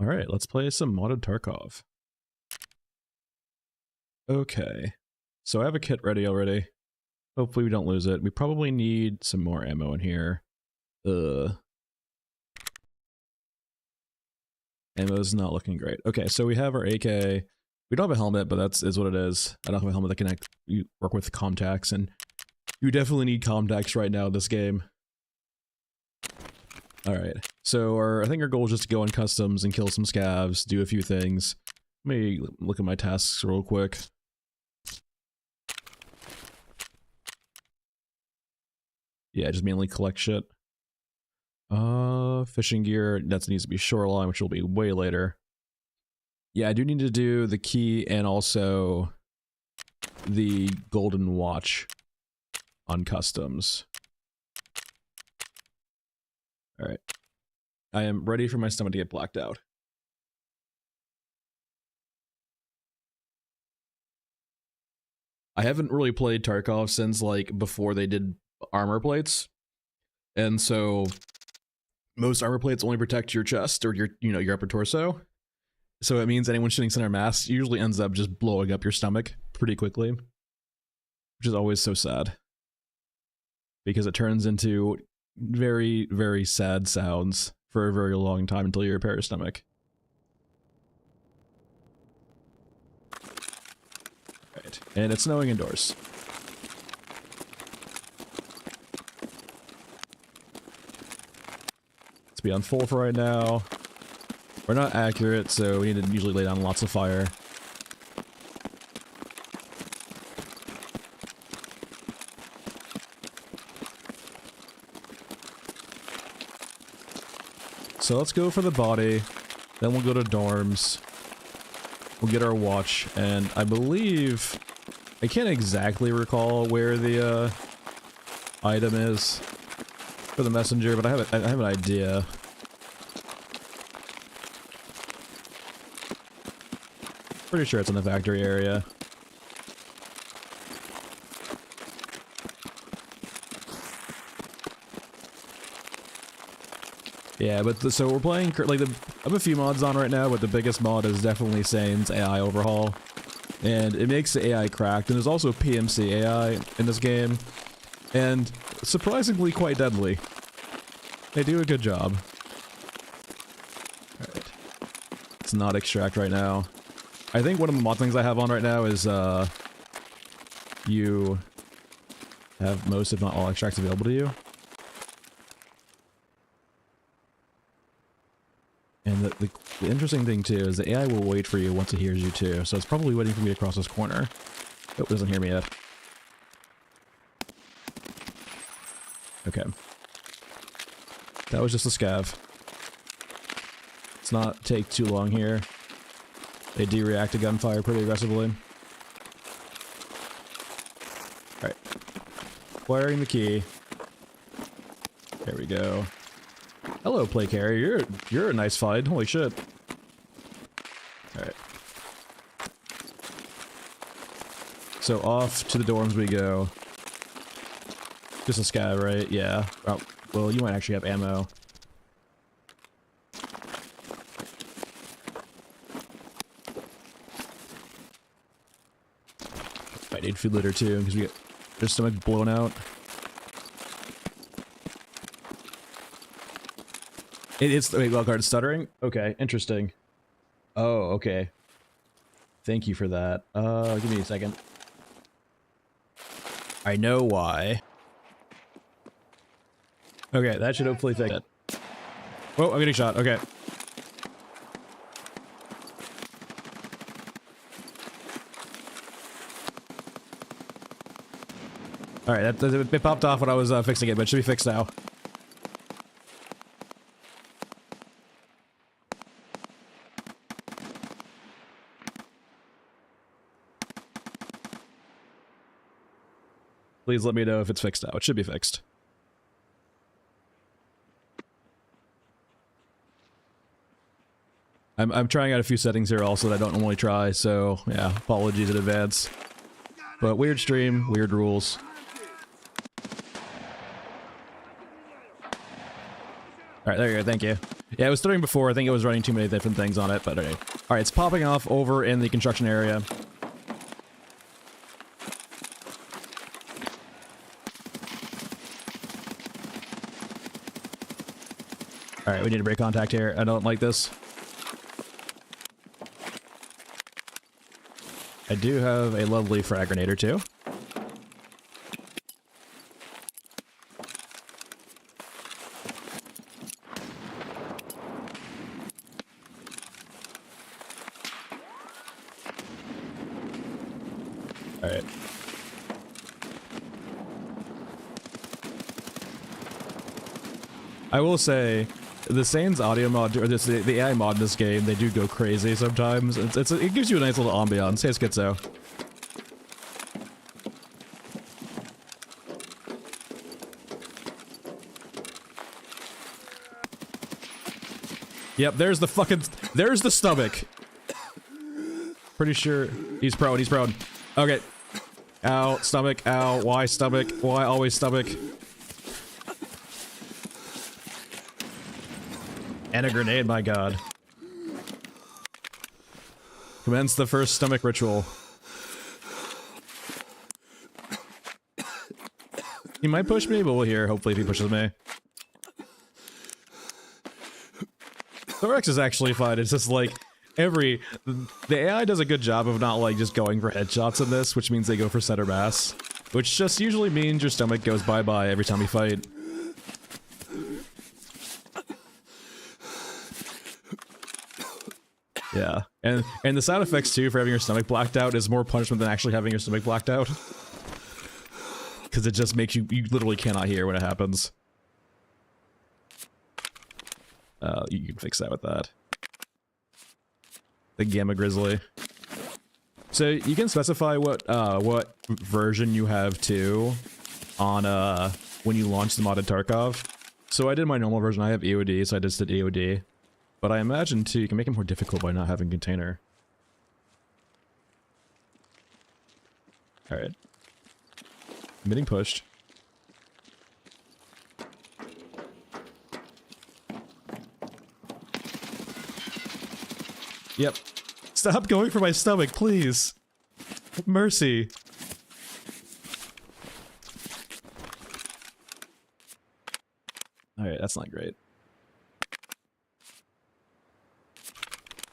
Alright, let's play some modded Tarkov. Okay, so I have a kit ready already. Hopefully we don't lose it. We probably need some more ammo in here. Ammo's not looking great. Okay, so we have our AK. We don't have a helmet, but that's what it is. I don't have a helmet that can work with contacts, and you definitely need contacts right now in this game. Alright, so I think our goal is just to go on customs and kill some scavs, do a few things. Let me look at my tasks real quick. Yeah, just mainly collect shit. Fishing gear, that needs to be shoreline, which will be way later. Yeah, I do need to do the key and also the golden watch on customs. Alright. I am ready for my stomach to get blacked out. I haven't really played Tarkov since, like, before they did armor plates. And so most armor plates only protect your chest or your upper torso. So it means anyone shooting center mass usually ends up just blowing up your stomach pretty quickly, which is always so sad because it turns into very, very sad sounds for a very long time until you repair your stomach. Right, and it's snowing indoors. Let's be on full for right now. We're not accurate, so we need to usually lay down lots of fire. So let's go for the body, then we'll go to dorms. We'll get our watch, and I believe... I can't exactly recall where the item is for the messenger, but I have an idea. Pretty sure it's in the factory area. Yeah, but so we're playing, like, I have a few mods on right now, but the biggest mod is definitely SAINs AI overhaul. And it makes the AI cracked, and there's also PMC AI in this game. And surprisingly quite deadly. They do a good job. Alright. Let's not extract right now. I think one of the mod things I have on right now is, you have most, if not all, extracts available to you. And the interesting thing, too, is the AI will wait for you once it hears you, too. So it's probably waiting for me to cross this corner. Oh, it doesn't hear me yet. Okay. That was just a scav. Let's not take too long here. They do react to gunfire pretty aggressively. Alright. Acquiring the key. There we go. Hello, play carrier. You're a nice find. Holy shit. Alright. So off to the dorms we go. Just a scav, right? Yeah. Oh, well, you might actually have ammo. I need food litter too, because we get their stomach blown out. It's wait, wildcard stuttering? Okay, interesting. Oh, okay. Thank you for that. Give me a second. I know why. Okay, that should hopefully fix it. Oh, I'm getting shot. Okay. Alright, it popped off when I was fixing it, but it should be fixed now. Please let me know if it's fixed now. It should be fixed. I'm trying out a few settings here also that I don't normally try, so yeah, apologies in advance. But weird stream, weird rules. All right, there you go. Thank you. Yeah, it was stuttering before. I think it was running too many different things on it, but okay. All right, it's popping off over in the construction area. All right, we need to break contact here. I don't like this. I do have a lovely frag grenade or two. All right. I will say, the SAINs audio mod, or the AI mod in this game, they do go crazy sometimes. It gives you a nice little ambiance. Hey, Schizo. Yep, there's the stomach. Pretty sure he's prone, he's prone. Okay. Ow, stomach, ow, why stomach? Why always stomach? And a grenade, my god. Commence the first stomach ritual. He might push me, but we'll hear, hopefully, if he pushes me. Thorax is actually fine, it's just like, the AI does a good job of not like just going for headshots in this, which means they go for center mass. Which just usually means your stomach goes bye-bye every time you fight. Yeah, and the sound effects too for having your stomach blacked out is more punishment than actually having your stomach blacked out. Because it just makes you literally cannot hear when it happens. You can fix that with that. The Gamma Grizzly. So you can specify what version you have too on when you launch the modded Tarkov. So I did my normal version. I have EOD, so I just did EOD. But I imagine too you can make it more difficult by not having container. All right. I'm getting pushed. Yep. Stop going for my stomach, please. Mercy. Alright, that's not great.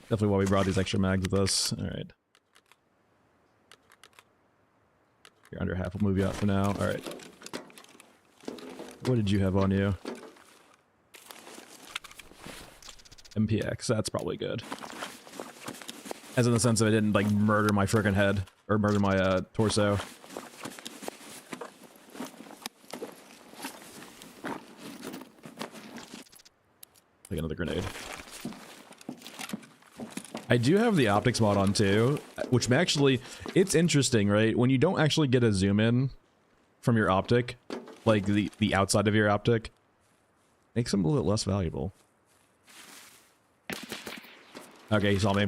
Definitely why we brought these extra mags with us. Alright. You're under half, we'll move you out for now. Alright. What did you have on you? MPX, that's probably good. As in the sense that I didn't, like, murder my frickin' head. Or murder my, torso. Take another grenade. I do have the optics mod on too, which actually, it's interesting, right? When you don't actually get a zoom in from your optic, like the outside of your optic, makes them a little bit less valuable. Okay, he saw me.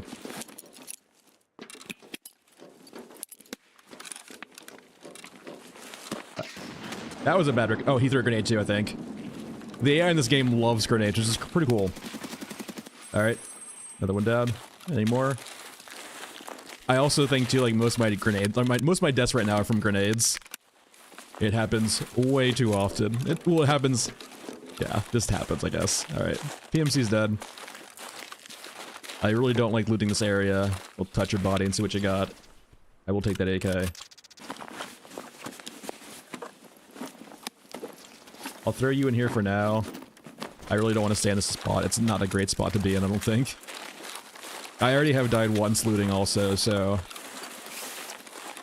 That was a bad oh, he threw a grenade too, I think. The AI in this game loves grenades, which is pretty cool. Alright. Another one down. Any more? I also think too, like, most of my grenades, like most of my deaths right now are from grenades. It happens way too often. It happens, yeah, just happens, I guess. Alright. PMC's dead. I really don't like looting this area. We'll touch your body and see what you got. I will take that AK. I'll throw you in here for now. I really don't want to stay in this spot. It's not a great spot to be in, I don't think. I already have died once looting also, so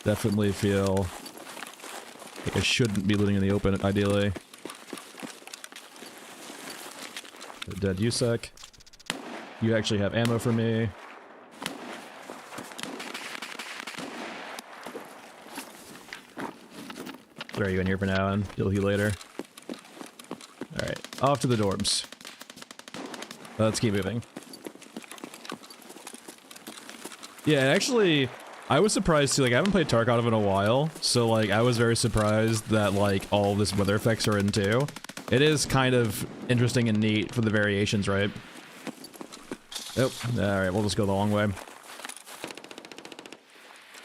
definitely feel like I shouldn't be looting in the open, ideally. Dead USEC. You actually have ammo for me. Throw you in here for now and deal with you later. Alright, off to the dorms. Let's keep moving. Yeah, actually, I was surprised too, like, I haven't played Tarkov in a while, so, like, I was very surprised that, like, all this weather effects are in too. It is kind of interesting and neat for the variations, right? Oh, alright, we'll just go the long way.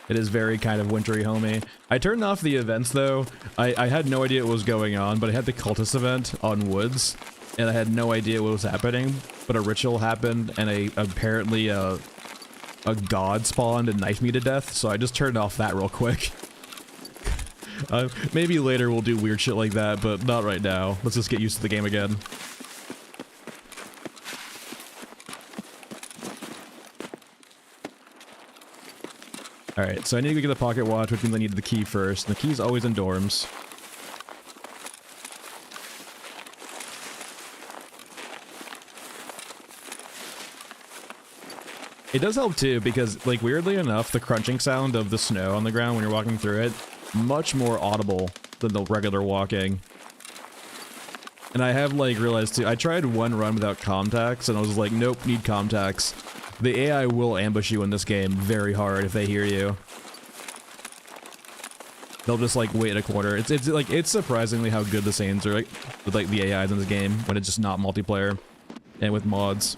It is very kind of wintry, homie. I turned off the events, though. I had no idea what was going on, but I had the cultist event on Woods, and I had no idea what was happening, but a ritual happened, and apparently a god spawned and knifed me to death, so I just turned off that real quick. Maybe later we'll do weird shit like that, but not right now. Let's just get used to the game again. Alright, so I need to go get the pocket watch, which means I need the key first. And the key's always in dorms. It does help too, because, like, weirdly enough, the crunching sound of the snow on the ground when you're walking through it, much more audible than the regular walking. And I have, like, realized too, I tried one run without contacts, and I was like, nope, need contacts. The AI will ambush you in this game very hard if they hear you. They'll just, like, wait in a corner. It's surprisingly how good the SAINs are, like, with, like, the AIs in this game, when it's just not multiplayer, and with mods.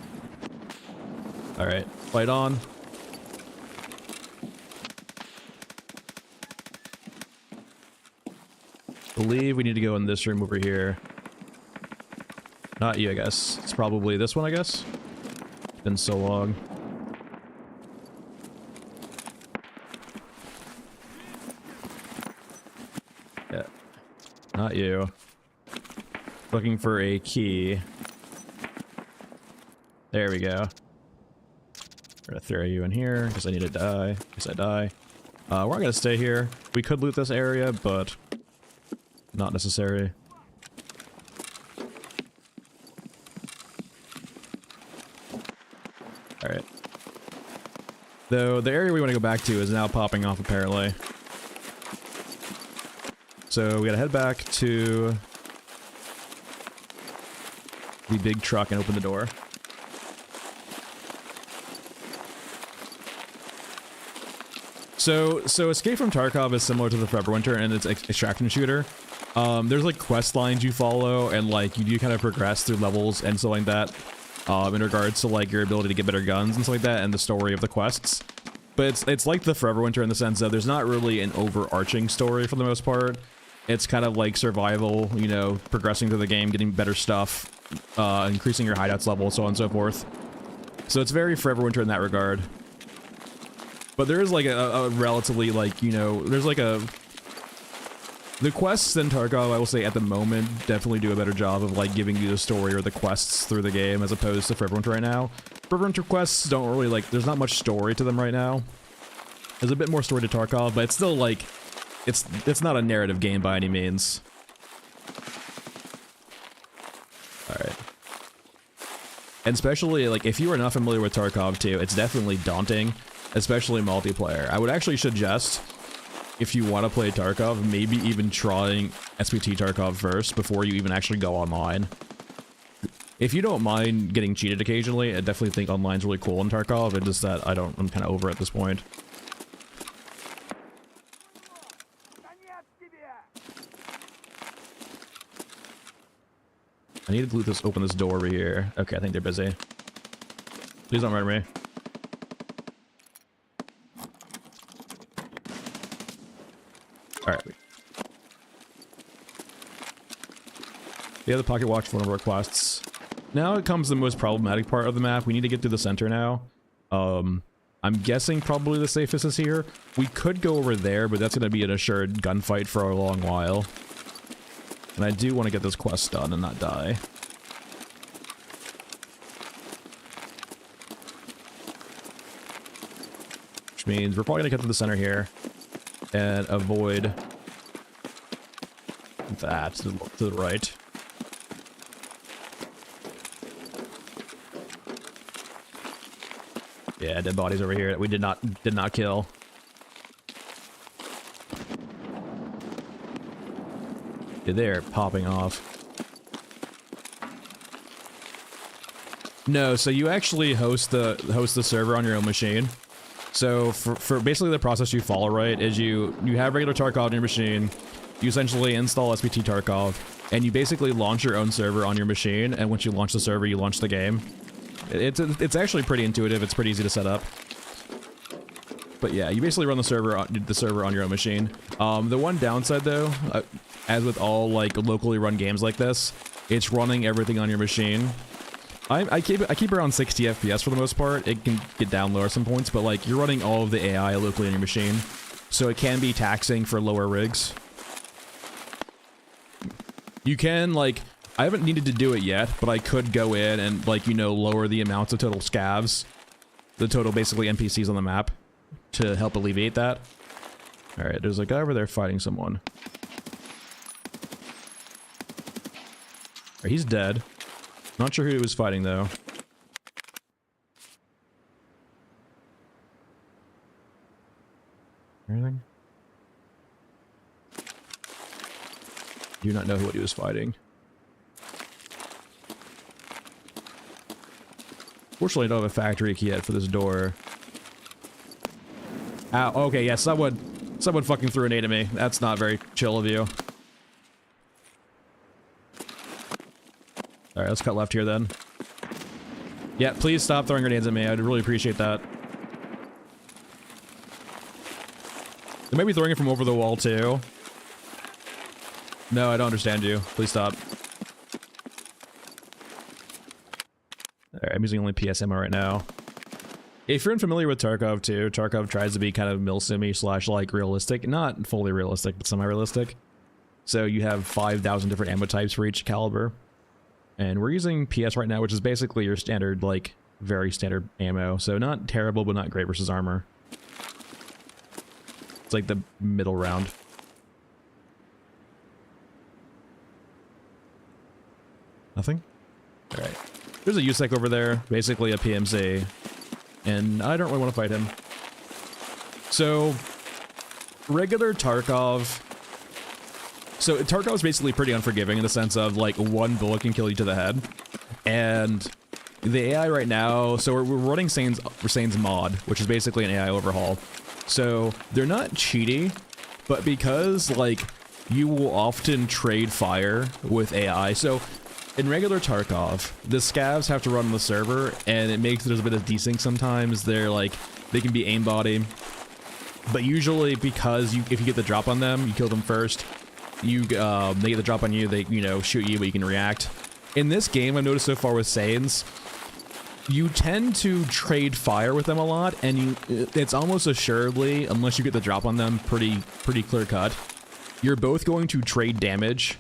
Alright, fight on. Believe we need to go in this room over here. Not you, I guess. It's probably this one, I guess. It's been so long. Yeah. Not you. Looking for a key. There we go. We're gonna throw you in here, because I need to die. Because I die. We're not gonna stay here. We could loot this area, but not necessary. Alright. Though, the area we want to go back to is now popping off, apparently. So, we gotta head back to the big truck and open the door. So Escape from Tarkov is similar to the Foreverwinter and its extraction shooter. There's like quest lines you follow, and like you do kind of progress through levels and stuff like that, in regards to like your ability to get better guns and stuff like that, and the story of the quests. But it's like the Foreverwinter in the sense that there's not really an overarching story for the most part. It's kind of like survival, you know, progressing through the game, getting better stuff, increasing your hideouts level, so on and so forth. So it's very Foreverwinter in that regard. But there is like a relatively like, you know, there's like a... The quests in Tarkov, I will say at the moment, definitely do a better job of like giving you the story or the quests through the game as opposed to Foreverwinter right now. Foreverwinter quests don't really like, there's not much story to them right now. There's a bit more story to Tarkov, but it's still like, it's not a narrative game by any means. Alright. And especially like, if you are not familiar with Tarkov 2, it's definitely daunting. Especially multiplayer. I would actually suggest, if you want to play Tarkov, maybe even trying SPT Tarkov first before you even actually go online. If you don't mind getting cheated occasionally, I definitely think online's really cool in Tarkov. It's just that I'm kind of over at this point. I need to open this door over here. Okay, I think they're busy. Please don't murder me. Alright. We have the pocket watch for one of our quests. Now it comes the most problematic part of the map. We need to get to the center now. I'm guessing probably the safest is here. We could go over there, but that's going to be an assured gunfight for a long while. And I do want to get this quest done and not die. Which means we're probably going to get to the center here. And avoid that to the right. Yeah, dead bodies over here that we did not kill. Yeah, they're popping off. No, so you actually host the server on your own machine. So for basically the process you follow, right, is you have regular Tarkov on your machine, you essentially install SPT Tarkov, and you basically launch your own server on your machine, and once you launch the server, you launch the game. It's actually pretty intuitive. It's pretty easy to set up. But yeah, you basically run the server on your own machine. The one downside though, as with all like locally run games like this, it's running everything on your machine. I keep around 60 FPS for the most part. It can get down lower at some points, but like you're running all of the AI locally on your machine, so it can be taxing for lower rigs. You can like, I haven't needed to do it yet, but I could go in and like, you know, lower the amounts of total scavs, the total basically NPCs on the map, to help alleviate that. All right, there's a guy over there fighting someone. All right, he's dead. Not sure who he was fighting though. Anything? Do not know what he was fighting. Fortunately, I don't have a factory key yet for this door. Ow, okay, yeah, someone fucking threw a nade at me. That's not very chill of you. Alright, let's cut left here then. Yeah, please stop throwing grenades at me. I'd really appreciate that. They might be throwing it from over the wall too. No, I don't understand you. Please stop. Alright, I'm using only PS ammo right now. If you're unfamiliar with Tarkov too, Tarkov tries to be kind of milsim-y slash like realistic. Not fully realistic, but semi-realistic. So you have 5,000 different ammo types for each caliber. And we're using PS right now, which is basically your standard, like, very standard ammo. So not terrible, but not great versus armor. It's like the middle round. Nothing? Alright. There's a USEC over there, basically a PMC. And I don't really want to fight him. So, regular Tarkov... So, Tarkov is basically pretty unforgiving in the sense of, like, one bullet can kill you to the head. And the AI right now... So, we're running SAINs mod, which is basically an AI overhaul. So, they're not cheaty, but because, like, you will often trade fire with AI. So, in regular Tarkov, the scavs have to run on the server, and it makes it a bit of desync sometimes. They're, like, they can be aimbotty. But usually, because if you get the drop on them, you kill them first. They get the drop on you, they, you know, shoot you, but you can react. In this game, I've noticed so far with SAINs, you tend to trade fire with them a lot, and it's almost assuredly, unless you get the drop on them pretty clear cut, you're both going to trade damage.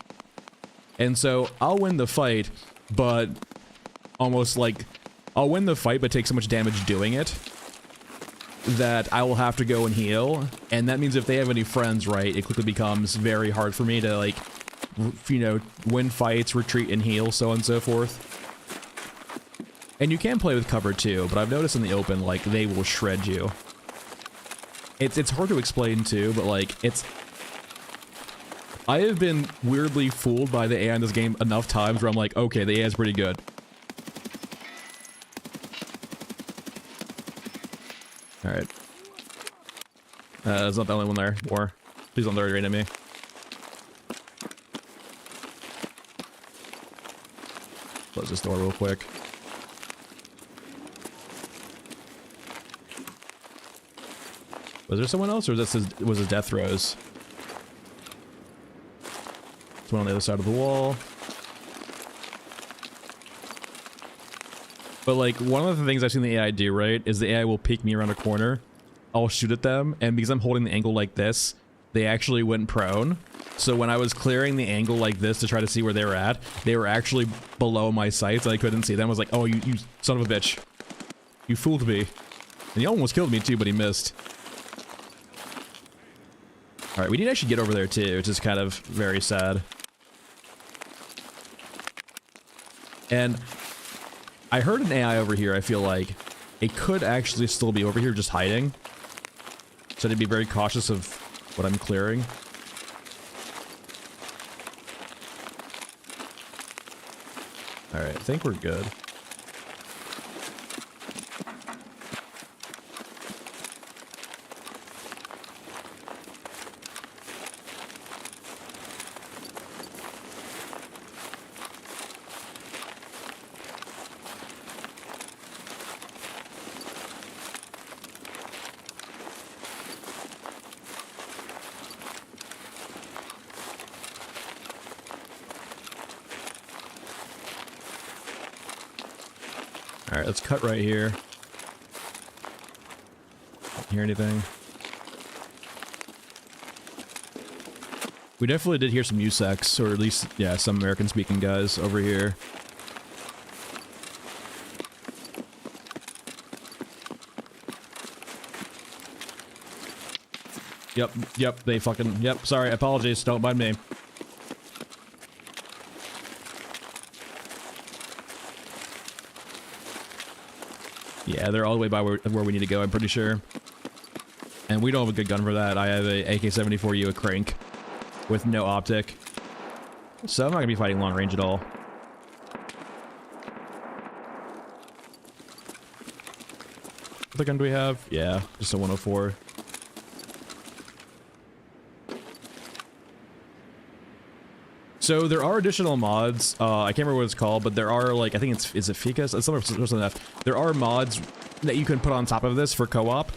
And so, I'll win the fight, but almost like, I'll win the fight, but take so much damage doing it that I will have to go and heal, and that means if they have any friends, right, it quickly becomes very hard for me to, like, you know, win fights, retreat, and heal, so on and so forth. And you can play with cover too, but I've noticed in the open, like, they will shred you. It's hard to explain too, but like, I have been weirdly fooled by the AI in this game enough times where I'm like, okay, the AI is pretty good. Alright. There's not the only one there. More. Please don't throw it right at me. Close this door real quick. Was there someone else, or was it death throws? There's one on the other side of the wall. But, like, one of the things I've seen the AI do, right, is the AI will peek me around a corner. I'll shoot at them, and because I'm holding the angle like this, they actually went prone. So when I was clearing the angle like this to try to see where they were actually below my sights, and I couldn't see them. I was like, oh, you son of a bitch. You fooled me. And he almost killed me too, but he missed. Alright, we need to actually get over there too, which is kind of very sad. And I heard an AI over here. I feel like it could actually still be over here just hiding. So I'd be very cautious of what I'm clearing. Alright, I think we're good. Alright, let's cut right here. Hear anything? We definitely did hear some USECs, or at least, yeah, some American-speaking guys over here. Yep, they fucking, yep, sorry, apologies, don't mind me. Yeah, they're all the way by where we need to go, I'm pretty sure. And we don't have a good gun for that. I have a AK-74U, a crank, with no optic. So I'm not gonna be fighting long range at all. What other gun do we have? Yeah, just a 104. So there are additional mods. I can't remember what it's called, but there are, like, I think it's, is it Ficus? It's something like that. There are mods that you can put on top of this for co-op.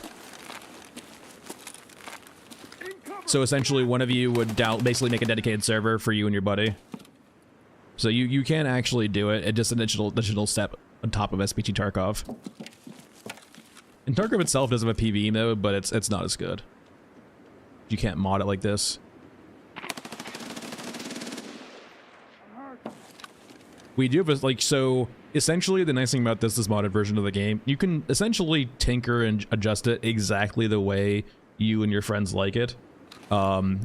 So essentially, one of you would basically make a dedicated server for you and your buddy. So you can actually do it. It's just an additional step on top of SPT Tarkov. And Tarkov itself doesn't have a PvE mode, but it's not as good. You can't mod it like this. We do have a, like, so essentially the nice thing about this modded version of the game, you can essentially tinker and adjust it exactly the way you and your friends like it,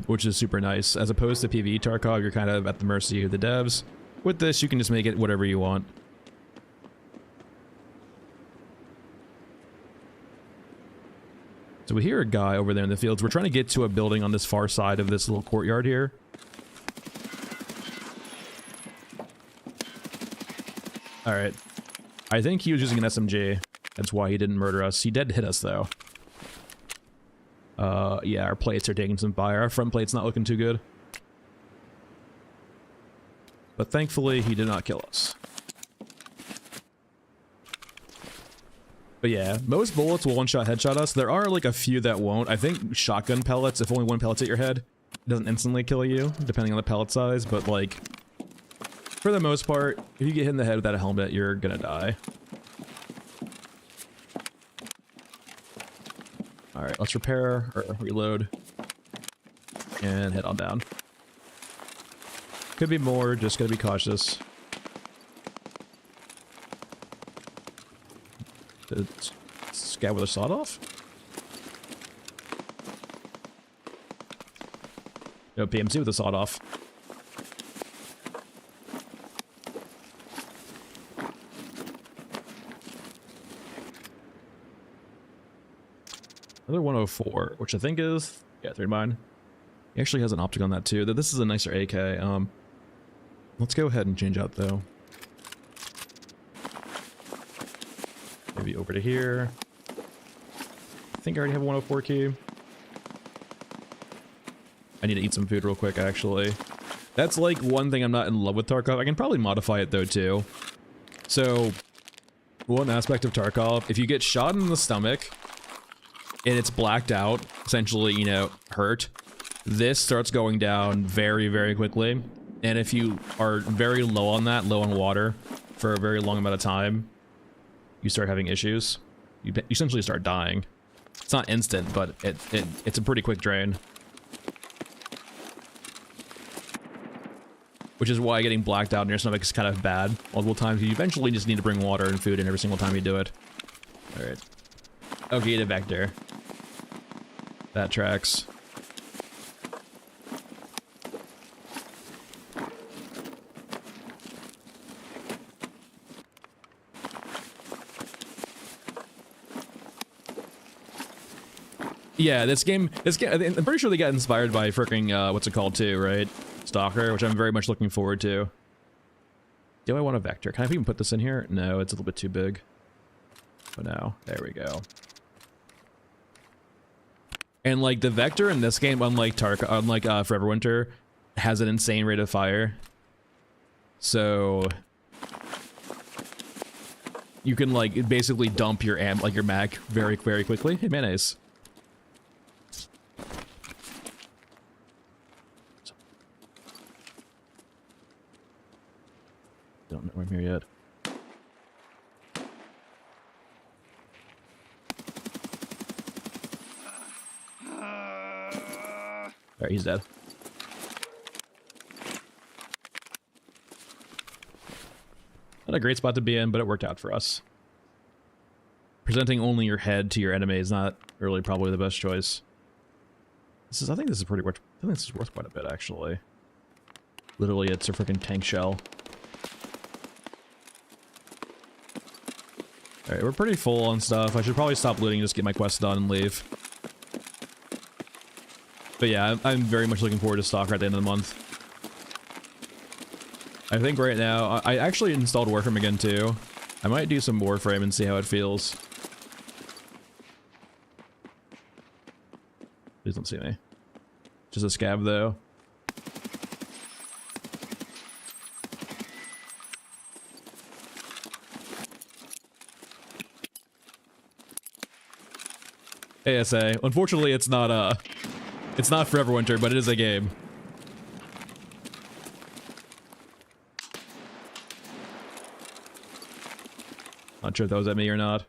which is super nice. As opposed to PvE Tarkov, you're kind of at the mercy of the devs. With this, you can just make it whatever you want. So we hear a guy over there in the fields. We're trying to get to a building on this far side of this little courtyard here. Alright. I think he was using an SMG. That's why he didn't murder us. He did hit us, though. Yeah, our plates are taking some fire. Our front plate's not looking too good. But thankfully, he did not kill us. But yeah, most bullets will one-shot headshot us. There are, like, a few that won't. I think shotgun pellets, if only one pellet's at your head, it doesn't instantly kill you, depending on the pellet size, but, like, for the most part, if you get hit in the head without a helmet, you're gonna die. Alright, let's repair, or reload, and head on down. Could be more, just gotta be cautious. Did scav with a sawed off? No, PMC with a sawed off. Another 104, which I think is, yeah, 3 mine. He actually has an optic on that too. This is a nicer AK. Let's go ahead and change out though. Maybe over to here. I think I already have a 104 key. I need to eat some food real quick, actually. That's like one thing I'm not in love with Tarkov. I can probably modify it though too. So, one aspect of Tarkov, if you get shot in the stomach, and it's blacked out, essentially, you know, hurt, this starts going down very, very quickly. And if you are very low on that, low on water, for a very long amount of time, you start having issues. You essentially start dying. It's not instant, but it's a pretty quick drain. Which is why getting blacked out in your stomach is kind of bad multiple times. You eventually just need to bring water and food in every single time you do it. Alright. Okay, the vector. That tracks. Yeah, this game, I'm pretty sure they got inspired by freaking, what's it called too, right? Stalker, which I'm very much looking forward to. Do I want a vector? Can I even put this in here? No, it's a little bit too big. But no, there we go. And like the vector in this game, unlike Forever Winter, has an insane rate of fire. So you can like basically dump your your mag very, very quickly. Hey, mayonnaise. Don't know I'm here yet. Alright, he's dead. Not a great spot to be in, but it worked out for us. Presenting only your head to your enemy is not really probably the best choice. I think this is pretty worth. I think this is worth quite a bit, actually. Literally, it's a freaking tank shell. Alright, we're pretty full on stuff. I should probably stop looting and just get my quest done and leave. But yeah, I'm very much looking forward to Stalker at the end of the month. I think right now, I actually installed Warframe again too. I might do some Warframe and see how it feels. Please don't see me. Just a scab though. ASA. Unfortunately, it's not for Everwinter, but it is a game. Not sure if that was at me or not.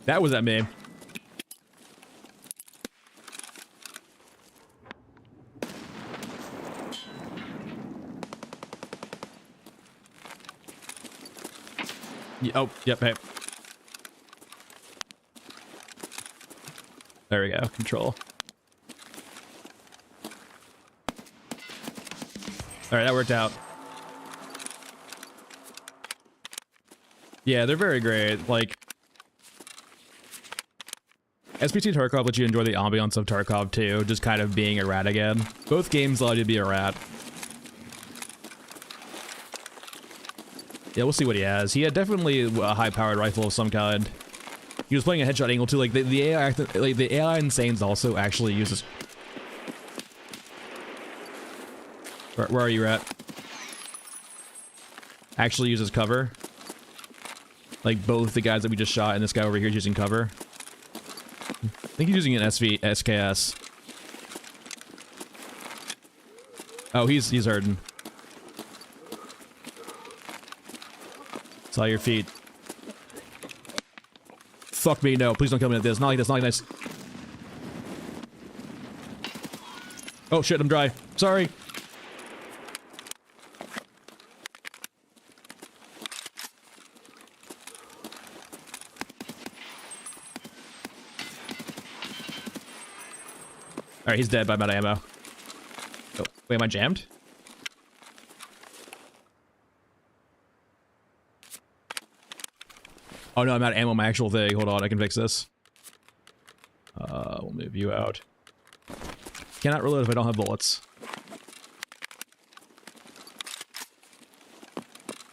That was at me. Oh, yep, hey. There we go, control. Alright, that worked out. Yeah, they're very great. Like, SPT Tarkov lets you enjoy the ambiance of Tarkov too, just kind of being a rat again. Both games allow you to be a rat. Yeah, we'll see what he has. He had definitely a high-powered rifle of some kind. He was playing a headshot angle too. Like the AI, like the AI in SAINs also actually uses. Where are you at? Actually uses cover. Like both the guys that we just shot and this guy over here is using cover. I think he's using an SKS. Oh, he's hurting. Saw your feet. Fuck me, no. Please don't kill me like this. Not like this, not like this. Oh shit, I'm dry. Sorry. Alright, he's dead, but I'm out of ammo. Oh, wait, am I jammed? Oh no, I'm out of ammo on my actual thing. Hold on, I can fix this. We'll move you out. Cannot reload if I don't have bullets.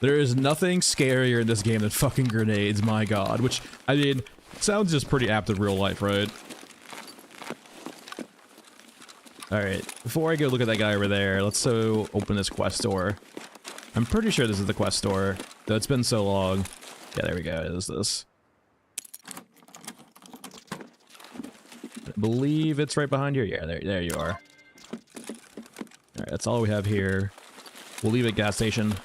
There is nothing scarier in this game than fucking grenades, my god. Which, I mean, sounds just pretty apt in real life, right? Alright, before I go look at that guy over there, let's open this quest door. I'm pretty sure this is the quest door, though it's been so long. Yeah, there we go, it is this. I believe it's right behind here. Yeah, there you are. Alright, that's all we have here. We'll leave at gas station.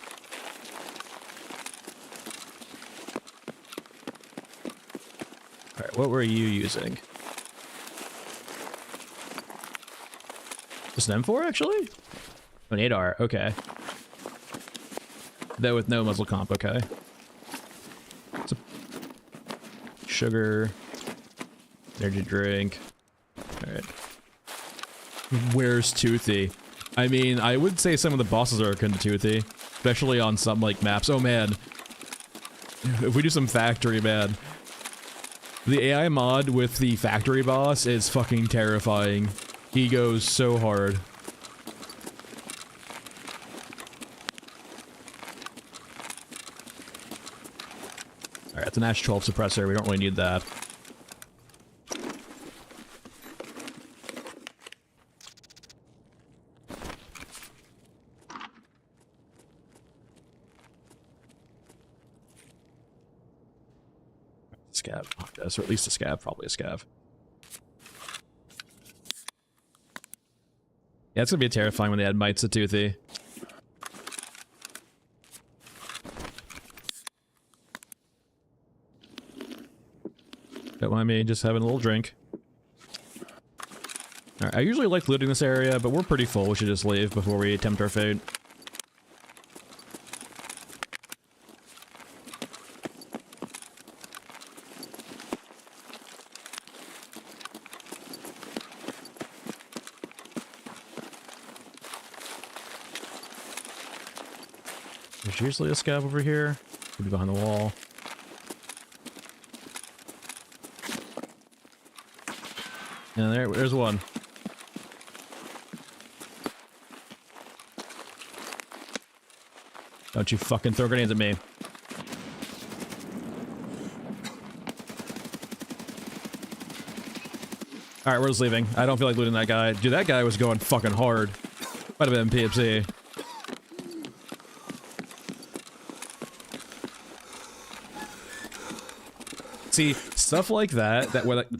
Alright, what were you using? Just an M4, actually? An 8R, okay. Though with no muzzle comp, okay. Sugar. Energy drink. Alright. Where's Toothy? I mean, I would say some of the bosses are akin to Toothy. Especially on some, like, maps. Oh, man. If we do some factory, man. The AI mod with the factory boss is fucking terrifying. He goes so hard. Alright, it's an Ash 12 suppressor. We don't really need that. Scav. Or at least a scav. Probably a scav. Yeah, it's gonna be terrifying when they add mites to Toothy. Don't mind me just having a little drink. Alright, I usually like looting this area, but we're pretty full. We should just leave before we attempt our fate. There's usually a scav over here. Could be behind the wall. And there's one. Don't you fucking throw grenades at me. Alright, we're just leaving. I don't feel like looting that guy. Dude, that guy was going fucking hard. Might have been PFC. See, stuff like that,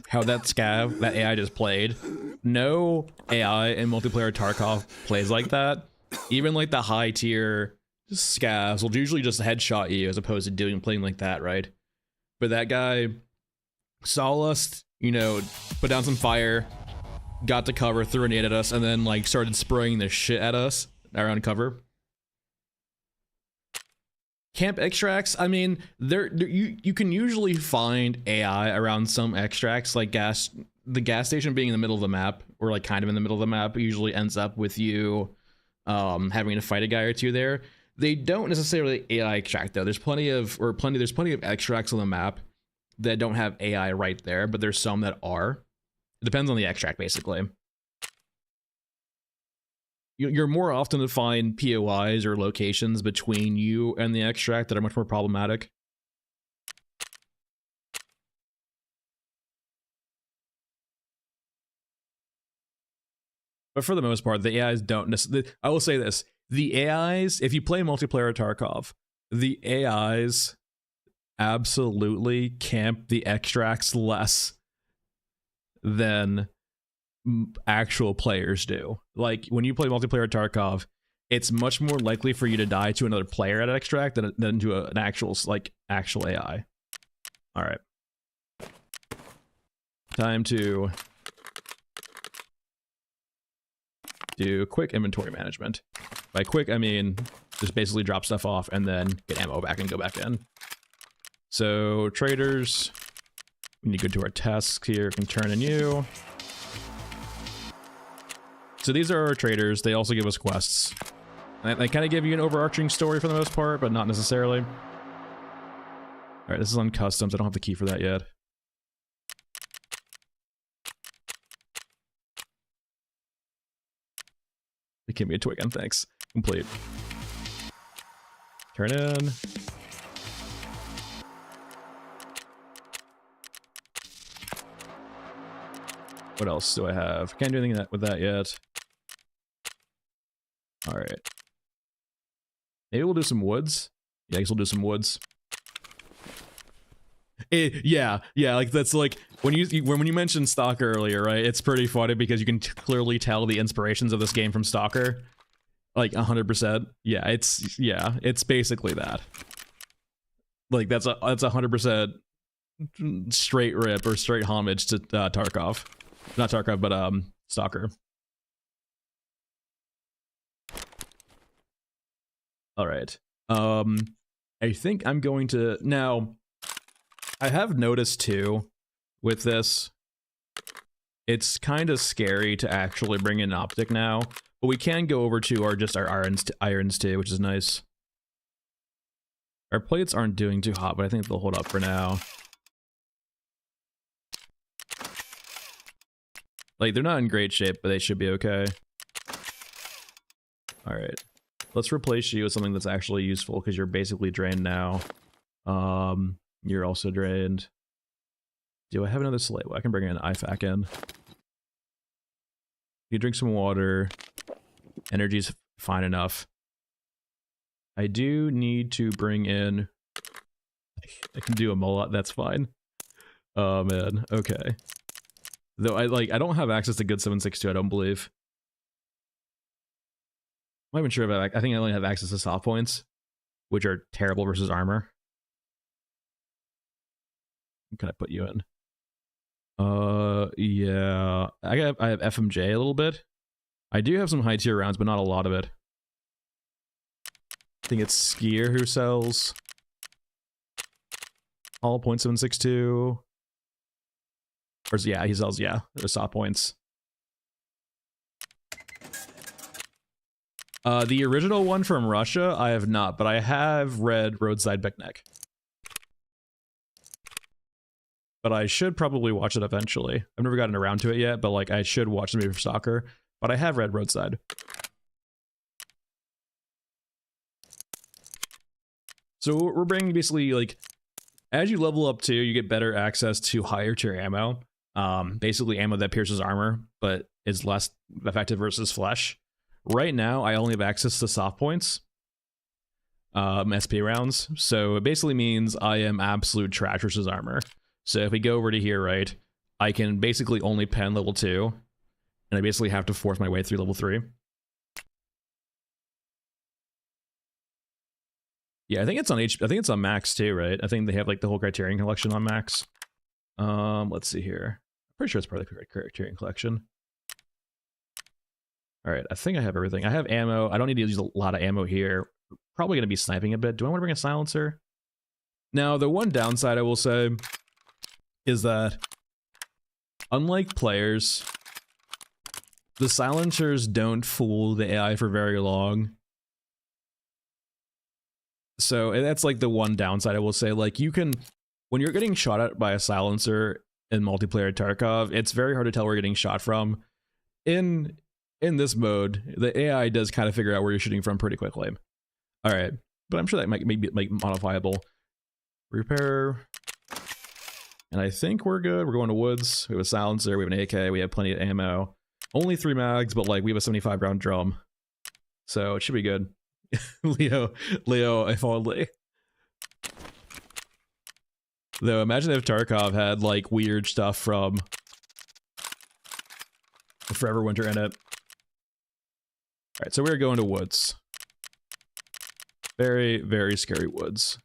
how that scav, that AI just played, no AI in multiplayer Tarkov plays like that. Even like the high tier scavs will usually just headshot you as opposed to playing like that, right? But that guy saw us, you know, put down some fire, got to cover, threw a grenade at us, and then like started spraying the shit at us around cover. Camp extracts, I mean, you can usually find AI around some extracts, like the gas station being in the middle of the map, or like kind of in the middle of the map, usually ends up with you having to fight a guy or two there. They don't necessarily AI extract though. There's plenty of extracts on the map that don't have AI right there, but there's some that are. It depends on the extract, basically. You're more often to find POIs or locations between you and the extract that are much more problematic. But for the most part, the AIs don't necessarily... I will say this. The AIs, if you play multiplayer Tarkov, the AIs absolutely camp the extracts less than actual players do. Like, when you play multiplayer Tarkov, it's much more likely for you to die to another player at an extract than to an actual AI. Alright. Time to do quick inventory management. By quick, I mean just basically drop stuff off and then get ammo back and go back in. So, traders, we need to go to our tasks here. Can turn in you. So these are our traders. They also give us quests. They kind of give you an overarching story for the most part, but not necessarily. Alright, this is on customs. I don't have the key for that yet. Give me a twig and thanks. Complete. Turn in. What else do I have? Can't do anything with that yet. Alright. Maybe we'll do some woods. Yeah, I guess we'll do some woods. Yeah, like that's like when you mentioned Stalker earlier, right? It's pretty funny because you can clearly tell the inspirations of this game from Stalker, like 100%. Yeah, it's basically that. Like that's 100% straight rip or straight homage to Tarkov, not Tarkov, but Stalker. All right. I think I'm going to now. I have noticed too, with this, it's kind of scary to actually bring in an optic now, but we can go over to our irons too, which is nice. Our plates aren't doing too hot, but I think they'll hold up for now. Like, they're not in great shape, but they should be okay. Alright. Let's replace you with something that's actually useful, because you're basically drained now. You're also drained. Do I have another slate? Well, I can bring an IFAC in. You drink some water. Energy's fine enough. I do need to bring in... I can do a mullet, that's fine. Oh man, okay. Though I don't have access to good 762, I don't believe. I'm not even sure about that. I think I only have access to soft points, which are terrible versus armor. What can I put you in? Yeah. I have FMJ a little bit. I do have some high tier rounds, but not a lot of it. I think it's Skier who sells all .762. Or yeah, he sells, yeah, the soft points. The original one from Russia, I have not, but I have read Roadside Picnic. But I should probably watch it eventually. I've never gotten around to it yet, but like I should watch the movie for soccer. But I have read Roadside. So we're bringing basically like, as you level up too, you get better access to higher tier ammo. Basically ammo that pierces armor, but is less effective versus flesh. Right now, I only have access to soft points, SP rounds. So it basically means I am absolute trash versus armor. So if we go over to here, right, I can basically only pen level 2, and I basically have to force my way through level 3. Yeah, I think it's on I think it's on max too, right? I think they have like the whole Criterion collection on max. Let's see here. I'm pretty sure it's part of the Criterion collection. All right, I think I have everything. I have ammo. I don't need to use a lot of ammo here. Probably going to be sniping a bit. Do I want to bring a silencer? Now, the one downside I will say is that, unlike players, the silencers don't fool the AI for very long. So that's like the one downside I will say. Like you can, when you're getting shot at by a silencer in multiplayer Tarkov, it's very hard to tell where you're getting shot from. In this mode, the AI does kind of figure out where you're shooting from pretty quickly. All right, but I'm sure that might be like modifiable. Repair. And I think we're good. We're going to woods. We have a silencer. We have an AK. We have plenty of ammo. Only 3 mags, but like we have a 75 round drum. So it should be good. Leo, if only. Though imagine if Tarkov had like weird stuff from Forever Winter in it. Alright, so we're going to woods. Very, very scary woods.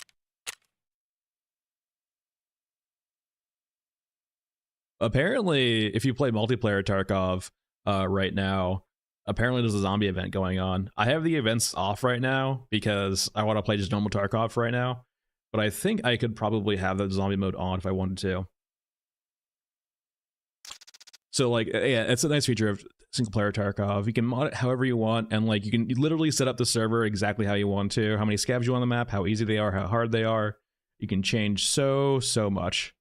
Apparently, if you play multiplayer Tarkov right now, apparently there's a zombie event going on. I have the events off right now because I want to play just normal Tarkov right now. But I think I could probably have that zombie mode on if I wanted to. So like, yeah, it's a nice feature of single player Tarkov. You can mod it however you want, and like you can literally set up the server exactly how you want to, how many scavs you want on the map, how easy they are, how hard they are. You can change so much.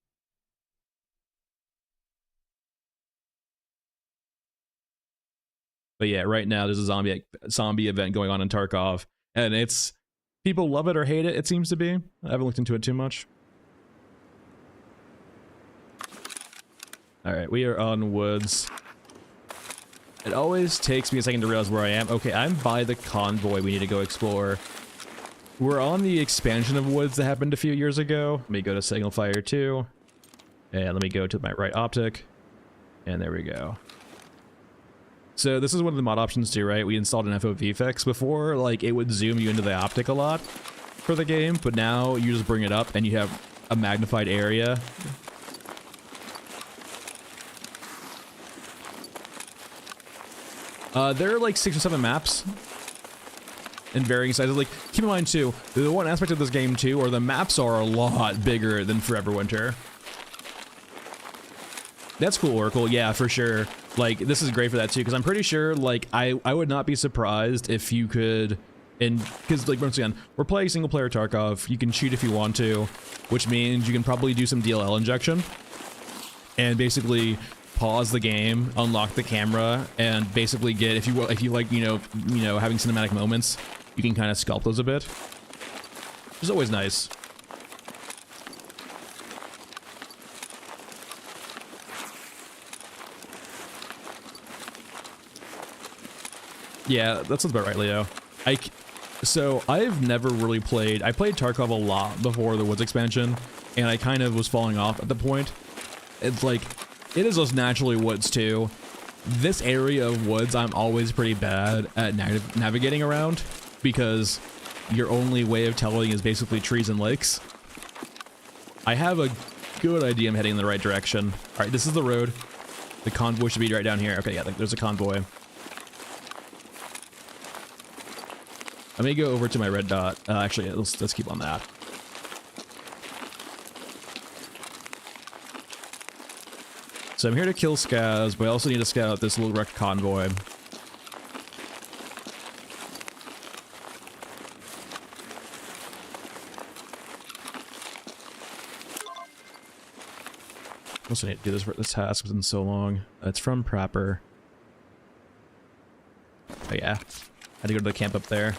But yeah, right now there's a zombie event going on in Tarkov, and it's people love it or hate it. It seems to be. I haven't looked into it too much. All right, we are on woods. It always takes me a second to realize where I am. Okay, I'm by the convoy we need to go explore. We're on the expansion of woods that happened a few years ago. Let me go to Signal Fire 2. And let me go to my right optic. And there we go. So this is one of the mod options too, right? We installed an FOV fix before, like it would zoom you into the optic a lot for the game, but now you just bring it up and you have a magnified area. There are like 6 or 7 maps in varying sizes. Like, keep in mind too, the one aspect of this game too, or the maps are a lot bigger than Forever Winter. That's cool, Oracle. Yeah, for sure. Like, this is great for that too, because I'm pretty sure, like, I would not be surprised if you could, because, like, once again, we're playing single player Tarkov. You can cheat if you want to, which means you can probably do some DLL injection and basically pause the game, unlock the camera, and basically get, if you like, you know, having cinematic moments, you can kind of sculpt those a bit. Which is always nice. Yeah, that sounds about right, Leo. So I've never really played, I played Tarkov a lot before the Woods expansion, and I kind of was falling off at the point. It's like, it is just naturally woods too. This area of woods, I'm always pretty bad at navigating around, because your only way of telling is basically trees and lakes. I have a good idea I'm heading in the right direction. All right, this is the road. The convoy should be right down here. Okay, yeah, there's a convoy. I may go over to my red dot. Actually, let's keep on that. So I'm here to kill scavs, but I also need to scout out this little wrecked convoy. Also need to do this task. It's been so long. It's from Prapper. Oh yeah, had to go to the camp up there.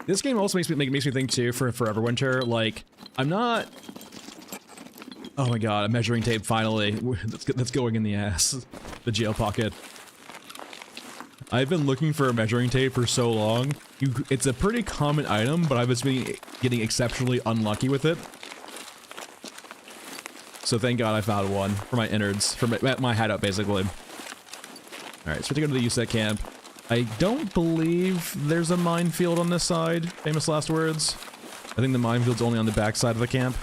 This game also makes me think too for Everwinter. Like, I'm not. Oh my god, a measuring tape finally. That's going in the ass. The jail pocket. I've been looking for a measuring tape for so long. It's a pretty common item, but I've just been getting exceptionally unlucky with it. So thank god I found one for my innards, for my hideout basically. Alright, so we have to go to the USEC camp. I don't believe there's a minefield on this side. Famous last words. I think the minefield's only on the back side of the camp.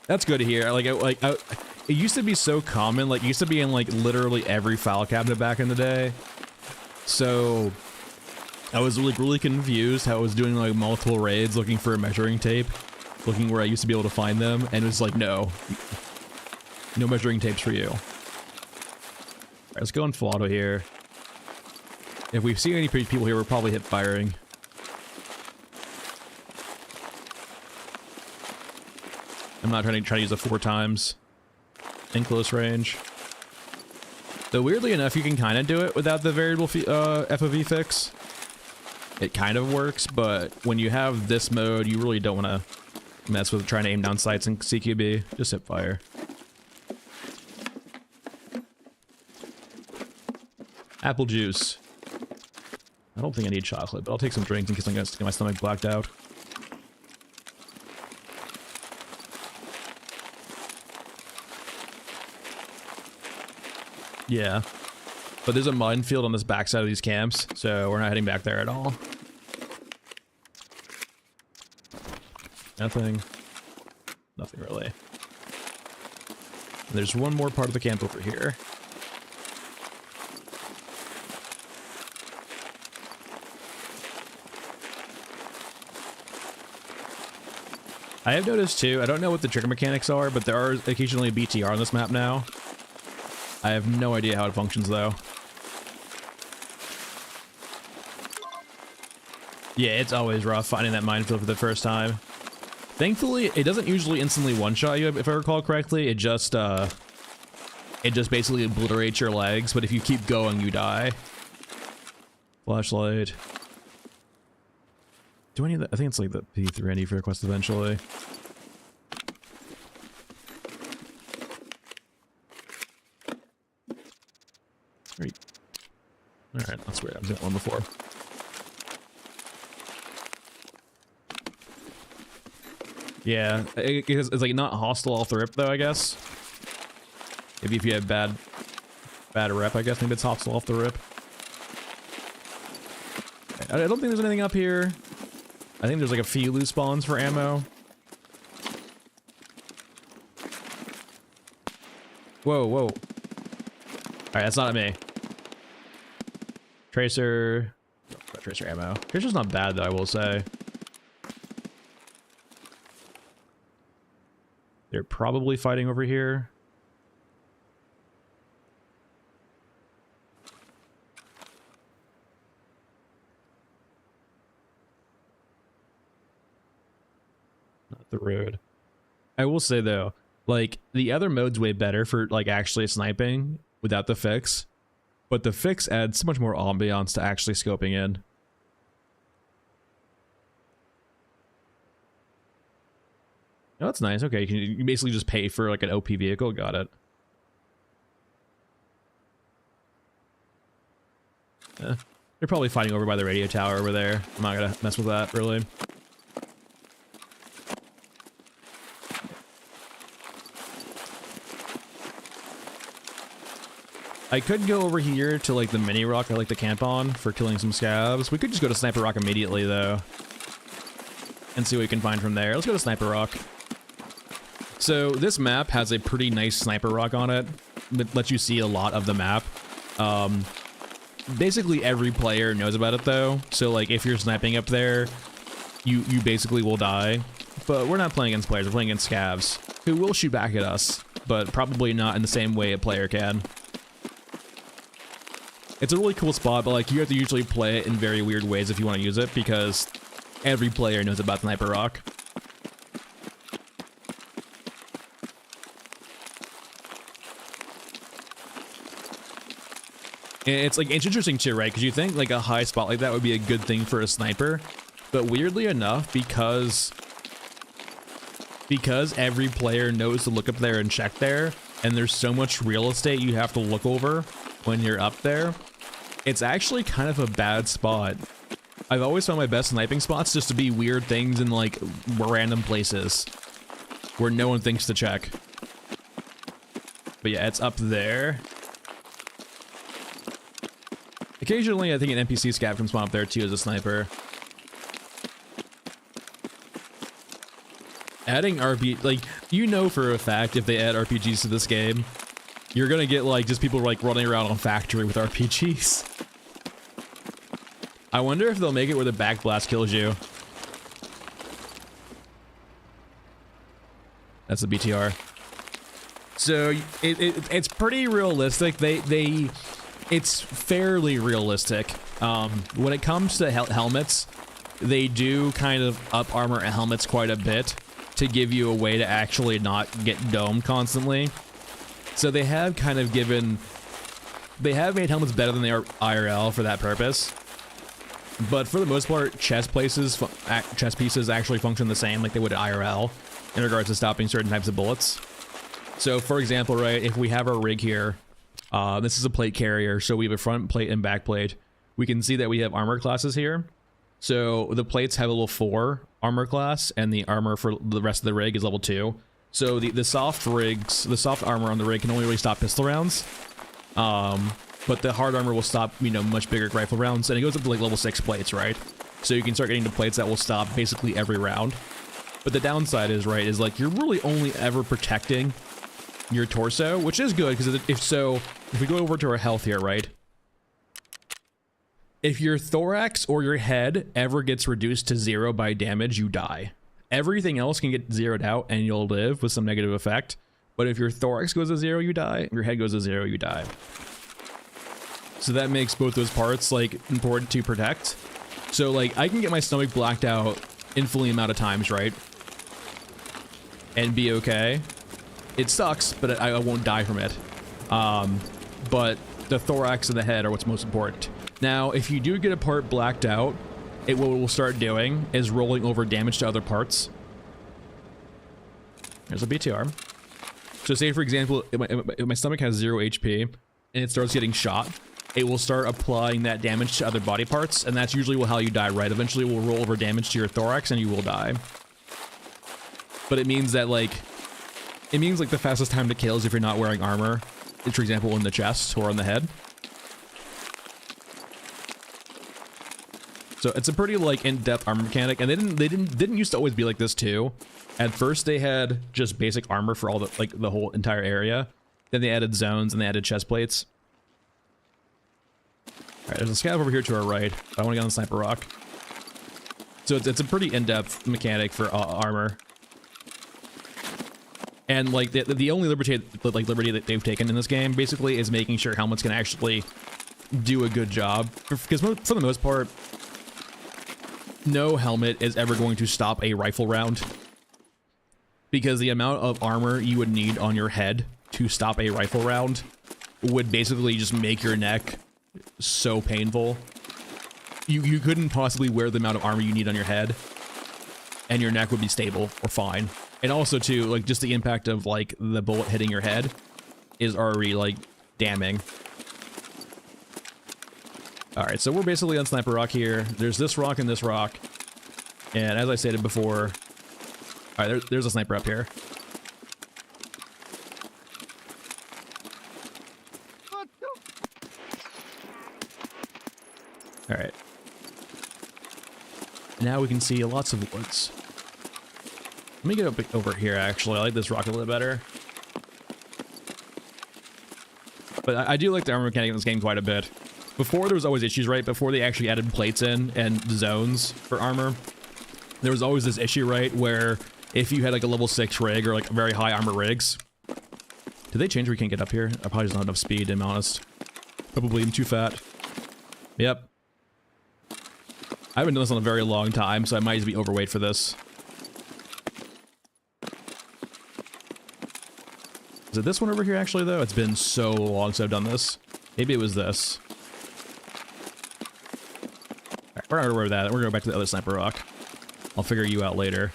That's good to hear. It used to be so common. Like, it used to be in like literally every file cabinet back in the day. So I was really confused how I was doing like multiple raids looking for a measuring tape, looking where I used to be able to find them, and it was like, no measuring tapes for you. All right, let's go in full auto here. If we see any people here, we're probably hip firing. I'm not trying to use it 4 times in close range. Though weirdly enough, you can kind of do it without the variable FOV fix. It kind of works, but when you have this mode, you really don't want to mess with trying to aim down sights in CQB. Just hip fire. Apple juice. I don't think I need chocolate, but I'll take some drinks in case I'm gonna get my stomach blacked out. Yeah. But there's a minefield on this backside of these camps, so we're not heading back there at all. Nothing. Nothing really. And there's one more part of the camp over here. I have noticed too, I don't know what the trigger mechanics are, but there are occasionally BTR on this map now. I have no idea how it functions though. Yeah, it's always rough finding that minefield for the first time. Thankfully, it doesn't usually instantly one-shot you, if I recall correctly. It just basically obliterates your legs, but if you keep going, you die. Flashlight. Do I need that? I think it's like the P3 I need for quest eventually. Alright, that's weird. I've got one before. Yeah, it's like not hostile off the rip though, I guess. Maybe if you have bad rep, I guess maybe it's hostile off the rip. I don't think there's anything up here. I think there's like a few loose spawns for ammo. Whoa, whoa. Alright, that's not me. Tracer. Oh, tracer ammo. Tracer's not bad though, I will say. They're probably fighting over here. Not the road. I will say though, like the other mode's way better for like actually sniping without the fix, but the fix adds so much more ambiance to actually scoping in. Oh, that's nice. Okay, you can basically just pay for like an OP vehicle. Got it. They're probably fighting over by the radio tower over there. I'm not gonna mess with that, really. I could go over here to like the mini rock I like to camp on for killing some scavs. We could just go to Sniper Rock immediately though and see what we can find from there. Let's go to Sniper Rock. So this map has a pretty nice Sniper Rock on it. It lets you see a lot of the map. Basically every player knows about it though. So like if you're sniping up there, you basically will die. But we're not playing against players, we're playing against scavs who will shoot back at us, but probably not in the same way a player can. It's a really cool spot, but like you have to usually play it in very weird ways if you want to use it, because every player knows about Sniper Rock. And it's like, it's interesting too, right? Because you think like a high spot like that would be a good thing for a sniper, but weirdly enough, because every player knows to look up there and check there, and there's so much real estate you have to look over when you're up there, it's actually kind of a bad spot. I've always found my best sniping spots just to be weird things in like random places where no one thinks to check. But yeah, it's up there. Occasionally, I think an NPC scav can spawn up there too as a sniper. Adding RPG, like, you know for a fact if they add RPGs to this game, you're gonna get like just people like running around on factory with RPGs. I wonder if they'll make it where the backblast kills you. That's a BTR. So it's pretty realistic. It's fairly realistic. When it comes to helmets, they do kind of up armor helmets quite a bit to give you a way to actually not get domed constantly. So they have kind of they have made helmets better than they are IRL for that purpose. But for the most part, chest pieces actually function the same like they would at IRL in regards to stopping certain types of bullets. So for example, right, if we have our rig here, this is a plate carrier, so we have a front plate and back plate. We can see that we have armor classes here. So the plates have a level 4 armor class, and the armor for the rest of the rig is level 2. So the soft armor on the rig can only really stop pistol rounds. But the hard armor will stop, you know, much bigger rifle rounds, and it goes up to like level 6 plates, right? So you can start getting to plates that will stop basically every round. But the downside is, right, is like you're really only ever protecting your torso, which is good, because if we go over to our health here, right? If your thorax or your head ever gets reduced to 0 by damage, you die. Everything else can get zeroed out and you'll live with some negative effect. But if your thorax goes to 0, you die. Your head goes to 0, you die. So that makes both those parts like important to protect. So like I can get my stomach blacked out infinitely amount of times, right? And be okay. It sucks, but I won't die from it. But the thorax and the head are what's most important. Now, if you do get a part blacked out, what it will start doing is rolling over damage to other parts. There's a BTR. So say, for example, if my stomach has 0 HP and it starts getting shot, it will start applying that damage to other body parts, and that's usually how you die, right? Eventually it will roll over damage to your thorax and you will die. But it means that, like, the fastest time to kill is if you're not wearing armor, for example, in the chest or on the head. So it's a pretty like in-depth armor mechanic, and they didn't used to always be like this too. At first they had just basic armor for all the whole entire area. Then they added zones and they added chest plates. Alright, there's a scav over here to our right. I want to get on the Sniper Rock. So it's a pretty in-depth mechanic for armor. And like the only liberty that they've taken in this game basically is making sure helmets can actually do a good job. Because for the most part, no helmet is ever going to stop a rifle round. Because the amount of armor you would need on your head to stop a rifle round would basically just make your neck so painful. You couldn't possibly wear the amount of armor you need on your head, and your neck would be stable or fine. And also too, like, just the impact of like the bullet hitting your head is already like damning. All right, so we're basically on Sniper Rock here. There's this rock and this rock. And as I stated before, all right, there's a sniper up here. All right. Now we can see lots of woods. Let me get up over here, actually. I like this rock a little better. But I do like the armor mechanic in this game quite a bit. Before, there was always issues, right? Before they actually added plates in and zones for armor, there was always this issue, right? Where if you had like a level 6 rig or like very high armor rigs... Did they change where you can't get up here? I probably just not enough speed, to be honest. Probably I'm too fat. Yep. I haven't done this in a very long time, so I might just be overweight for this. Is it this one over here, actually, though? It's been so long since I've done this. Maybe it was this. Alright, we're not gonna worry about that. We're gonna go back to the other sniper rock. I'll figure you out later.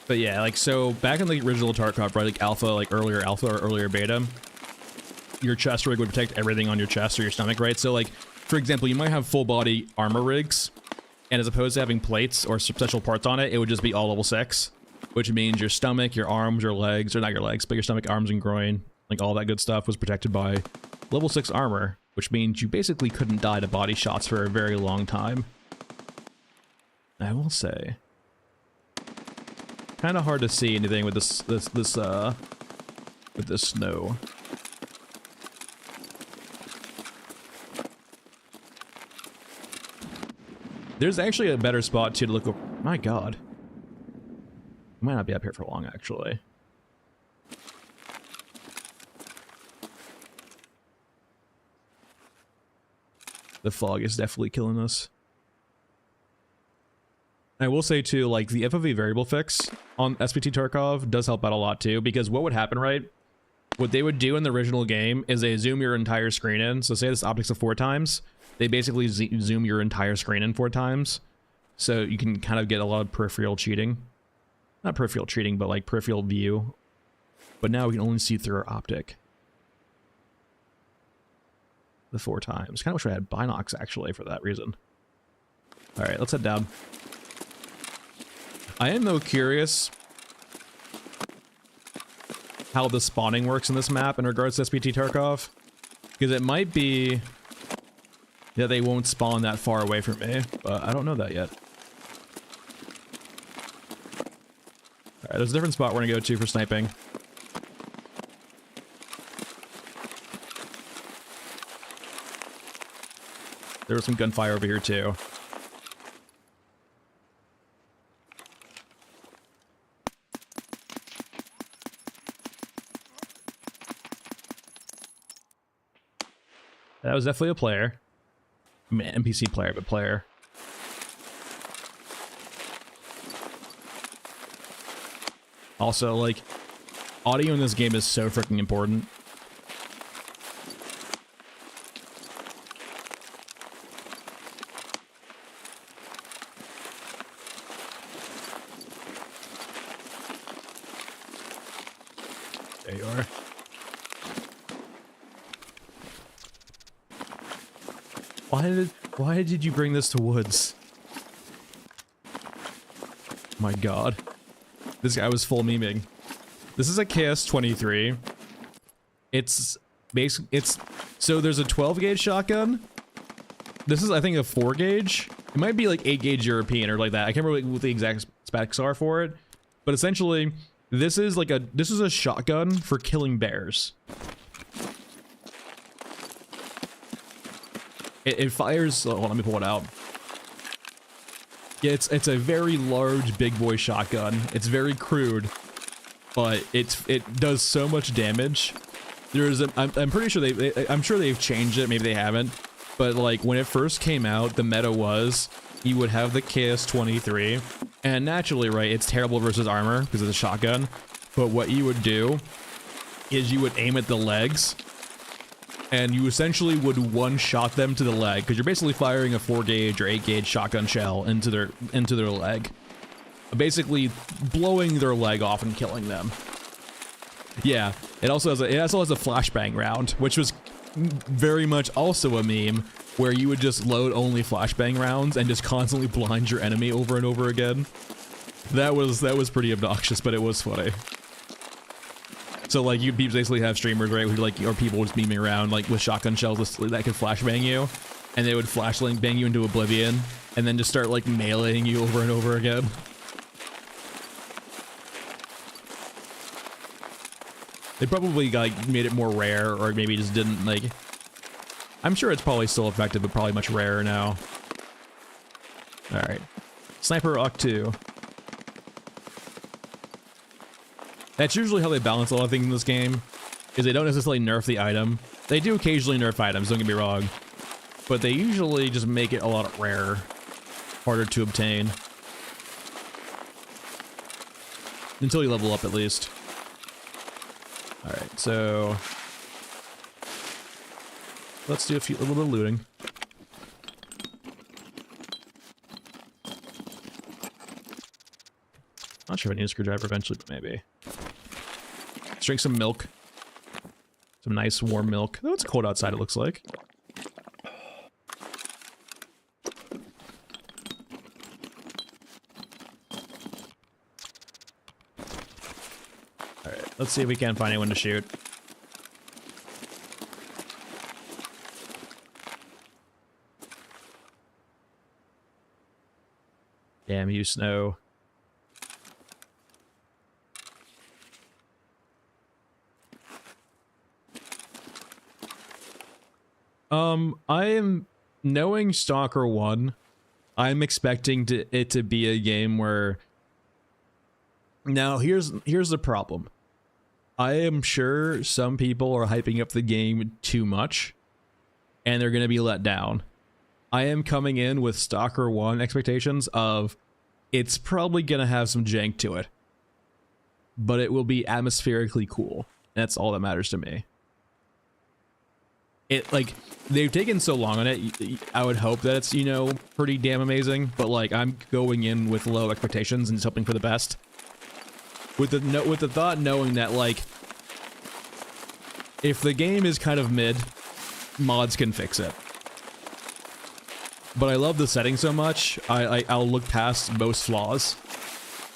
But yeah, like, so back in the original Tarkov, right, like alpha, like earlier alpha or earlier beta, your chest rig would protect everything on your chest or your stomach, right? So like, for example, you might have full body armor rigs, and as opposed to having plates or special parts on it, it would just be all level 6, which means your stomach, your arms, your legs, or not your legs, but your stomach, arms, and groin, like all that good stuff was protected by level 6 armor, which means you basically couldn't die to body shots for a very long time. I will say, kind of hard to see anything with this snow. There's actually a better spot too to look over. My god. I might not be up here for long, actually. The fog is definitely killing us. I will say too, like, the FOV variable fix on SPT Tarkov does help out a lot too, because what would happen, right? What they would do in the original game is they zoom your entire screen in. So say this optics of 4 times. They basically zoom your entire screen in 4 times. So you can kind of get a lot of peripheral cheating. Not peripheral cheating, but like peripheral view. But now we can only see through our optic. The 4 times. Kind of wish I had binocs actually for that reason. Alright, let's head down. I am though curious how the spawning works in this map in regards to SPT Tarkov. Because it might be that they won't spawn that far away from me, but I don't know that yet. Alright, there's a different spot we're gonna go to for sniping. There was some gunfire over here too. That was definitely a player. I mean, NPC player, but player. Also, like, audio in this game is so freaking important. There you are. Why did you bring this to woods? My god. This guy was full memeing. This is a KS-23. It's so there's a 12 gauge shotgun. This is, I think, a 4 gauge. It might be like 8 gauge European or like that. I can't remember what the exact specs are for it. But essentially, this is a shotgun for killing bears. It fires. Oh, let me pull it out. Yeah, it's a very large big boy shotgun. It's very crude, but it does so much damage. I'm pretty sure I'm sure they've changed it. Maybe they haven't. But like when it first came out, the meta was you would have the KS-23, and naturally, right, it's terrible versus armor because it's a shotgun. But what you would do is you would aim at the legs, and you essentially would one-shot them to the leg, because you're basically firing a 4 gauge or 8 gauge shotgun shell into their leg, basically blowing their leg off and killing them. Yeah, it also has a flashbang round, which was very much also a meme where you would just load only flashbang rounds and just constantly blind your enemy over and over again. That was pretty obnoxious, but it was funny. So like you'd basically have streamers, right, who like, or people just memeing around like with shotgun shells that could flashbang you, and they would flashbang bang you into oblivion, and then just start like meleeing you over and over again. They probably like made it more rare, or maybe just didn't like. I'm sure it's probably still effective, but probably much rarer now. All right, Sniper Occ 2. That's usually how they balance a lot of things in this game, is they don't necessarily nerf the item. They do occasionally nerf items, don't get me wrong, but they usually just make it a lot rarer, harder to obtain. Until you level up, at least. Alright, so let's do a little bit of looting. Not sure if I need a screwdriver eventually, but maybe. Let's drink some milk. Some nice warm milk. Oh, it's cold outside, it looks like. Alright, let's see if we can't find anyone to shoot. Damn you, Snow. I am, knowing Stalker 1, I'm expecting it to be a game where... Now, here's the problem. I am sure some people are hyping up the game too much, and they're going to be let down. I am coming in with Stalker 1 expectations of, it's probably going to have some jank to it, but it will be atmospherically cool. That's all that matters to me. It, like, they've taken so long on it, I would hope that it's, you know, pretty damn amazing, but like, I'm going in with low expectations and just hoping for the best. With the thought knowing that, like, if the game is kind of mid, mods can fix it. But I love the setting so much, I'll look past most flaws.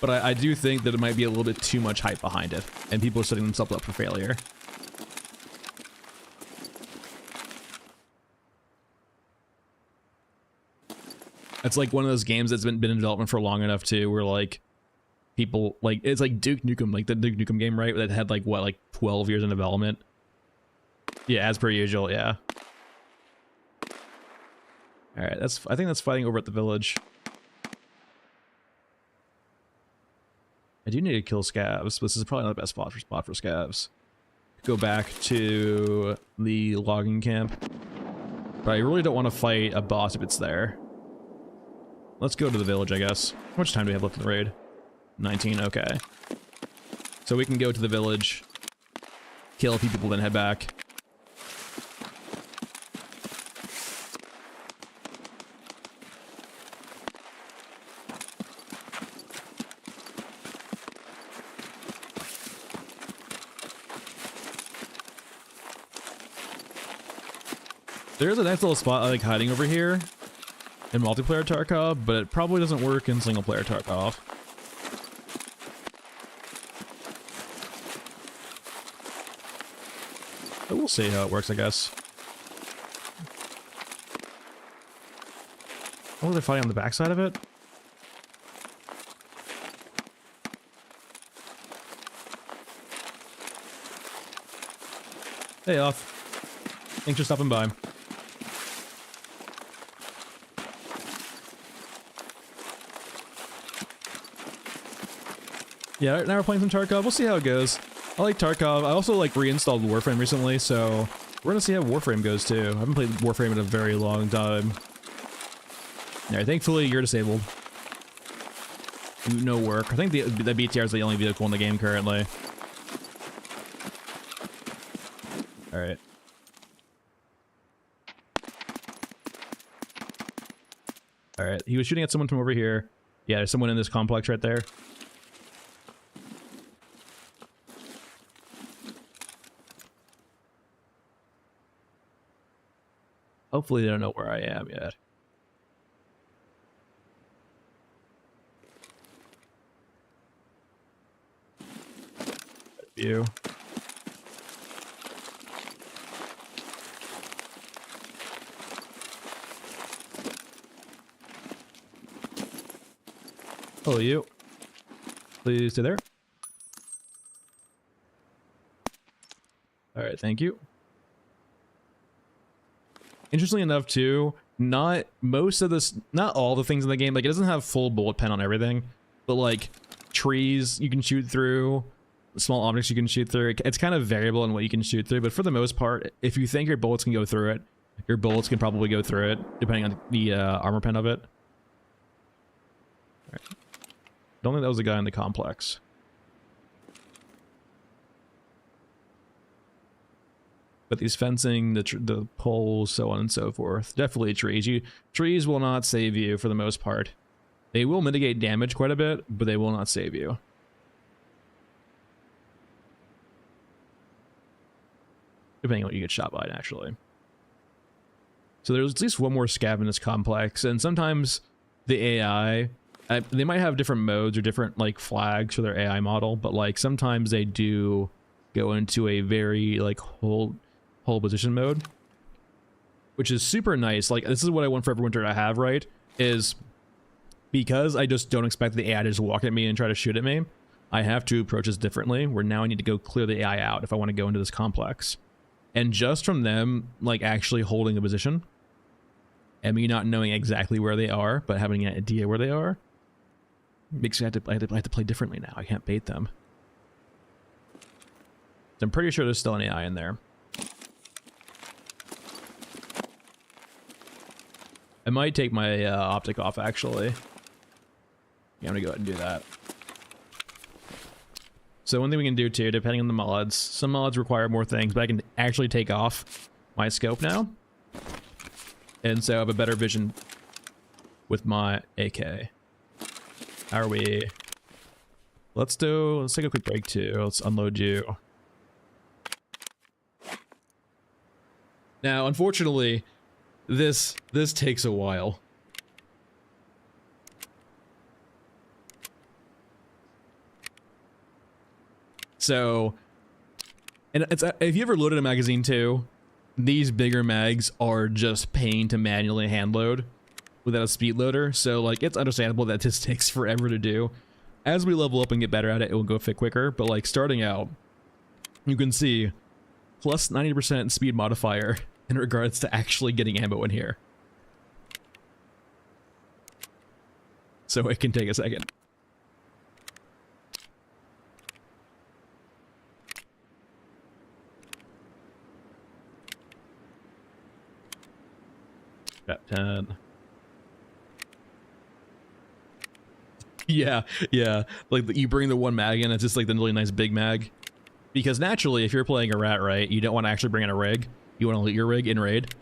But I do think that it might be a little bit too much hype behind it, and people are setting themselves up for failure. It's like one of those games that's been in development for long enough too, where like people like, it's like Duke Nukem, like the Duke Nukem game, right? That had like what, like 12 years in development. Yeah, as per usual, yeah. All right, I think that's fighting over at the village. I do need to kill scavs, but this is probably not the best spot for scavs. Go back to the logging camp, but I really don't want to fight a boss if it's there. Let's go to the village, I guess. How much time do we have left in the raid? 19, okay. So we can go to the village, kill a few people, then head back. There's a nice little spot I like hiding over here in multiplayer Tarkov, but it probably doesn't work in single player Tarkov. But we'll see how it works, I guess. Oh, they're fighting on the backside of it? Hey, off. Thanks for stopping by. Yeah, now we're playing some Tarkov. We'll see how it goes. I like Tarkov. I also like reinstalled Warframe recently, so we're gonna see how Warframe goes too. I haven't played Warframe in a very long time. Alright, thankfully you're disabled. No work. I think the BTR is the only vehicle in the game currently. Alright. Alright, he was shooting at someone from over here. Yeah, there's someone in this complex right there. Hopefully they don't know where I am yet. View. Hello, you. Please stay there. All right, thank you. Interestingly enough, too, not most of this, not all the things in the game, like it doesn't have full bullet pen on everything, but like trees you can shoot through, small objects you can shoot through. It's kind of variable in what you can shoot through, but for the most part, if you think your bullets can go through it, your bullets can probably go through it, depending on the armor pen of it. All right. Don't think that was the guy in the complex. But these fencing, the poles, so on and so forth, definitely trees. Trees will not save you for the most part. They will mitigate damage quite a bit, but they will not save you. Depending on what you get shot by, naturally. So there's at least one more scav in this complex, and sometimes the AI, they might have different modes or different like flags for their AI model, but like sometimes they do go into a very like hold position mode, which is super nice. Like this is what I want for Everwinter to have, right? Is because I just don't expect the AI to just walk at me and try to shoot at me. I have to approach this differently, where now I need to go clear the AI out if I want to go into this complex. And just from them like actually holding a position and me not knowing exactly where they are, but having an idea where they are, makes me I have to play differently now. I can't bait them. So I'm pretty sure there's still an AI in there. I might take my optic off, actually. Yeah, I'm gonna go ahead and do that. So one thing we can do too, depending on the mods, some mods require more things, but I can actually take off my scope now. And so I have a better vision with my AK. How are we? Let's take a quick break too. Let's unload you. Now, unfortunately, this takes a while. So, and it's if you ever loaded a magazine too, these bigger mags are just pain to manually hand load without a speed loader. So like it's understandable that this takes forever to do. As we level up and get better at it, it will go fit quicker. But like starting out, you can see plus 90% speed modifier in regards to actually getting ammo in here. So it can take a second. Got 10. Yeah. Like you bring the one mag in, it's just like the really nice big mag. Because naturally, if you're playing a rat, right, you don't want to actually bring in a rig. You want to loot your rig in raid.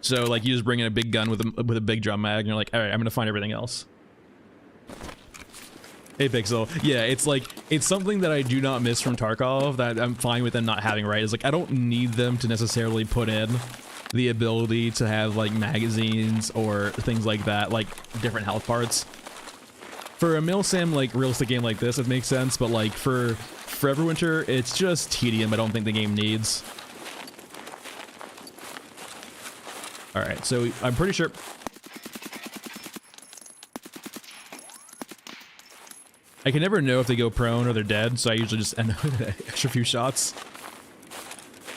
So like you just bring in a big gun with a big drum mag, and you're like, all right, I'm gonna find everything else. Hey Pixel, yeah, it's like it's something that I do not miss from Tarkov. That I'm fine with them not having, right? It's like I don't need them to necessarily put in the ability to have like magazines or things like that, like different health parts. For a milsim like realistic game like this, it makes sense, but like for Everwinter, it's just tedium. I don't think the game needs. All right, so I'm pretty sure. I can never know if they go prone or they're dead, so I usually just end up with an extra few shots.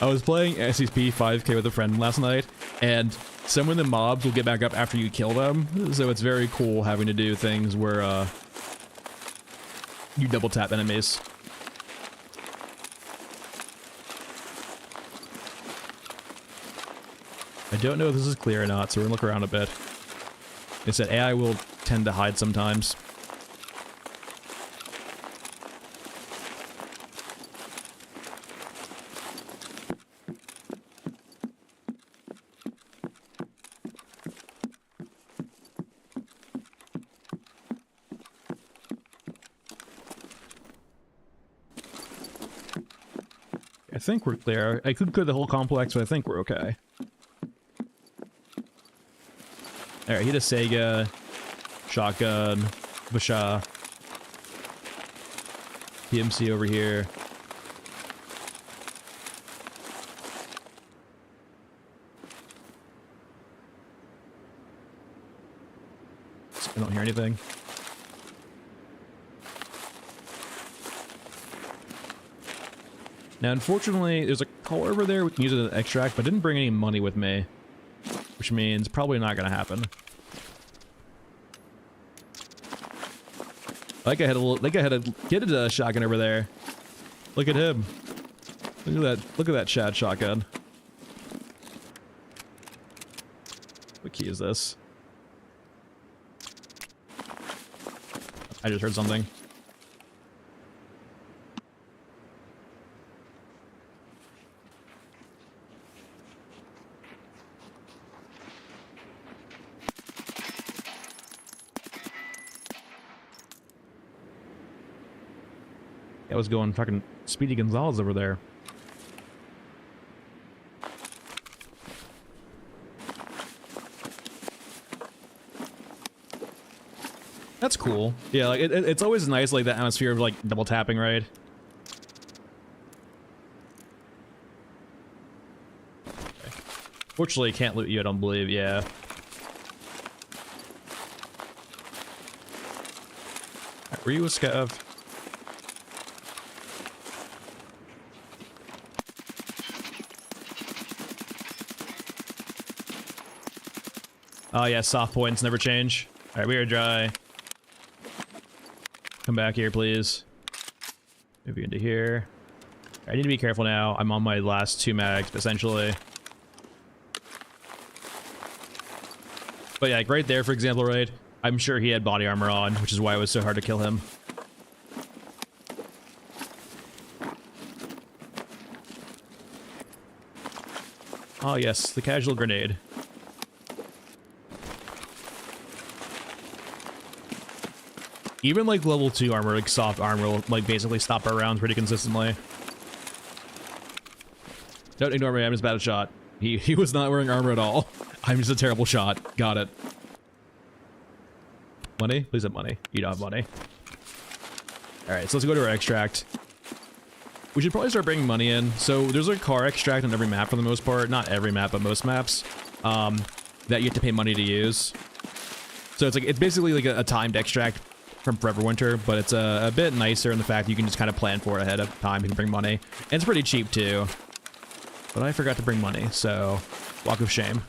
I was playing SCP 5K with a friend last night, and some of the mobs will get back up after you kill them, so it's very cool having to do things where you double tap enemies. I don't know if this is clear or not, so we're gonna look around a bit. It said AI will tend to hide sometimes. I think we're clear. I could clear the whole complex, but I think we're okay. Alright, he had a Sega, shotgun, Basha, PMC over here. I don't hear anything. Now, unfortunately, there's a car over there. We can use it as an extract, but I didn't bring any money with me, which means probably not going to happen. Like I had a get a shotgun over there. Look at him. Look at that. Look at that Chad shotgun. What key is this? I just heard something. I was going fucking Speedy Gonzalez over there. That's cool. Yeah, like it's always nice, like the atmosphere of like double tapping, right? Okay. Fortunately, can't loot you. I don't believe. Yeah. Right, were you a scav? Oh yeah, soft points never change. Alright, we are dry. Come back here, please. Move you into here. I need to be careful now. I'm on my last 2 mags, essentially. But yeah, like right there, for example, right? I'm sure he had body armor on, which is why it was so hard to kill him. Oh yes, the casual grenade. Even like level 2 armor, like soft armor, will like basically stop our rounds pretty consistently. Don't ignore me, I'm just bad at shot. He was not wearing armor at all. I'm just a terrible shot. Got it. Money? Please have money. You don't have money. Alright, so let's go to our extract. We should probably start bringing money in. So there's a car extract on every map for the most part. Not every map, but most maps. That you have to pay money to use. So it's like it's basically like a timed extract from Forever Winter, but it's a bit nicer in the fact that you can just kind of plan for it ahead of time. You can bring money. And it's pretty cheap too. But I forgot to bring money, so walk of shame.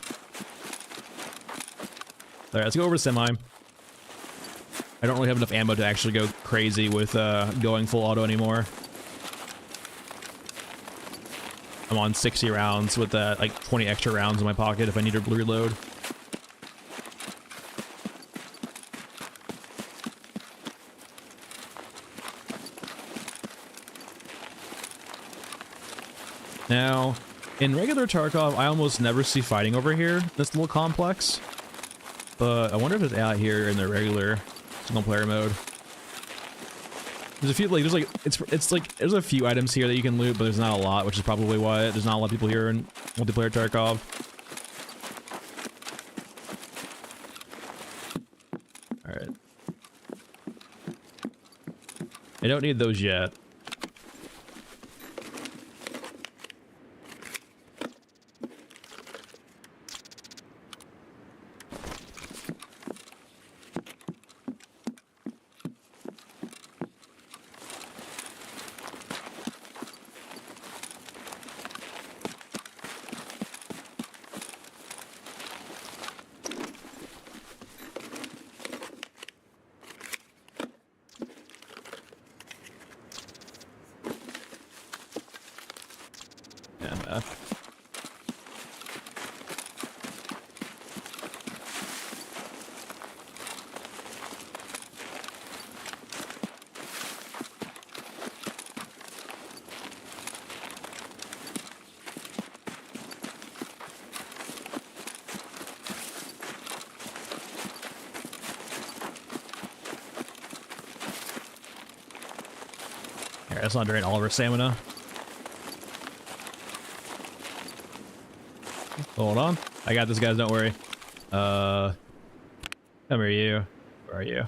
Alright, let's go over to semi. I don't really have enough ammo to actually go crazy with going full auto anymore. I'm on 60 rounds with like 20 extra rounds in my pocket if I need to reload. Now, in regular Tarkov, I almost never see fighting over here, this little complex. But I wonder if it's out here in the regular single player mode. There's a few, like, there's a few items here that you can loot, but there's not a lot, which is probably why there's not a lot of people here in multiplayer Tarkov. Alright. I don't need those yet. Let's not drain all of our stamina. Hold on. I got this, guys, don't worry. Come here, you. Where are you?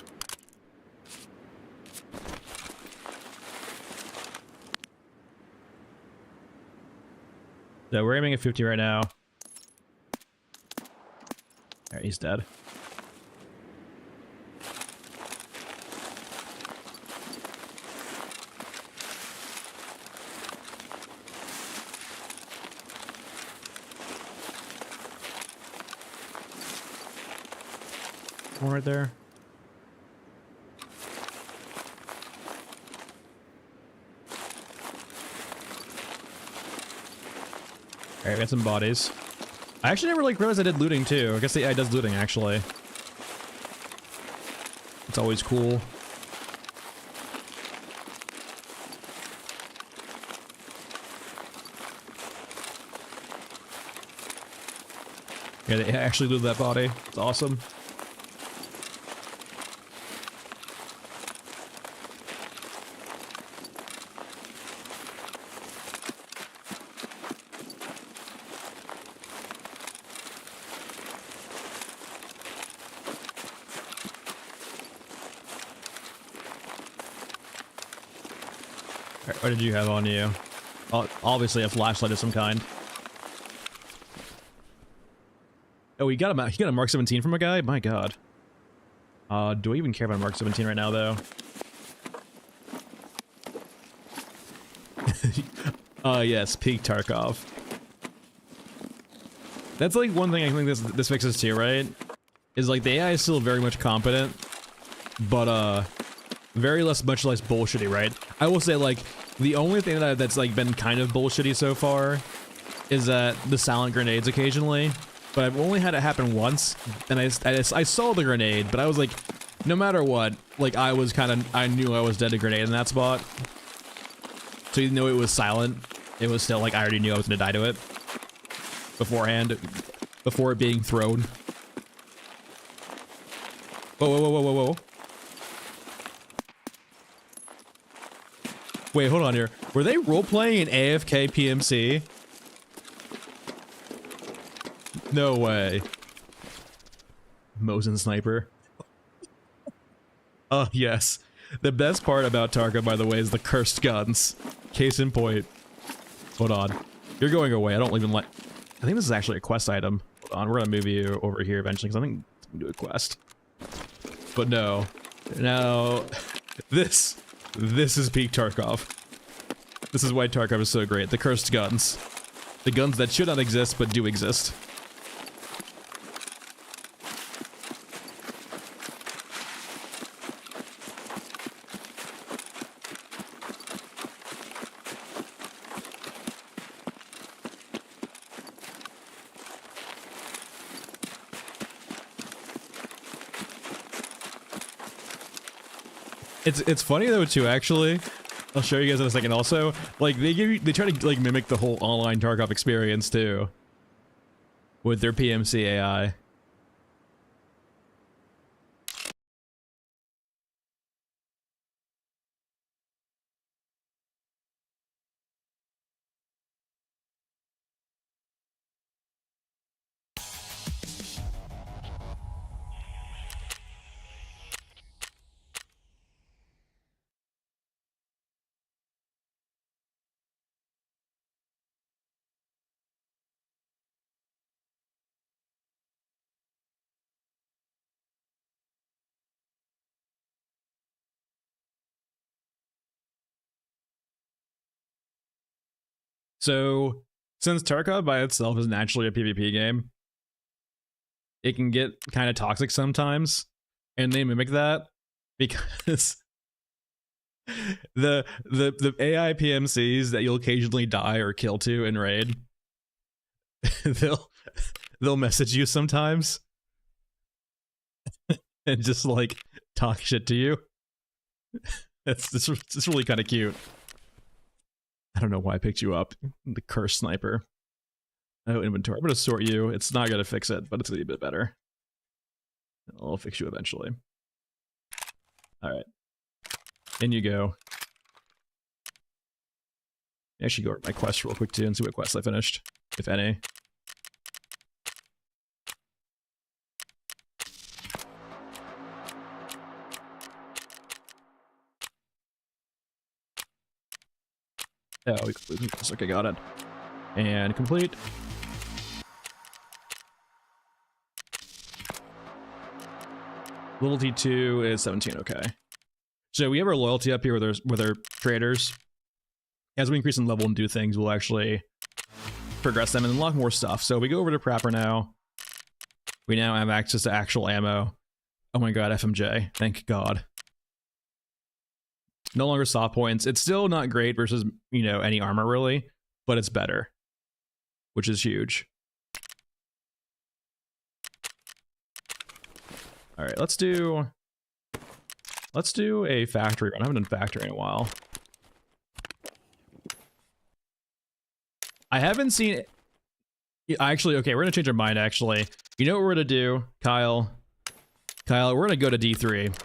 So we're aiming at 50 right now. Alright, he's dead. One right there. Alright, we got some bodies. I actually never like realized I did looting too. I guess the AI does looting actually. It's always cool. Yeah, they actually looted that body. It's awesome. What did you have on you? Obviously a flashlight of some kind. Oh, he got a Mark 17 from a guy? My god. Do I even care about a Mark 17 right now, though? Yes, peak Tarkov. That's like one thing I think this fixes too, right? Is like the AI is still very much competent, but very much less bullshitty, right? I will say like the only thing that's like been kind of bullshitty so far is that the silent grenades occasionally, but I've only had it happen once, and I saw the grenade, but I was like, no matter what, like I knew I was dead to grenade in that spot. So even though it was silent, it was still like I already knew I was gonna die to it beforehand, before it being thrown. Whoa, whoa, whoa, whoa, whoa, whoa. Wait, hold on here. Were they role-playing an AFK PMC? No way. Mosin Sniper. Oh, yes. The best part about Tarkov, by the way, is the cursed guns. Case in point. Hold on. You're going away. I don't even like... I think this is actually a quest item. Hold on. We're gonna move you over here eventually, because I think it's gonna do a quest. But no. Now... This is peak Tarkov. This is why Tarkov is so great. The cursed guns. The guns that should not exist, but do exist. It's funny though too, actually. I'll show you guys in a second. Also, like they try to like mimic the whole online Tarkov experience too, with their PMC AI. So, since Tarkov by itself is naturally a PvP game, it can get kind of toxic sometimes, and they mimic that because the AI PMCs that you'll occasionally die or kill to in raid, they'll message you sometimes and just like talk shit to you. It's really kind of cute. I don't know why I picked you up. The cursed sniper. Oh, inventory. I'm gonna sort you. It's not gonna fix it, but it's gonna be a bit better. I'll fix you eventually. Alright. In you go. Actually go over my quest real quick too and see what quests I finished, if any. Oh, we completed this. Okay, got it. And complete. Loyalty 2 is 17, okay. So we have our loyalty up here with our traders. As we increase in level and do things, we'll actually progress them and unlock more stuff. So we go over to Prapper now. We now have access to actual ammo. Oh my god, FMJ. Thank god. No longer soft points. It's still not great versus, you know, any armor really, but it's better, which is huge. All right, let's do a factory run. I haven't done factory in a while. I haven't seen it. Actually, okay, we're gonna change our mind. Actually, you know what we're gonna do, Kyle? Kyle, we're gonna go to D3.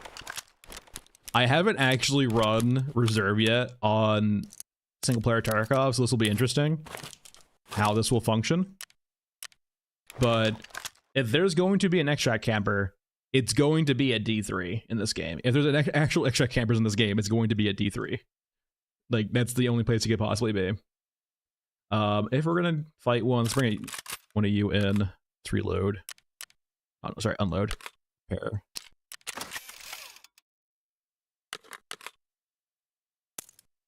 I haven't actually run reserve yet on Single Player Tarkov, so this will be interesting how this will function. But if there's going to be an extract camper, it's going to be at D3 in this game. If there's an actual extract campers in this game, it's going to be at D3. Like, that's the only place it could possibly be. If we're gonna fight one, let's bring one of you in. Let's reload. Oh, sorry, unload. Repair.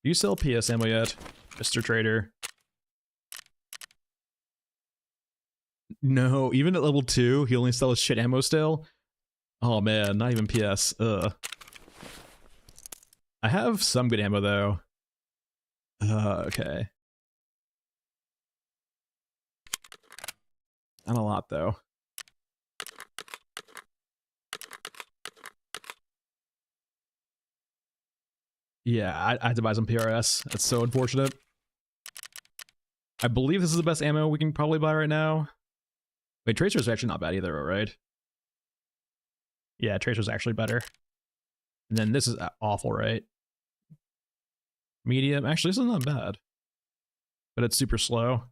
Do you sell PS ammo yet, Mr. Trader? No, even at level 2, he only sells shit ammo still. Oh man, not even PS. Ugh. I have some good ammo though. Okay. Not a lot though. Yeah, I had to buy some PRS. That's so unfortunate. I believe this is the best ammo we can probably buy right now. Wait, Tracer's actually not bad either, right? Yeah, Tracer's actually better. And then this is awful, right? Medium. Actually, this is not bad. But it's super slow.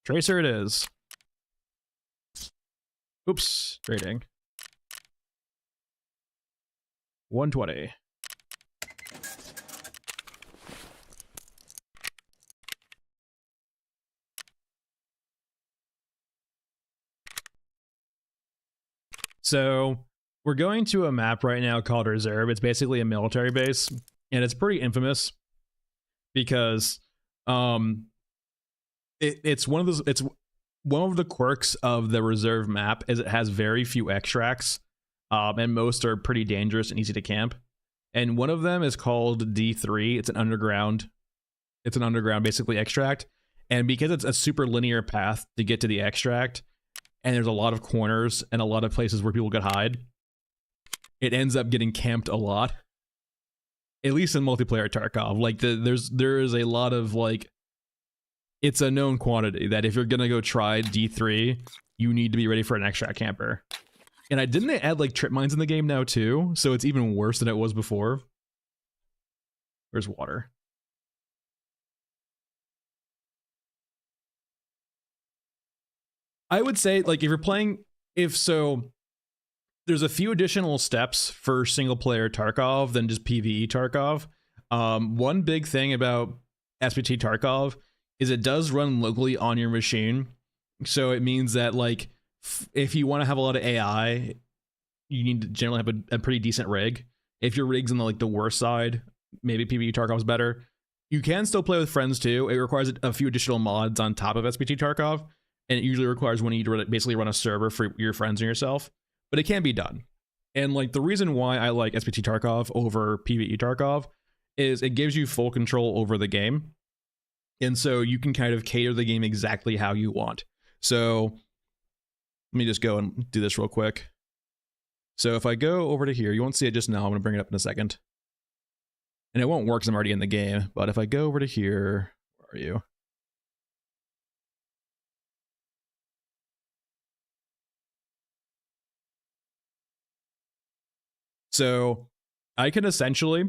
Tracer it is. Oops, trading. 120. So we're going to a map right now called Reserve. It's basically a military base, and it's pretty infamous because it's one of those. It's one of the quirks of the Reserve map is it has very few extracts, and most are pretty dangerous and easy to camp. And one of them is called D3. It's an underground. It's an underground basically extract, and because it's a super linear path to get to the extract, and there's a lot of corners and a lot of places where people could hide, it ends up getting camped a lot. At least in multiplayer Tarkov, like there is a lot of like, it's a known quantity that if you're gonna go try D3, you need to be ready for an extract camper. And didn't they add like trip mines in the game now too? So it's even worse than it was before. Where's water? I would say, like, if you're playing, there's a few additional steps for single player Tarkov than just PvE Tarkov. One big thing about SPT Tarkov is it does run locally on your machine. So it means that, like, if you want to have a lot of AI, you need to generally have a pretty decent rig. If your rig's on the worst side, maybe PvE Tarkov is better. You can still play with friends too. It requires a few additional mods on top of SPT Tarkov. And it usually requires when you basically run a server for your friends and yourself, but it can be done. And like the reason why I like SPT Tarkov over PvE Tarkov is it gives you full control over the game. And so you can kind of cater the game exactly how you want. So let me just go and do this real quick. So if I go over to here, you won't see it just now. I'm going to bring it up in a second. And it won't work because I'm already in the game. But if I go over to here, where are you? So I can essentially,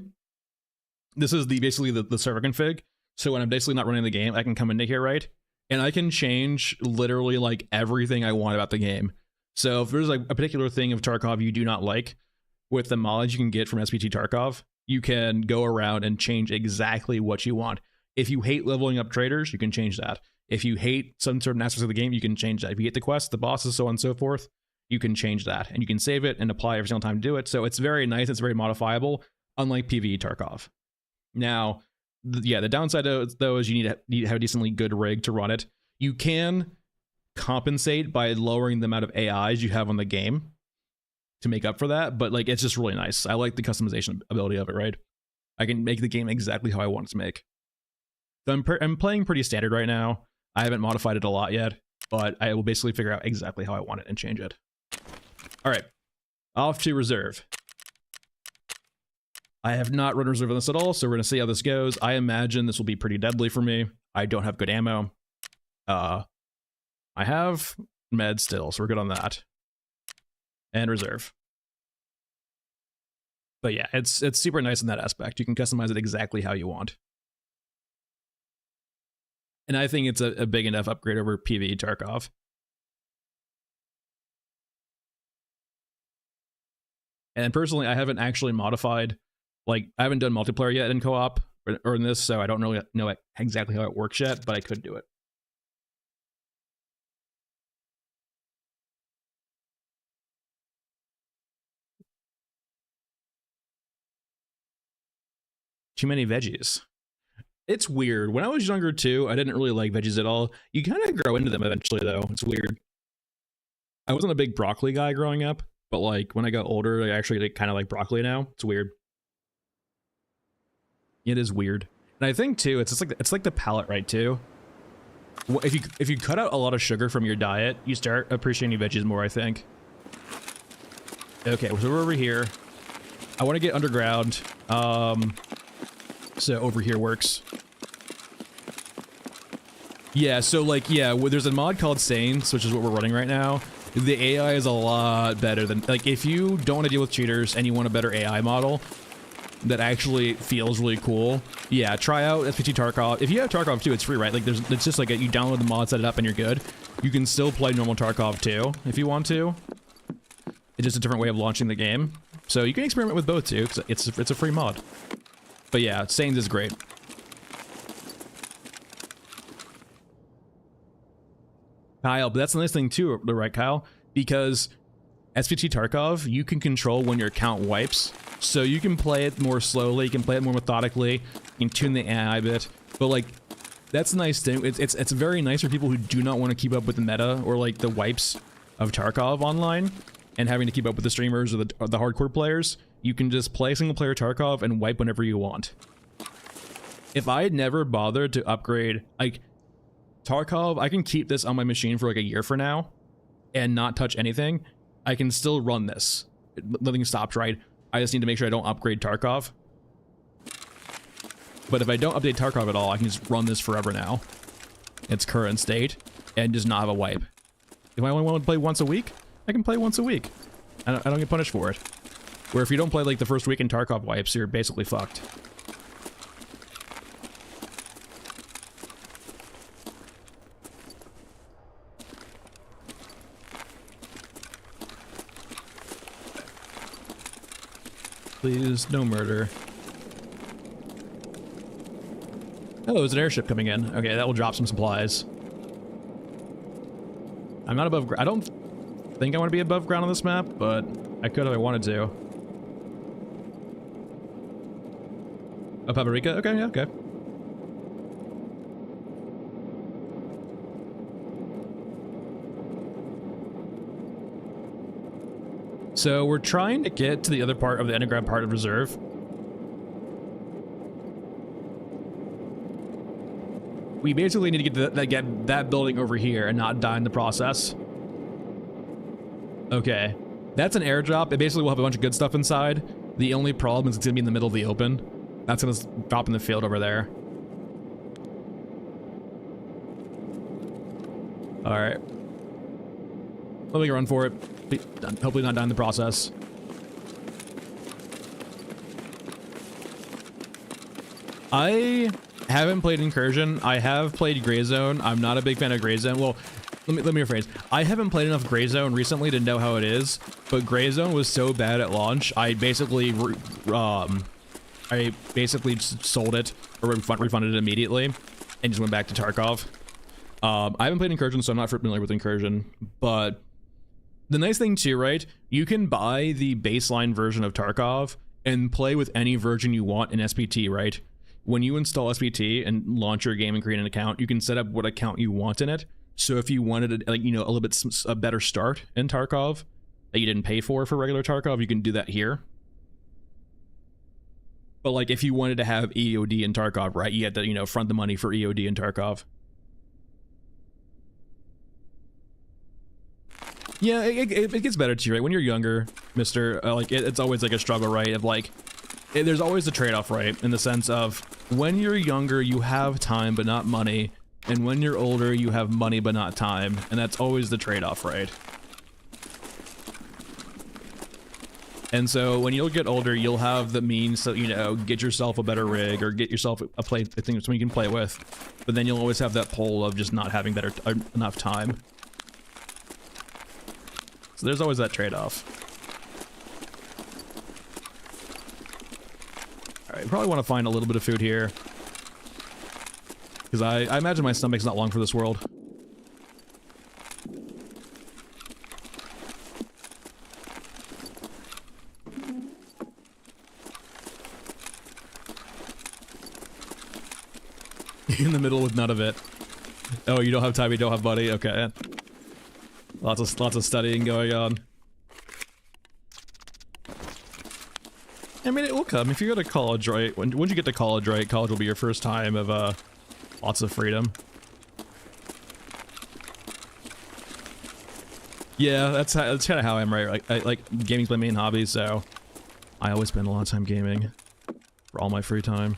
this is basically the server config. So when I'm basically not running the game, I can come into here, right? And I can change literally like everything I want about the game. So if there's like a particular thing of Tarkov you do not like, with the mods you can get from SPT Tarkov, you can go around and change exactly what you want. If you hate leveling up traders, you can change that. If you hate some certain aspects of the game, you can change that. If you hate the quests, the bosses, so on and so forth, you can change that. And you can save it and apply every single time to do it. So it's very nice. It's very modifiable, unlike PvE Tarkov. Now, the downside though is you need to have a decently good rig to run it. You can compensate by lowering the amount of AIs you have on the game to make up for that, but like it's just really nice. I like the customization ability of it, right? I can make the game exactly how I want it to make. So I'm playing pretty standard right now. I haven't modified it a lot yet, but I will basically figure out exactly how I want it and change it. All right, off to reserve. I have not run reserve on this at all, so we're gonna see how this goes. I imagine this will be pretty deadly for me. I don't have good ammo. I have med still, so we're good on that. And reserve. But yeah, it's super nice in that aspect. You can customize it exactly how you want. And I think it's a big enough upgrade over PvE Tarkov. And personally, I haven't actually modified, like, I haven't done multiplayer yet in co-op or in this, so I don't really know exactly how it works yet, but I could do it. Too many veggies. It's weird. When I was younger too, I didn't really like veggies at all. You kind of grow into them eventually though. It's weird. I wasn't a big broccoli guy growing up, but like when I got older, I actually kind of like broccoli now. It's weird. It is weird. And I think too, it's like the palate, right, too. If you cut out a lot of sugar from your diet, you start appreciating veggies more, I think. Okay, so we're over here. I want to get underground. So over here works. Yeah, so like, yeah, there's a mod called SAINs, which is what we're running right now. The AI is a lot better than, like, if you don't want to deal with cheaters and you want a better AI model that actually feels really cool, yeah, try out SPT Tarkov. If you have Tarkov too, it's free, right? Like, it's just like you download the mod, set it up, and you're good. You can still play normal Tarkov too, if you want to. It's just a different way of launching the game. So you can experiment with both too, because it's a free mod. But yeah, SAINs is great. Kyle, but that's the nice thing too, right, Kyle? Because SPT Tarkov, you can control when your account wipes. So you can play it more slowly, you can play it more methodically, you can tune the AI a bit. But like, that's a nice thing. It's very nice for people who do not want to keep up with the meta or like the wipes of Tarkov online and having to keep up with the streamers or the hardcore players. You can just play single player Tarkov and wipe whenever you want. If I had never bothered to upgrade, like, Tarkov, I can keep this on my machine for like a year for now and not touch anything. I can still run this. Nothing stopped, right? I just need to make sure I don't upgrade Tarkov. But if I don't update Tarkov at all, I can just run this forever now. Its current state and just not have a wipe. If I only want to play once a week, I can play once a week. I don't get punished for it. Where if you don't play like the first week in Tarkov wipes, you're basically fucked. Please, no murder. Oh, there's an airship coming in. Okay, that will drop some supplies. I'm not above. I don't think I want to be above ground on this map, but I could if I wanted to. Oh, Paprika? Okay, yeah, okay. So we're trying to get to the other part of the underground part of reserve. We basically need to get that building over here and not die in the process. Okay, that's an airdrop. It basically will have a bunch of good stuff inside. The only problem is it's gonna be in the middle of the open. That's gonna drop in the field over there. All right. Let me run for it. Hopefully not die in the process. I haven't played Incursion. I have played Gray Zone. I'm not a big fan of Gray Zone. Well, let me rephrase. I haven't played enough Gray Zone recently to know how it is, but Gray Zone was so bad at launch, I basically sold it or refunded it immediately, and just went back to Tarkov. I haven't played Incursion, so I'm not familiar with Incursion, but the nice thing too, right? You can buy the baseline version of Tarkov and play with any version you want in SPT, right? When you install SPT and launch your game and create an account, you can set up what account you want in it. So if you wanted, like, you know, a little bit a better start in Tarkov that you didn't pay for regular Tarkov, you can do that here. But like if you wanted to have EOD in Tarkov, right, you had to, you know, front the money for EOD in Tarkov. Yeah, it gets better too, right? When you're younger, mister, like, it's always like a struggle, right? Of like, there's always a trade-off, right? In the sense of, when you're younger, you have time but not money. And when you're older, you have money but not time. And that's always the trade-off, right? And so when you'll get older, you'll have the means to, you know, get yourself a better rig or get yourself a thing so you can play with. But then you'll always have that pull of just not having enough time. So there's always that trade-off. Alright, probably want to find a little bit of food here. Because I imagine my stomach's not long for this world. In the middle with none of it. Oh, you don't have time, you don't have money? Okay. Lots of studying going on. I mean, it will come. If you go to college, right? Once you get to college, right? College will be your first time of, lots of freedom. Yeah, that's kind of how I'm, right? Like gaming's my main hobby, so I always spend a lot of time gaming for all my free time.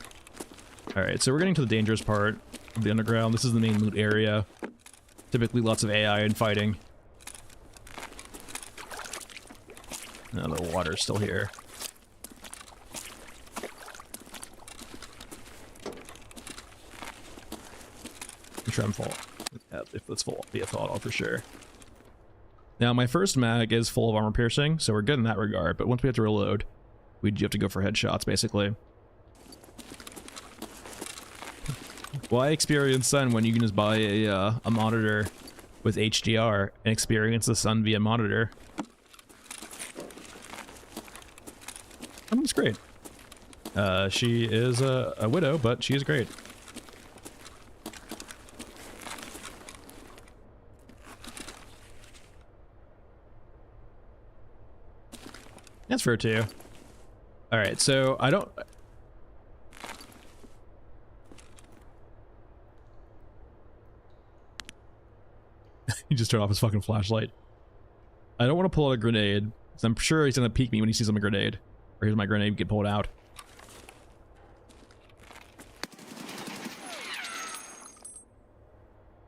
Alright, so we're getting to the dangerous part of the underground. This is the main loot area. Typically lots of AI and fighting. No, the water's still here. Trim full. If it's full, be a thought for sure. Now, my first mag is full of armor piercing, so we're good in that regard, but once we have to reload, we do have to go for headshots, basically. Why experience sun when you can just buy a monitor with HDR and experience the sun via monitor? I mean, it's great. She is a widow, but she is great. That's fair too. Alright, so I don't... He just turned off his fucking flashlight. I don't want to pull out a grenade, because I'm sure he's gonna peek me when he sees I'm a grenade. Or here's my grenade, get pulled out.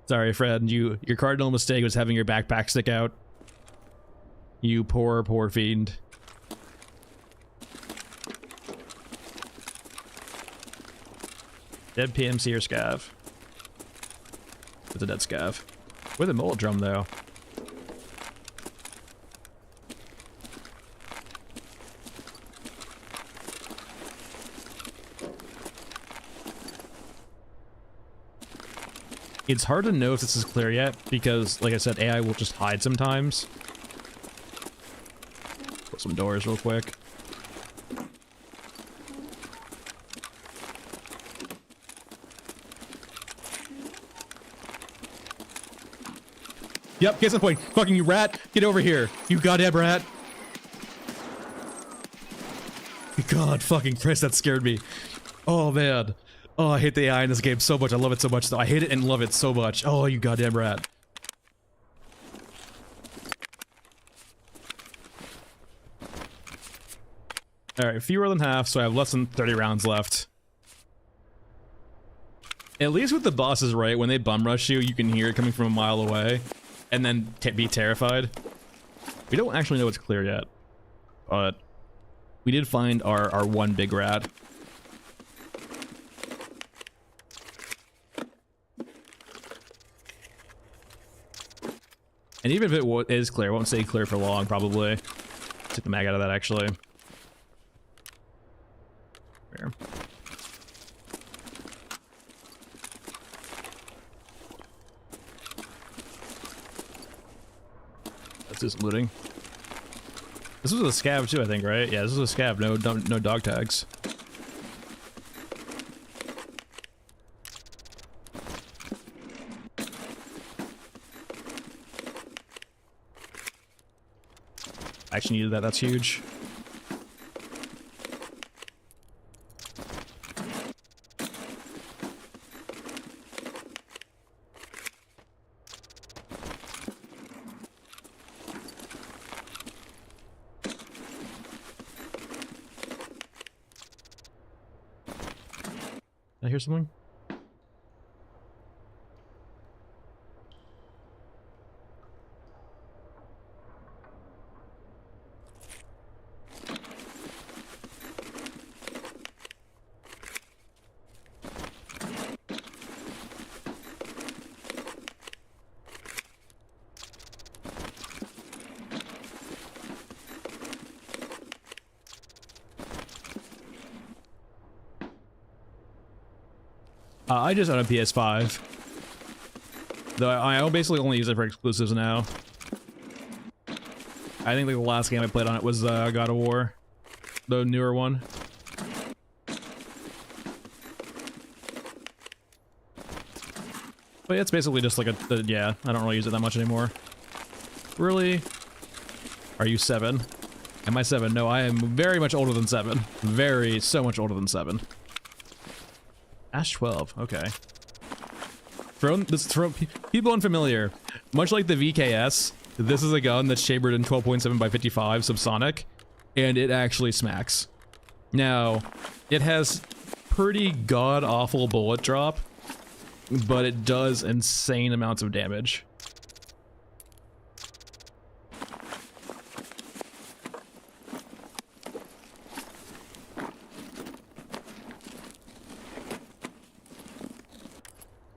Sorry, Fred, your cardinal mistake was having your backpack stick out. You poor, poor fiend. Dead PMC or scav? It's a dead scav. With a mullet drum, though. It's hard to know if this is clear yet, because, like I said, AI will just hide sometimes. Close some doors real quick. Yep, case in point. Fucking you rat. Get over here. You goddamn rat. God fucking Christ, that scared me. Oh, man. Oh, I hate the AI in this game so much. I love it so much, though. I hate it and love it so much. Oh, you goddamn rat. Alright, fewer than half, so I have less than 30 rounds left. At least with the bosses, right, when they bum rush you, you can hear it coming from a mile away. And then be terrified. We don't actually know it's clear yet, but we did find our one big rat. And even if it is clear, it won't stay clear for long, probably. Take the mag out of that, actually. Here. Let's do some looting. This was a scav too, I think, right? Yeah, this is a scav. No dog tags. Actually needed that. That's huge. Did I hear something? I just own a PS5. Though I basically only use it for exclusives now. I think like the last game I played on it was God of War. The newer one. But yeah, it's basically just like yeah, I don't really use it that much anymore. Really? Are you 7? Am I 7? No, I am very much older than 7. So much older than 7. Ash 12, okay. People unfamiliar. Much like the VKS, this is a gun that's chambered in 12.7 by 55 subsonic, and it actually smacks. Now, it has pretty god-awful bullet drop, but it does insane amounts of damage.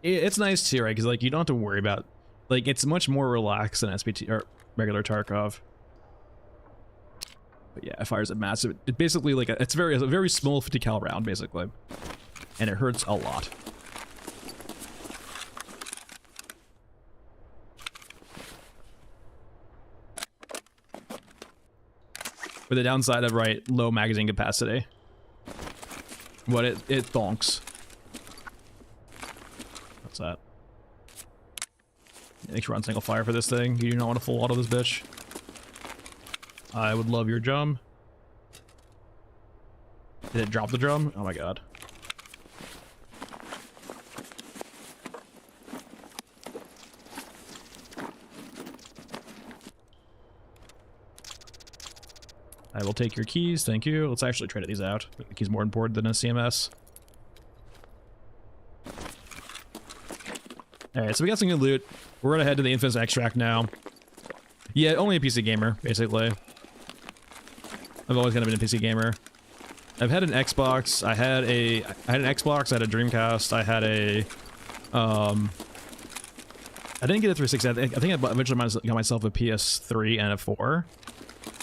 It's nice too, right? Because like you don't have to worry about, like, it's much more relaxed than SPT or regular Tarkov. But yeah, it fires a massive. It basically like it's a very small 50 cal round basically, and it hurts a lot. With the downside of low magazine capacity, but it thonks. What's that? Make sure we're on single fire for this thing. You do not want to full auto this bitch. I would love your drum. Did it drop the drum? Oh my god. I will take your keys, thank you. Let's actually trade these out. The key's more important than a CMS. Alright, so we got some good loot. We're gonna head to the Infamous Extract now. Yeah, only a PC gamer, basically. I've always kind of been a PC gamer. I've had an Xbox, I had an Xbox, I had a Dreamcast, I had a, I didn't get a 360, I think I eventually got myself a PS3 and a 4.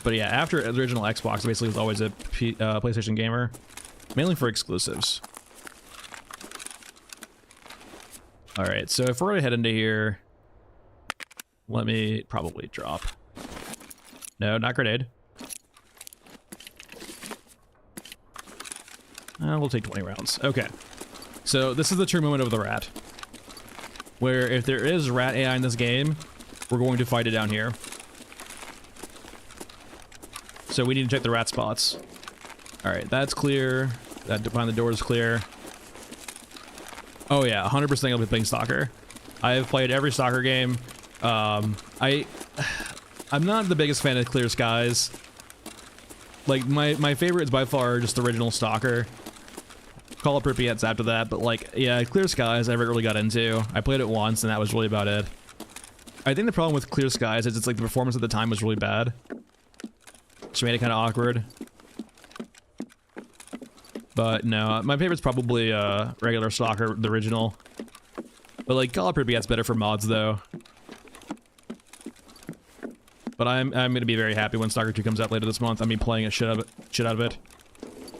But yeah, after the original Xbox, basically was always a PlayStation gamer. Mainly for exclusives. Alright, so if we're gonna head into here, let me probably drop. No, not grenade. We'll take 20 rounds. Okay. So this is the true moment of the rat. Where if there is rat AI in this game, we're going to fight it down here. So we need to check the rat spots. Alright, that's clear. That behind the door is clear. Oh yeah, 100% I'll be playing Stalker. I have played every Stalker game. I'm not the biggest fan of Clear Skies. Like, my favorite is by far just the original Stalker. Call of Pripyat's after that, but like, yeah, Clear Skies I never really got into. I played it once and that was really about it. I think the problem with Clear Skies is it's like the performance at the time was really bad. Which made it kind of awkward. But no, my favorite's probably regular Stalker, the original. But like Call of Pripyat's better for mods though. But I'm gonna be very happy when Stalker 2 comes out later this month. I'm playing a shit out of it.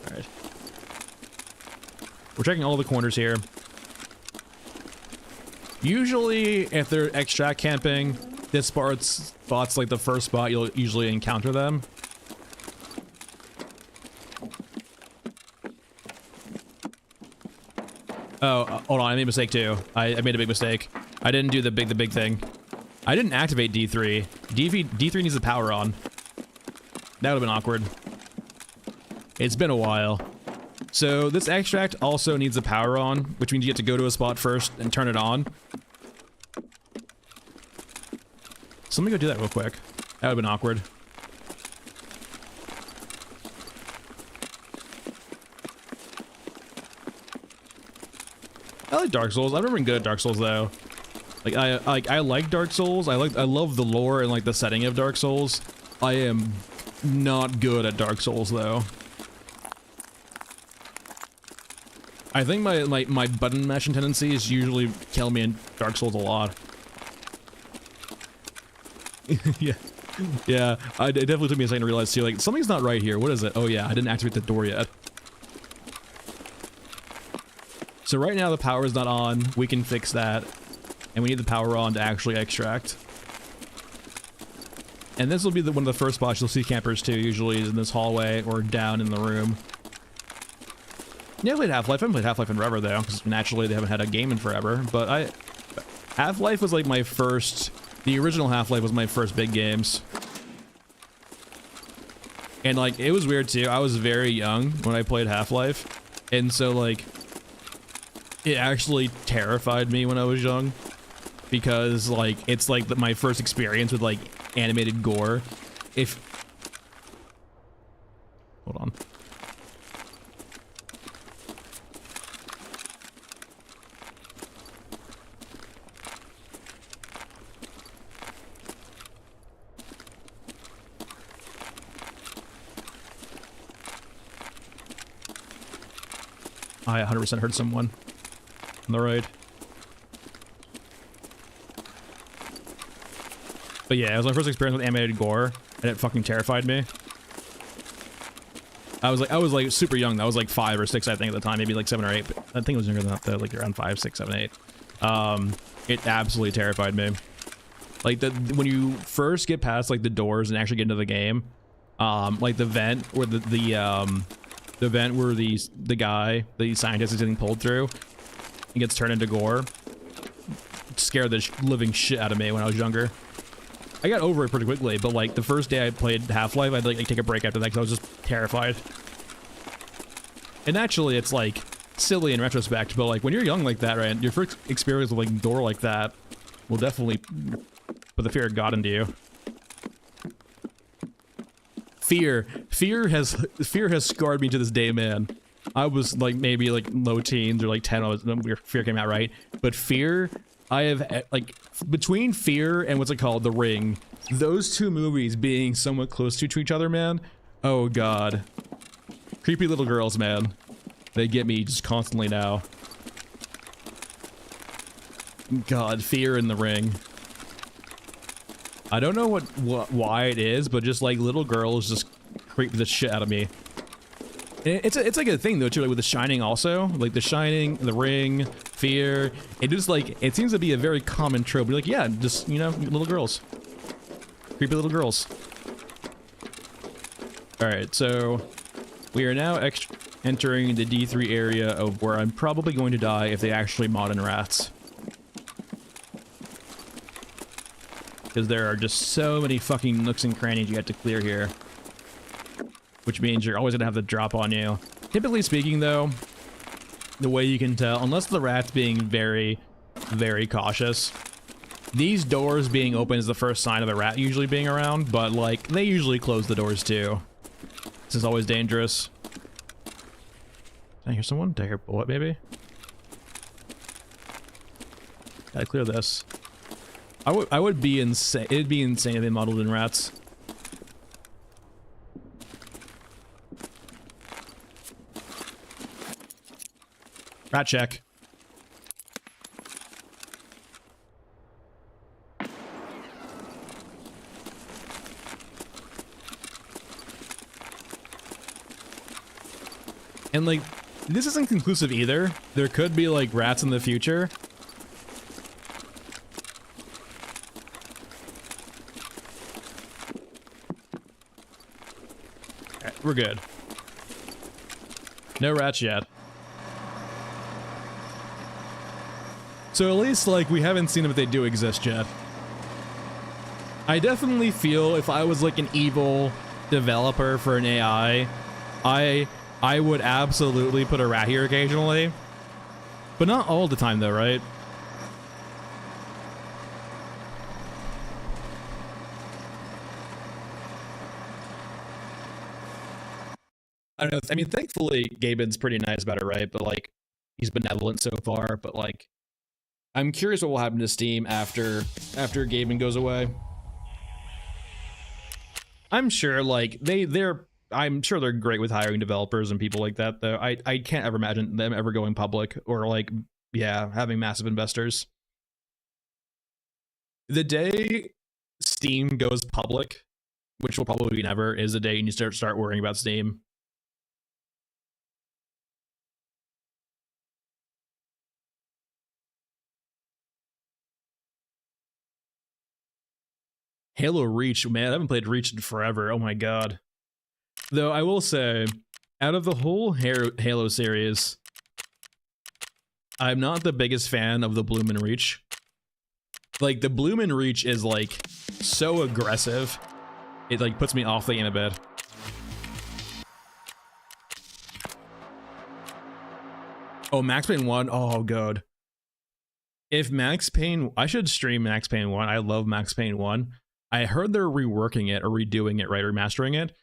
Alright. We're checking all the corners here. Usually, if they're extract camping, this spot's like the first spot you'll usually encounter them. Oh, hold on, I made a mistake too. I made a big mistake. I didn't do the big thing. I didn't activate D3. D3 needs the power on. That would have been awkward. It's been a while. So this extract also needs the power on, which means you have to go to a spot first and turn it on. So let me go do that real quick. That would have been awkward. I like Dark Souls. I've never been good at Dark Souls though. Like I like Dark Souls. I love the lore and like the setting of Dark Souls. I am not good at Dark Souls though. I think my button mashing tendencies usually kill me in Dark Souls a lot. Yeah. Yeah, it definitely took me a second to realize too, like, something's not right here. What is it? Oh yeah, I didn't activate the door yet. So right now the power is not on. We can fix that. And we need the power on to actually extract. And this will be one of the first spots you'll see campers too, usually is in this hallway or down in the room. Yeah, I played Half-Life. I haven't played Half-Life in forever though, because naturally they haven't had a game in forever. But Half-Life was like my first... The original Half-Life was my first big games. And like, it was weird too. I was very young when I played Half-Life. And so like, it actually terrified me when I was young. Because like, it's like my first experience with like animated gore. Hold on. I 100% heard someone on the right. But yeah, it was my first experience with animated gore, and it fucking terrified me. I was like super young. I was like 5 or 6, I think, at the time, maybe like 7 or 8. But I think it was younger than that, though, like around 5, 6, 7, 8. It absolutely terrified me. Like when you first get past like the doors and actually get into the game, like the vent where the vent where the scientist is getting pulled through and gets turned into gore. It scared the living shit out of me when I was younger. I got over it pretty quickly, but like the first day I played Half-Life, I'd like take a break after that because I was just terrified. And naturally, it's like silly in retrospect, but like when you're young like that, right, your first experience with like gore like that will definitely put the fear of God into you. Fear has scarred me to this day, man. I was like maybe like low teens or like 10 when Fear came out, right? But Fear, I have like between Fear and what's it called, The Ring, those two movies being somewhat close to each other, man. Oh god, creepy little girls, man. They get me just constantly now. God, Fear and The Ring. I don't know why it is, but just like little girls just creep the shit out of me. And it's like a thing though too, like with The Shining also, like The Shining, The Ring, Fear. It just like it seems to be a very common trope. You're like, yeah, just you know, little girls, creepy little girls. All right, so we are now entering the D3 area of where I'm probably going to die if they actually mod in rats. Because there are just so many fucking nooks and crannies you have to clear here. Which means you're always gonna have the drop on you. Typically speaking though, the way you can tell, unless the rat's being very, very cautious, these doors being open is the first sign of the rat usually being around, but like, they usually close the doors too. This is always dangerous. Did I hear someone? Did I hear a bullet maybe? Gotta clear this. I would be insane. It'd be insane if they modeled in rats. Rat check. And like, this isn't conclusive either. There could be like rats in the future. We're good. No rats yet. So at least, like, we haven't seen them if they do exist yet. I definitely feel if I was, like, an evil developer for an AI, I would absolutely put a rat here occasionally. But not all the time, though, right? I don't know. I mean, thankfully, Gaben's pretty nice about it, right? But, like, he's benevolent so far. But, like, I'm curious what will happen to Steam after Gaben goes away. I'm sure, like, I'm sure they're great with hiring developers and people like that, though. I can't ever imagine them ever going public or, like, yeah, having massive investors. The day Steam goes public, which will probably be never, is the day you need to start worrying about Steam. Halo Reach, man, I haven't played Reach in forever. Oh my god. Though I will say, out of the whole Halo series, I'm not the biggest fan of the Bloom and Reach. Like, the Bloom and Reach is, like, so aggressive. It, like, puts me off the game a bit. Oh, Max Payne 1? Oh, god. If Max Payne... I should stream Max Payne 1. I love Max Payne 1. I heard they're reworking it or redoing it, right? Remastering it.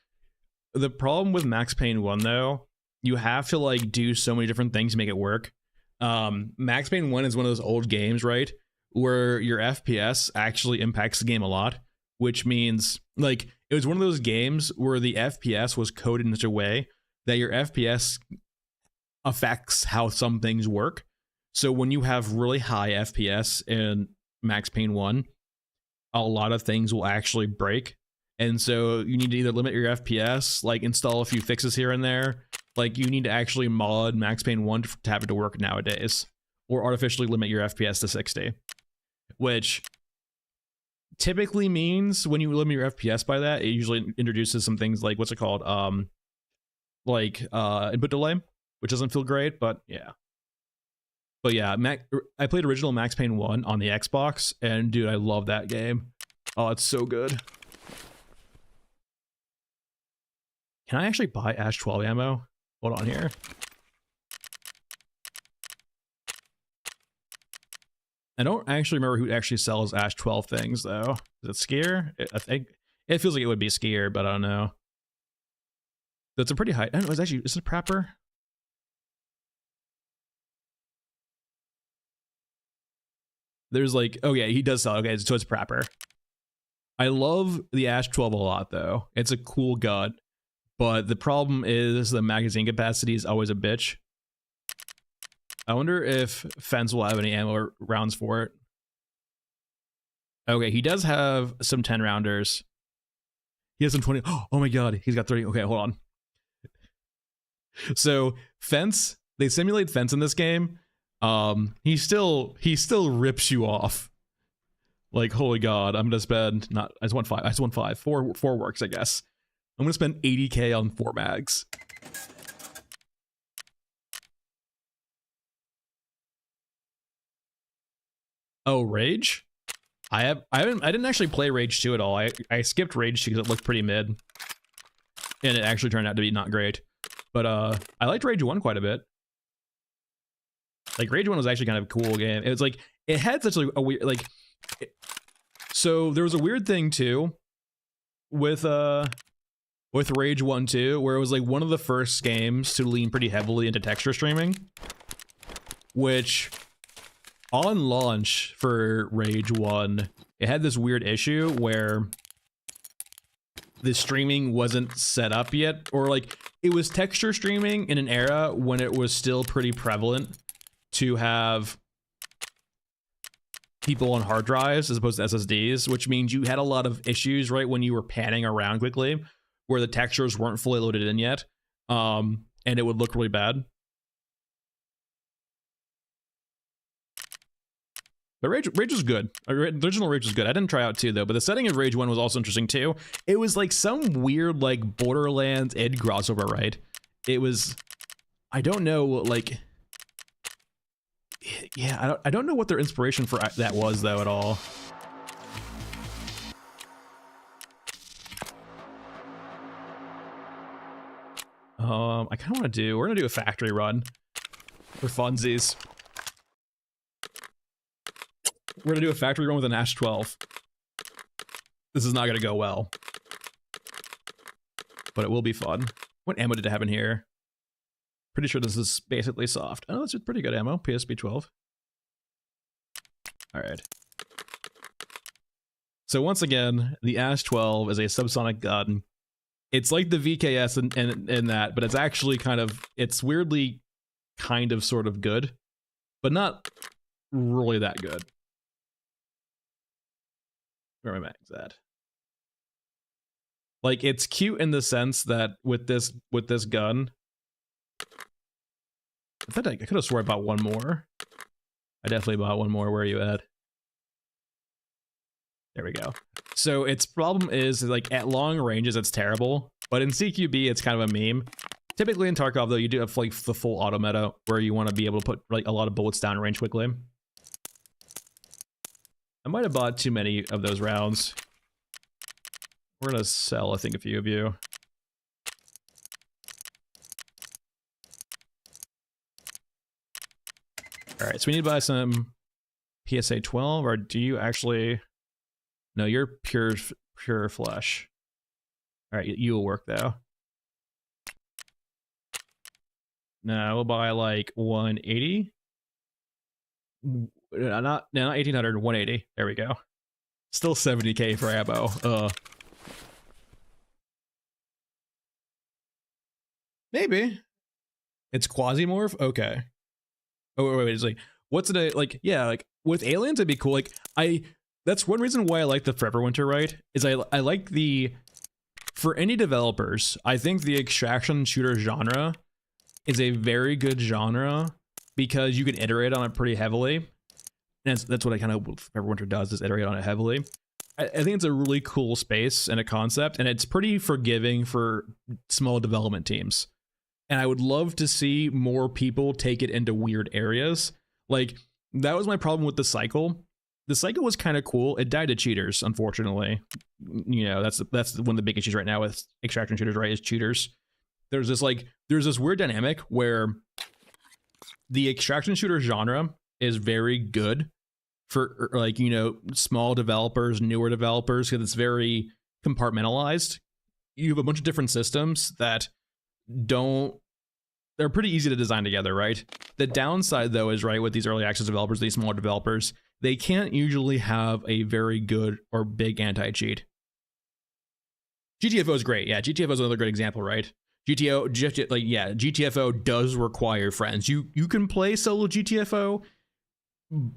The problem with Max Payne 1, though, you have to, like, do so many different things to make it work. Max Payne 1 is one of those old games, right? Where your FPS actually impacts the game a lot, which means, like, it was one of those games where the FPS was coded in such a way that your FPS affects how some things work. So when you have really high FPS in Max Payne 1, a lot of things will actually break. And so you need to either limit your FPS, like install a few fixes here and there. Like, you need to actually mod Max Payne 1 to have it to work nowadays, or artificially limit your FPS to 60, which typically means when you limit your FPS by that, it usually introduces some things like, what's it called? Input delay, which doesn't feel great, but yeah. But yeah, I played original Max Payne 1 on the Xbox, and dude, I love that game. Oh, it's so good. Can I actually buy Ash 12 ammo? Hold on here. I don't actually remember who actually sells Ash 12 things, though. Is it Skier? I think it feels like it would be Skier, but I don't know. That's a pretty high... I don't know, is it a Prepper? There's like... Oh yeah, he does sell... Okay, so it's Prepper. I love the Ash 12 a lot, though. It's a cool gun. But the problem is the magazine capacity is always a bitch. I wonder if Fence will have any ammo rounds for it. Okay, he does have some 10 rounders. He has some 20. Oh my god, he's got 30. Okay, hold on. So Fence, they simulate Fence in this game. He still rips you off. Like, holy god, I'm gonna spend I just want 5. Four works, I guess. I'm gonna spend 80k on 4 mags. Oh, Rage? I didn't actually play Rage 2 at all. I skipped Rage 2 because it looked pretty mid. And it actually turned out to be not great. But I liked Rage 1 quite a bit. Like, Rage 1 was actually kind of a cool game. It was like, it had such a weird, like... So there was a weird thing too with Rage 1 too, where it was like one of the first games to lean pretty heavily into texture streaming, which on launch for Rage 1, it had this weird issue where the streaming wasn't set up yet, or like it was texture streaming in an era when it was still pretty prevalent to have people on hard drives as opposed to SSDs, which means you had a lot of issues, right, when you were panning around quickly, where the textures weren't fully loaded in yet, and it would look really bad. But Rage was good. The original Rage was good. I didn't try out 2 though, but the setting of Rage 1 was also interesting too. It was like some weird like Borderlands id crossover, right? It was, I don't know, like, yeah, I don't know what their inspiration for that was though at all. I kind of want to do, we're gonna do a factory run for funsies. We're gonna do a factory run with an Ash 12. This is not gonna go well, but it will be fun. What ammo did I have in here? Pretty sure this is basically soft. Oh, this is pretty good ammo. PSP 12. All right. So once again, the Ash 12 is a subsonic gun. It's like the VKS in that, but it's actually kind of, it's weirdly kind of sort of good, but not really that good. Where are my mags at? Like, it's cute in the sense that with this gun, I could have swore I bought one more. I definitely bought one more. Where are you at? There we go. So its problem is, like, at long ranges, it's terrible. But in CQB, it's kind of a meme. Typically in Tarkov, though, you do have, like, the full auto meta, where you want to be able to put, like, a lot of bullets down range quickly. I might have bought too many of those rounds. We're gonna sell, I think, a few of you. All right, so we need to buy some PSA 12, or do you actually... No, you're pure flesh. All right, you will work, though. No, we'll buy, like, 180. Not 1800, 180. There we go. Still 70k for ammo. Maybe. It's Quasimorph? Okay. Oh, wait, it's like, what's it, like, yeah, like, with aliens, it'd be cool. Like, that's one reason why I like the Forever Winter, right? Is I like the, for any developers, I think the extraction shooter genre is a very good genre because you can iterate on it pretty heavily. And that's what I kind of, Forever Winter does, is iterate on it heavily. I think it's a really cool space and a concept, and it's pretty forgiving for small development teams. And I would love to see more people take it into weird areas. Like, that was my problem with the cycle. The cycle was kind of cool. It died to cheaters, unfortunately. You know, that's one of the big issues right now with extraction shooters, right, is cheaters. There's this weird dynamic where the extraction shooter genre is very good for, like, you know, small developers, newer developers, because it's very compartmentalized. You have a bunch of different systems that they're pretty easy to design together, right? The downside, though, is, right, with these early access developers, these smaller developers, they can't usually have a very good or big anti-cheat. GTFO is great. Yeah, GTFO is another great example, right? GTFO does require friends. You can play solo GTFO.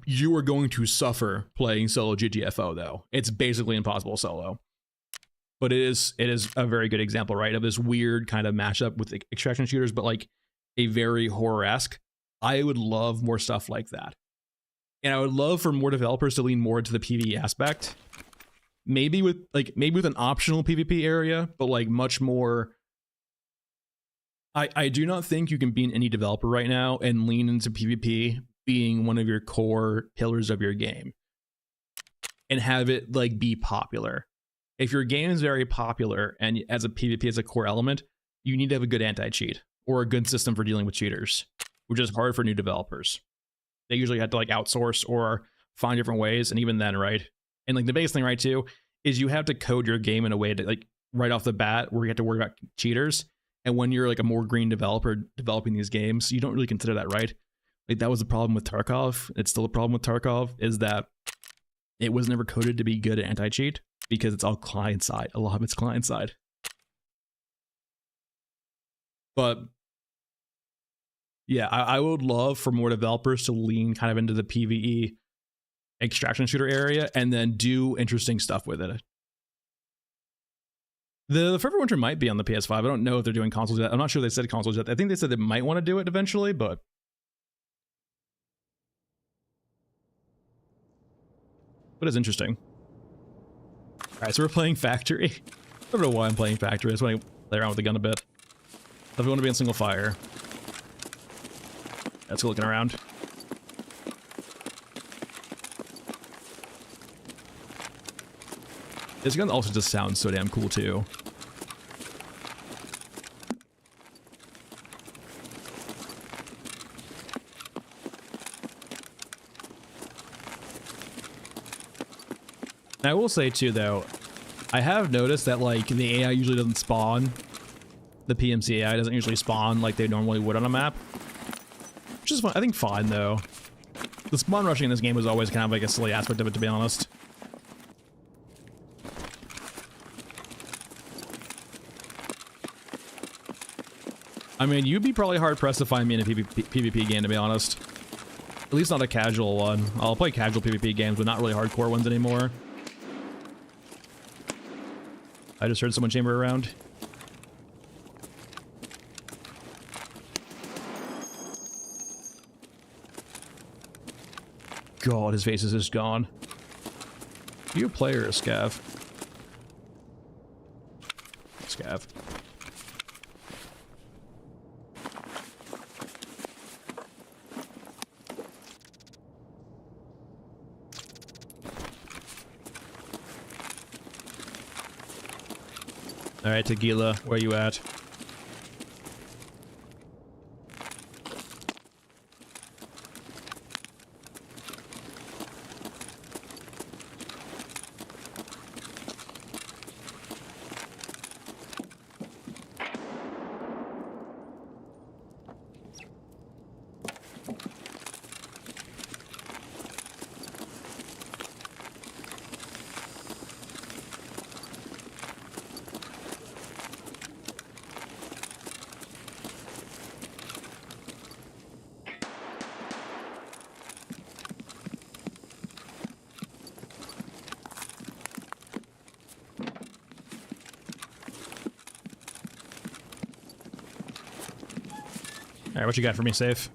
You are going to suffer playing solo GTFO, though. It's basically impossible solo. But it is a very good example, right, of this weird kind of mashup with extraction shooters, but like a very horror-esque. I would love more stuff like that. And I would love for more developers to lean more into the PvE aspect. Maybe with an optional PvP area, but like much more. I do not think you can be an indie developer right now and lean into PvP being one of your core pillars of your game. And have it like be popular. If your game is very popular and as a PvP as a core element, you need to have a good anti-cheat or a good system for dealing with cheaters, which is hard for new developers. They usually have to like outsource or find different ways, and even then, right? And like the biggest thing, right, too, is you have to code your game in a way to, like, right off the bat where you have to worry about cheaters. And when you're like a more green developer developing these games, you don't really consider that, right? Like, that was the problem with Tarkov. It's still a problem with Tarkov, is that it was never coded to be good at anti-cheat because it's all client side. A lot of it's client side. But yeah, I would love for more developers to lean kind of into the PvE extraction shooter area and then do interesting stuff with it. The Forever Winter might be on the PS5. I don't know if they're doing consoles yet. I'm not sure they said consoles yet. I think they said they might want to do it eventually, but but it's interesting. All right, so we're playing Factory. I don't know why I'm playing Factory. I just want to play around with the gun a bit. If we want to be in single fire. Let's go looking around. This gun also just sounds so damn cool too. I will say too though, I have noticed that like the AI usually doesn't spawn. The PMC AI doesn't usually spawn like they normally would on a map. Which is fun. I think fine though. The spawn rushing in this game was always kind of like a silly aspect of it, to be honest. I mean, you'd be probably hard pressed to find me in a PvP game, to be honest. At least not a casual one. I'll play casual PvP games, but not really hardcore ones anymore. I just heard someone chamber around. God, his face is just gone. Are you a player or a scav? Scav. Alright, Tequila, where you at? Alright, what you got for me, Safe?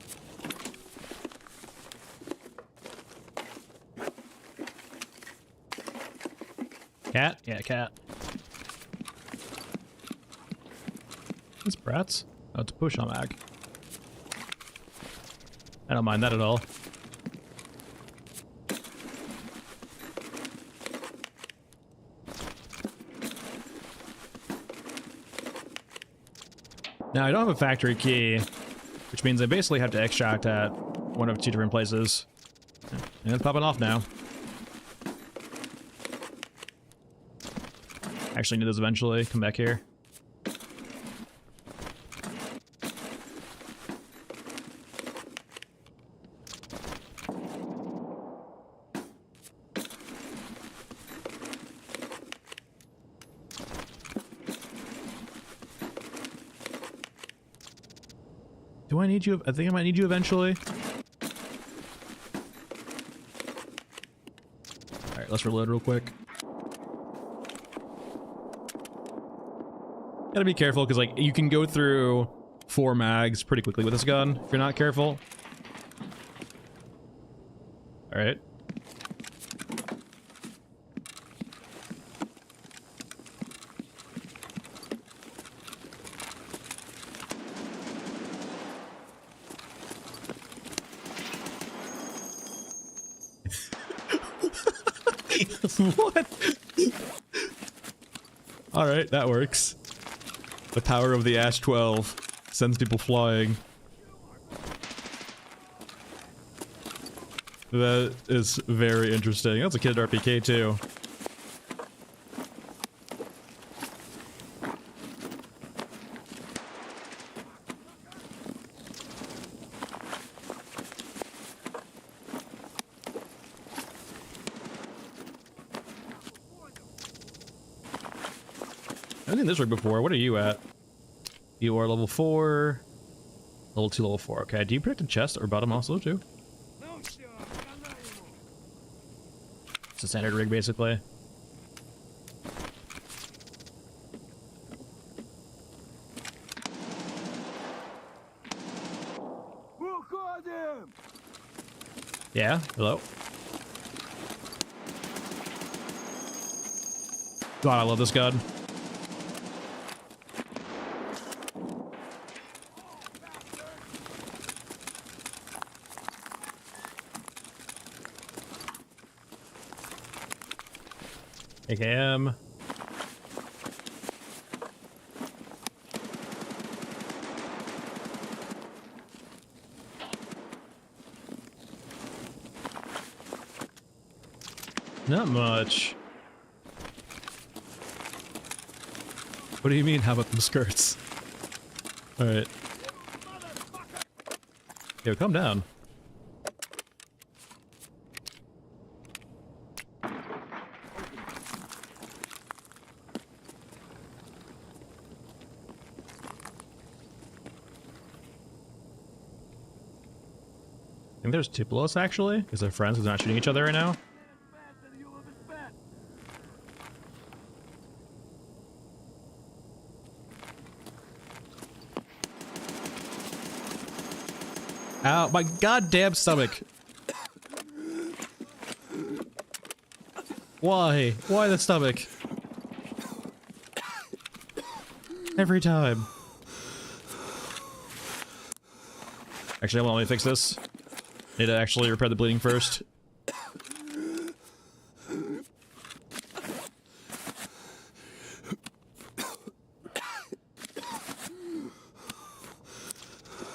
Cat? Yeah, cat. It's brats. Oh, it's a push-on mag. I don't mind that at all. Now, I don't have a factory key, which means I basically have to extract at one of two different places. And it's popping off now. Actually need those eventually. Come back here. Do I need you? I think I might need you eventually. Alright, let's reload real quick. Gotta be careful, because, like, you can go through 4 mags pretty quickly with this gun, if you're not careful. Alright. What? Alright, that works. The power of the Ash 12 sends people flying. That is very interesting. That's a kid RPK too. I've seen this rig before. What are you at? You are level 4. Level 2, level 4. Okay, do you protect the chest or bottom also too? It's a standard rig basically. Yeah, hello. God, I love this gun. AKM. Not much. What do you mean, how about them skirts? Alright. Yo, calm down. I think there's two below us, actually, because they're friends because they're not shooting each other right now. Ow, my goddamn stomach. Why? Why the stomach? Every time. Actually, let me fix this. Need to actually repair the bleeding first.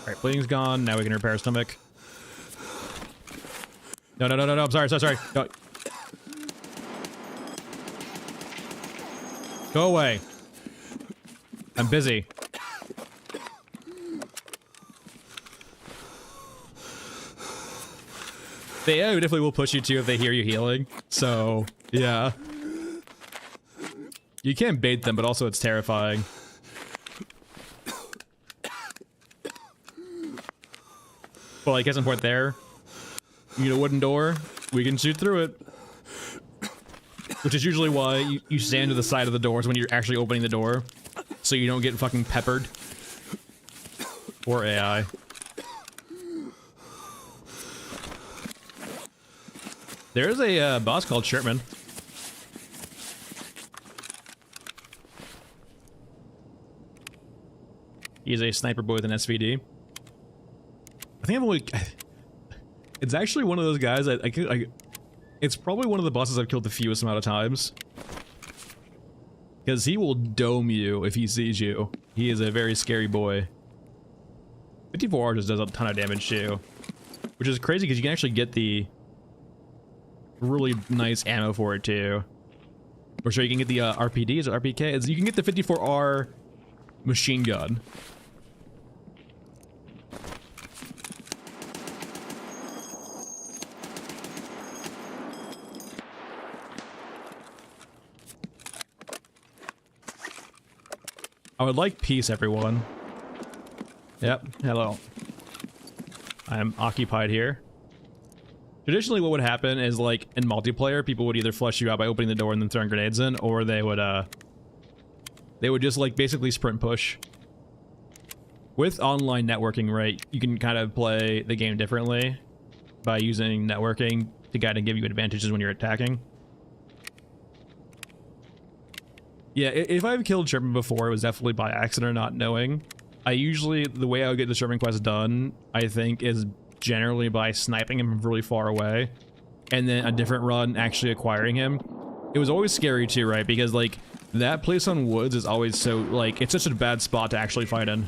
Alright, bleeding's gone. Now we can repair his stomach. No, I'm sorry. No. Go away. I'm busy. They definitely will push you too if they hear you healing. So, yeah. You can't bait them, but also it's terrifying. Well, like, case in point there. You need a wooden door. We can shoot through it. Which is usually why you stand to the side of the doors when you're actually opening the door. So you don't get fucking peppered. Or AI. There is a boss called Sherman. He's a sniper boy with an SVD. I think I've only... It's actually one of those guys that it's probably one of the bosses I've killed the fewest amount of times. Because he will dome you if he sees you. He is a very scary boy. 54R just does a ton of damage too. Which is crazy because you can actually get the really nice ammo for it too. Or sure, you can get the RPD, is it RPK? You can get the 54R machine gun. I would like peace, everyone. Yep, hello. I'm occupied here. Traditionally, what would happen is, like, in multiplayer, people would either flush you out by opening the door and then throwing grenades in, or they would just, like, basically sprint push. With online networking, right, you can kind of play the game differently by using networking to kind of give you advantages when you're attacking. Yeah, if I've killed Sherman before, it was definitely by accident or not knowing. I usually, the way I would get the Sherman quest done, I think, is generally by sniping him from really far away, and then a different run actually acquiring him. It was always scary too, right? Because, like, that place on woods is always so, like, it's such a bad spot to actually fight in.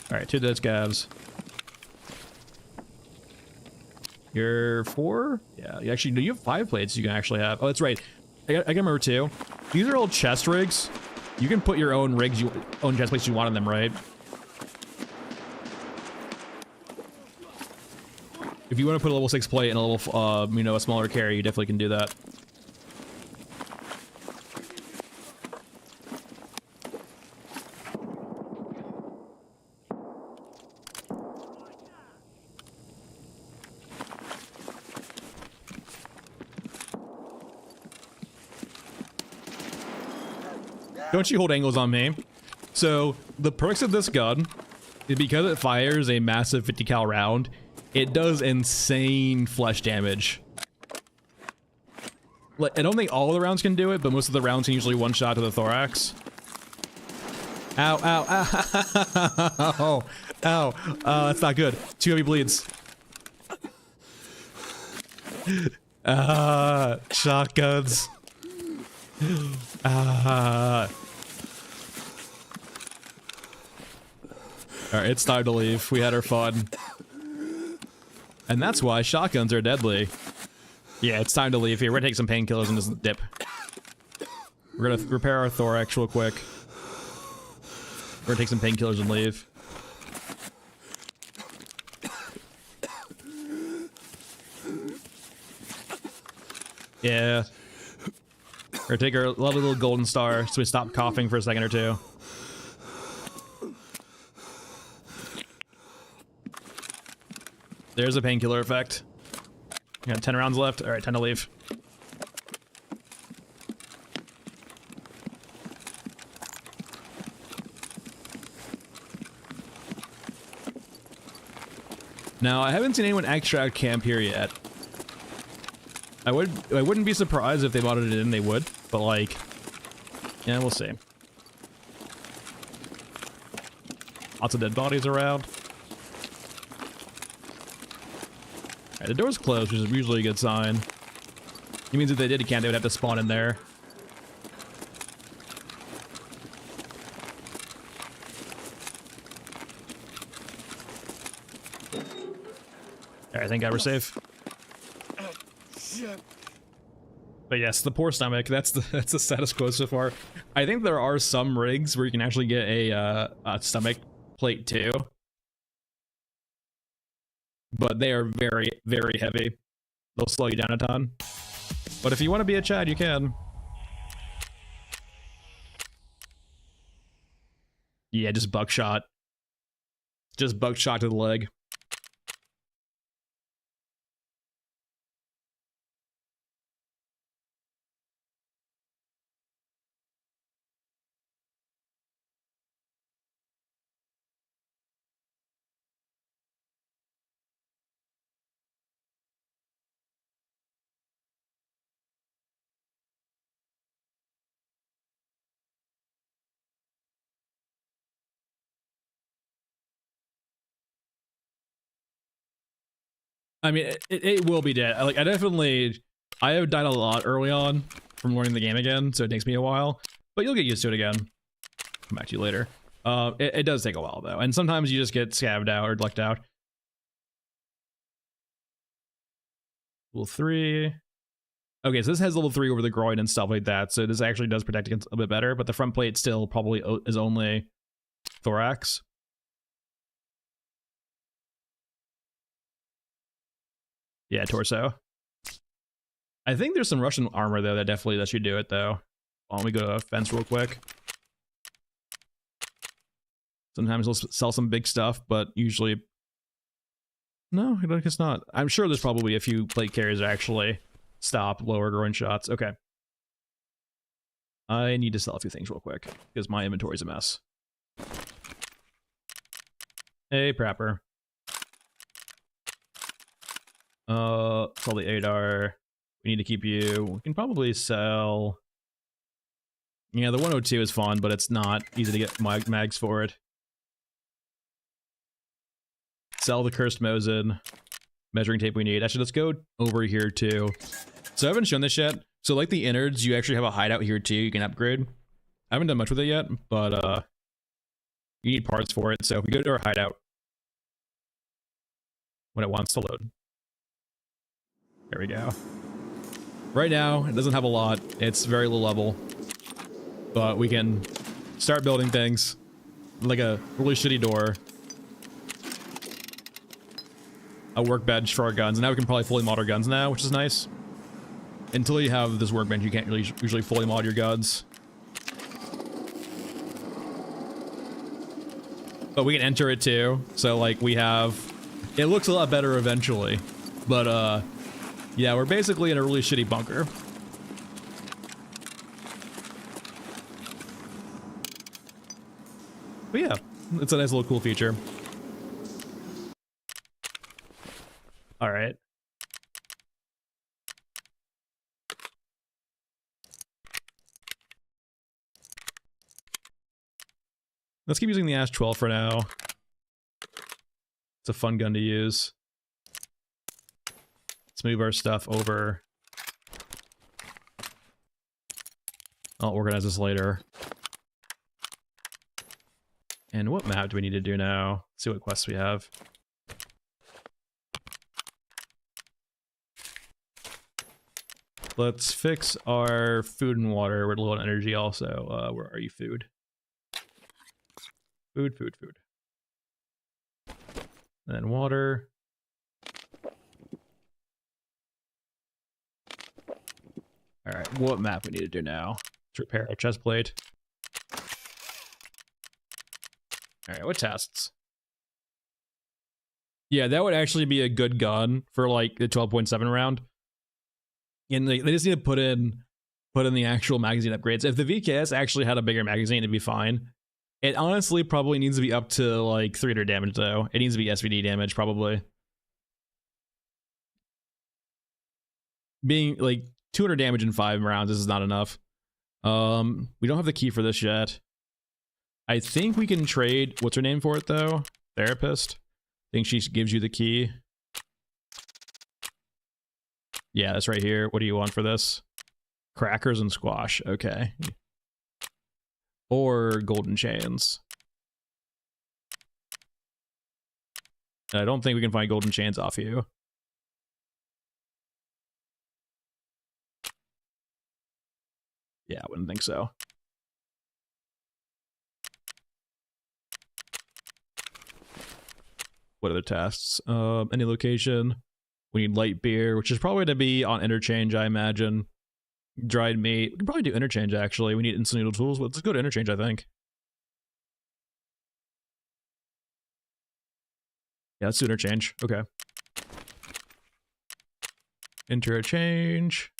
Alright, 2 dead scavs. You're 4? Yeah, you actually, no, you have 5 plates you can actually have. Oh, that's right. I can remember too. These are all chest rigs. You can put your own rigs, own chest plates you want on them, right? If you want to put a level 6 plate and a level, you know, a smaller carry, you definitely can do that. Don't you hold angles on me. So, the perks of this gun is because it fires a massive 50 cal round, it does insane flesh damage. Like, I don't think all of the rounds can do it, but most of the rounds can usually one shot to the thorax. Ow, ow, ow, ow, that's not good. 2 heavy bleeds. Shotguns. Alright, it's time to leave. We had our fun. And that's why shotguns are deadly. Yeah, it's time to leave here. We're gonna take some painkillers and just dip. We're gonna repair our thorax real quick. We're gonna take some painkillers and leave. Yeah. We're gonna take our lovely little golden star so we stop coughing for a second or two. There's a painkiller effect. We got 10 rounds left. Alright, time to leave. Now, I haven't seen anyone extract camp here yet. I wouldn't be surprised if they modded it in, they would, but like, yeah, we'll see. Lots of dead bodies around. Alright, the door's closed, which is usually a good sign. It means if they did a camp, they would have to spawn in there. Alright, thank God we're safe. But yes, the poor stomach, that's the status quo so far. I think there are some rigs where you can actually get a stomach plate too. But they are very, very heavy. They'll slow you down a ton. But if you want to be a Chad, you can. Yeah, just buckshot. Just buckshot to the leg. I mean, it will be dead. Like, I have died a lot early on from learning the game again, so it takes me a while. But you'll get used to it again. Come back to you later. It does take a while, though. And sometimes you just get scabbed out or lucked out. Level 3. Okay, so this has level 3 over the groin and stuff like that, so this actually does protect against a bit better, but the front plate still probably is only thorax. Yeah, torso. I think there's some Russian armor, though, that definitely lets you do it, though. Why don't we go to a fence real quick? Sometimes we'll sell some big stuff, but usually... No, I guess not. I'm sure there's probably a few plate carriers that actually stop lower groin shots. Okay. I need to sell a few things real quick, because my inventory's a mess. Hey, Prapper. Sell the ADAR. We need to keep you. We can probably sell... Yeah, the 102 is fun, but it's not easy to get mags for it. Sell the Cursed Mosin. Measuring tape we need. Actually, let's go over here, too. So I haven't shown this yet. So like the innards, you actually have a hideout here, too. You can upgrade. I haven't done much with it yet, but you need parts for it. So if we go to our hideout when it wants to load. There we go. Right now, it doesn't have a lot. It's very low level. But we can start building things. Like a really shitty door. A workbench for our guns. And now we can probably fully mod our guns now, which is nice. Until you have this workbench, you can't really usually fully mod your guns. But we can enter it too. So like we have... It looks a lot better eventually. But yeah, we're basically in a really shitty bunker. But yeah, it's a nice little cool feature. All right. Let's keep using the Ash 12 for now. It's a fun gun to use. Let's move our stuff over. I'll organize this later. And what map do we need to do now? Let's see what quests we have. Let's fix our food and water. We're low on energy also. Where are you, food? Food. And then water. Alright, what map we need to do now? Let's repair our chest plate. Alright, what tests? Yeah, that would actually be a good gun for like the 12.7 round. And they just need to put in the actual magazine upgrades. If the VKS actually had a bigger magazine, it'd be fine. It honestly probably needs to be up to like 300 damage though. It needs to be SVD damage probably. Being like 200 damage in 5 rounds, this is not enough. We don't have the key for this yet. I think we can trade, what's her name for it though? Therapist. I think she gives you the key. Yeah, that's right here. What do you want for this? Crackers and squash. Okay. Or golden chains. I don't think we can find golden chains off you. Yeah, I wouldn't think so. What other tests? Any location. We need light beer, which is probably to be on Interchange, I imagine. Dried meat. We can probably do Interchange, actually. We need instant noodle tools. Let's go to Interchange, I think. Yeah, let's do Interchange. Okay. Interchange.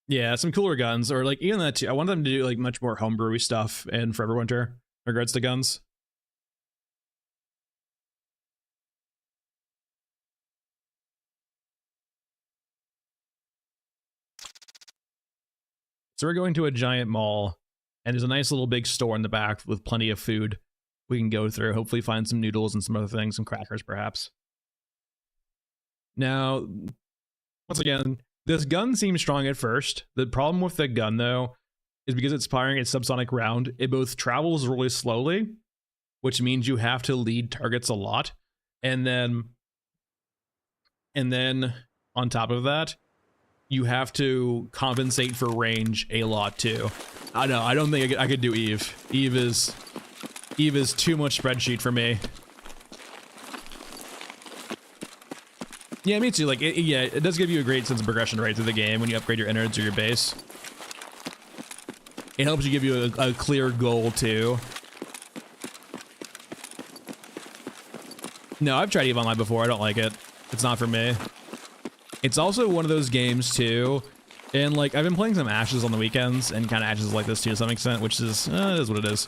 Yeah, some cooler guns, or like even that too. I want them to do like much more homebrewy stuff in Forever Winter in regards to guns. So we're going to a giant mall, and there's a nice little big store in the back with plenty of food we can go through. Hopefully find some noodles and some other things, some crackers perhaps. Now, once again, this gun seems strong at first. The problem with the gun, though, is because it's firing a subsonic round, it both travels really slowly, which means you have to lead targets a lot, and then on top of that, you have to compensate for range a lot too. I know, I don't think I could do Eve. Eve is too much spreadsheet for me. Yeah, me too. Like, it does give you a great sense of progression right through the game when you upgrade your innards or your base. It helps you give you a clear goal too. No, I've tried EVE Online before. I don't like it. It's not for me. It's also one of those games too, and like I've been playing some Ashes on the weekends, and kind of Ashes like this too to some extent, which is it is what it is.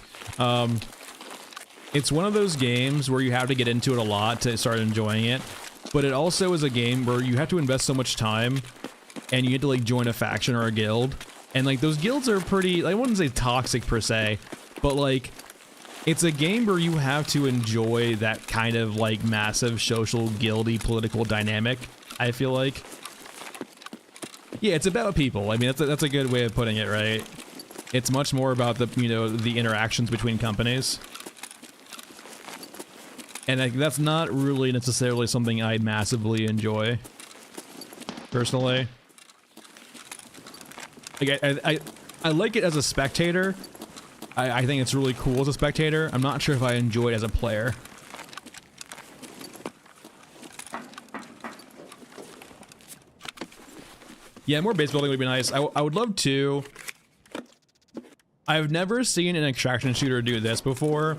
It's one of those games where you have to get into it a lot to start enjoying it, but it also is a game where you have to invest so much time, and you get to like join a faction or a guild, and like those guilds are pretty, I wouldn't say toxic per se, but like it's a game where you have to enjoy that kind of like massive social guildy political dynamic. I feel like, yeah, it's about people. I mean, that's a good way of putting it, right? It's much more about the, you know, the interactions between companies, and like, that's not really necessarily something I massively enjoy, personally. Like, I like it as a spectator. I think it's really cool as a spectator. I'm not sure if I enjoy it as a player. Yeah, more base building would be nice. I would love to. I've never seen an extraction shooter do this before,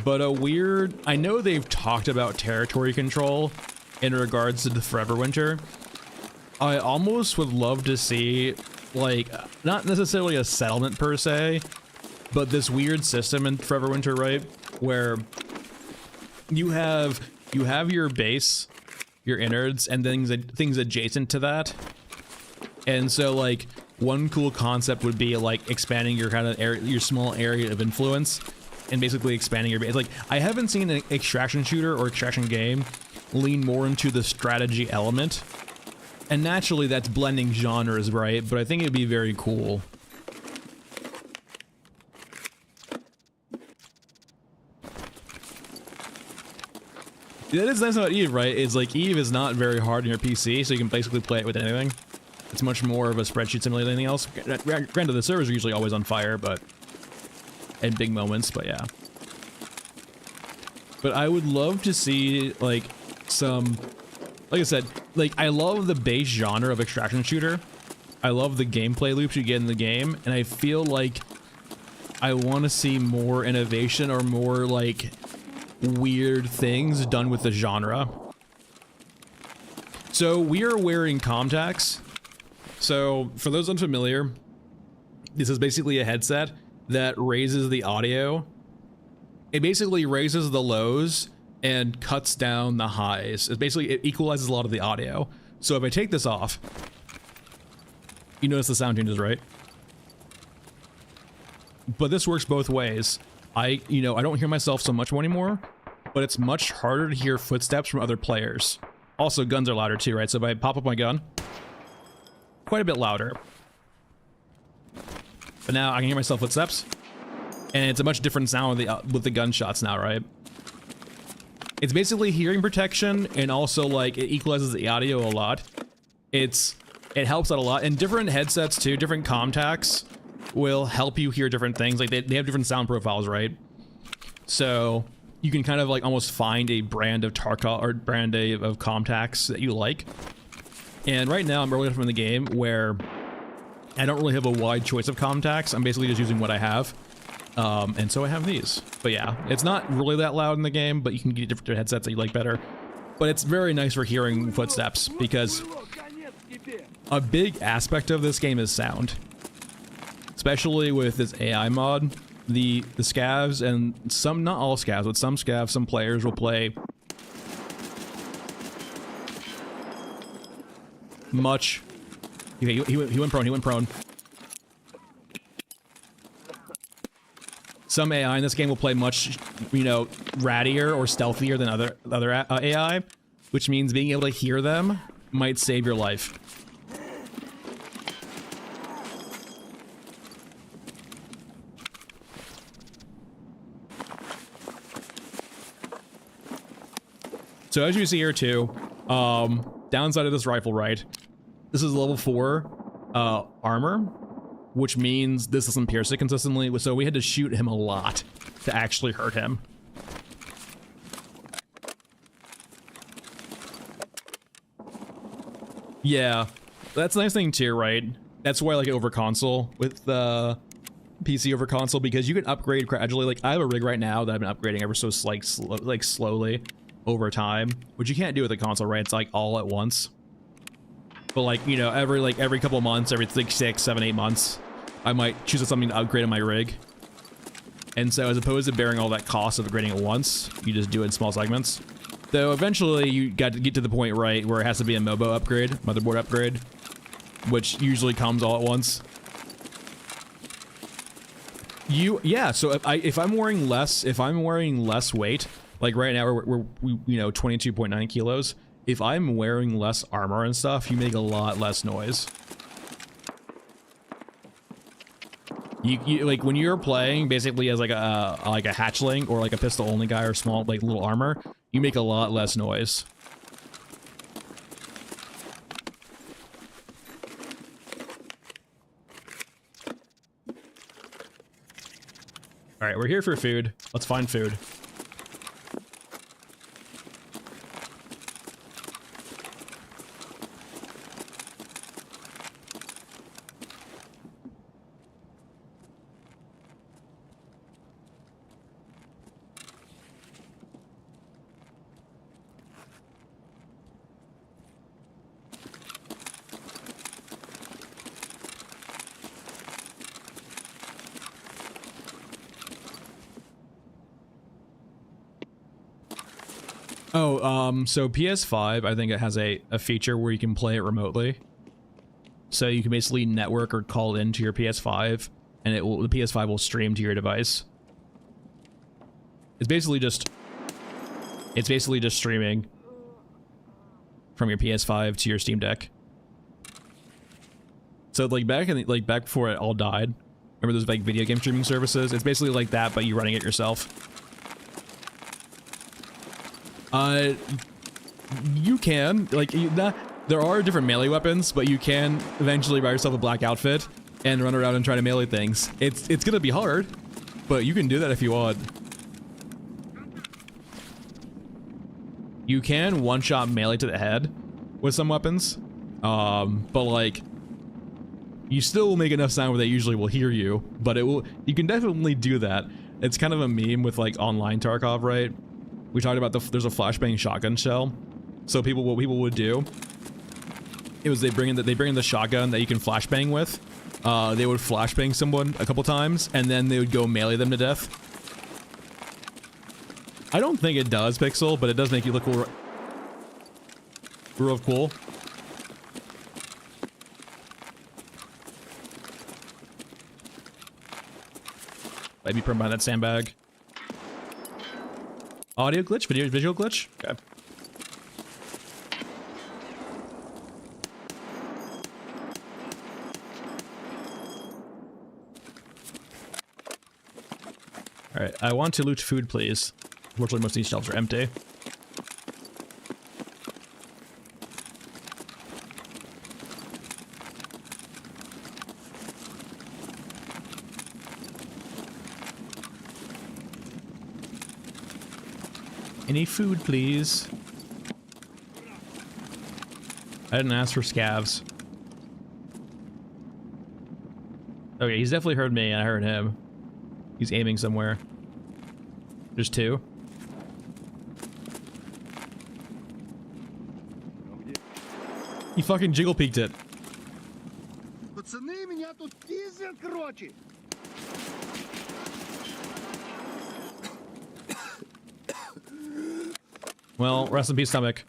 but I know they've talked about territory control in regards to the Forever Winter. I almost would love to see, like, not necessarily a settlement per se, but this weird system in Forever Winter, right? Where you have your base, your innards, and things adjacent to that. And so, like, one cool concept would be like expanding your kind of your small area of influence and basically expanding your base. Like, I haven't seen an extraction shooter or extraction game lean more into the strategy element. And naturally that's blending genres, right? But I think it'd be very cool. That is nice about Eve, right? It's like Eve is not very hard on your PC, so you can basically play it with anything. It's much more of a spreadsheet simulator than anything else. Granted, the servers are usually always on fire, but in big moments, but yeah. But I would love to see like some, like I said, like I love the base genre of extraction shooter. I love the gameplay loops you get in the game, and I feel like I want to see more innovation or more like weird things done with the genre. So we are wearing contacts. So for those unfamiliar, this is basically a headset that raises the audio. It basically raises the lows and cuts down the highs. It equalizes a lot of the audio. So if I take this off, you notice the sound changes, right? But this works both ways. I don't hear myself so much anymore, but it's much harder to hear footsteps from other players. Also, guns are louder too, right? So if I pop up my gun, quite a bit louder. But now I can hear myself footsteps, and it's a much different sound with the gunshots now, right? It's basically hearing protection, and also like it equalizes the audio a lot. It helps out a lot, and different headsets too, different contacts will help you hear different things. Like they have different sound profiles, right? So you can kind of like almost find a brand of Tarkov or brand of contacts that you like. And right now I'm early enough in the game where I don't really have a wide choice of contacts. I'm basically just using what I have. And so I have these. But yeah, it's not really that loud in the game, but you can get different headsets that you like better. But it's very nice for hearing footsteps, because a big aspect of this game is sound. Especially with this AI mod. The scavs, and some, not all scavs, but some scavs, some players will play much. Okay, he went prone. Some AI in this game will play much, rattier or stealthier than other AI, which means being able to hear them might save your life. So as you see here too, downside of this rifle, right? This is level 4 armor, which means this doesn't pierce it consistently. So we had to shoot him a lot to actually hurt him. Yeah, that's the nice thing too, right? That's why I like it over console with the PC over console, because you can upgrade gradually. Like I have a rig right now that I've been upgrading ever so slowly over time, which you can't do with the console, right? It's like all at once. But like, every couple of months, every like 6, 7, 8 months, I might choose something to upgrade on my rig. And so as opposed to bearing all that cost of upgrading at once, you just do it in small segments. Though eventually you got to get to the point, right, where it has to be a MOBO upgrade, motherboard upgrade, which usually comes all at once. So if I'm wearing less weight, like right now we're 22.9 kilos. If I'm wearing less armor and stuff, you make a lot less noise. You like when you're playing basically as like a hatchling or like a pistol only guy or small like little armor, you make a lot less noise. All right, we're here for food. Let's find food. So PS5, I think it has a feature where you can play it remotely. So you can basically network or call into your PS5, and the PS5 will stream to your device. It's basically just streaming from your PS5 to your Steam Deck. So like back before it all died, remember those like video game streaming services? It's basically like that, but you're running it yourself. You can there are different melee weapons, but you can eventually buy yourself a black outfit and run around and try to melee things. It's gonna be hard, but you can do that if you want. You can one-shot melee to the head with some weapons, but like you still will make enough sound where they usually will hear you. But you can definitely do that. It's kind of a meme with like online Tarkov, right? We talked about there's a flashbang shotgun shell. So what people would do, it was they bring in the shotgun that you can flashbang with. They would flashbang someone a couple times, and then they would go melee them to death. I don't think it does, Pixel, but it does make you look real cool. Might be put behind that sandbag. Audio glitch? Visual glitch? Okay. Alright, I want to loot food, please. Unfortunately, most of these shelves are empty. Any food, please? I didn't ask for scavs. Okay, he's definitely heard me, and I heard him. He's aiming somewhere. There's two. He fucking jiggle peeked it. Well, rest in peace, stomach.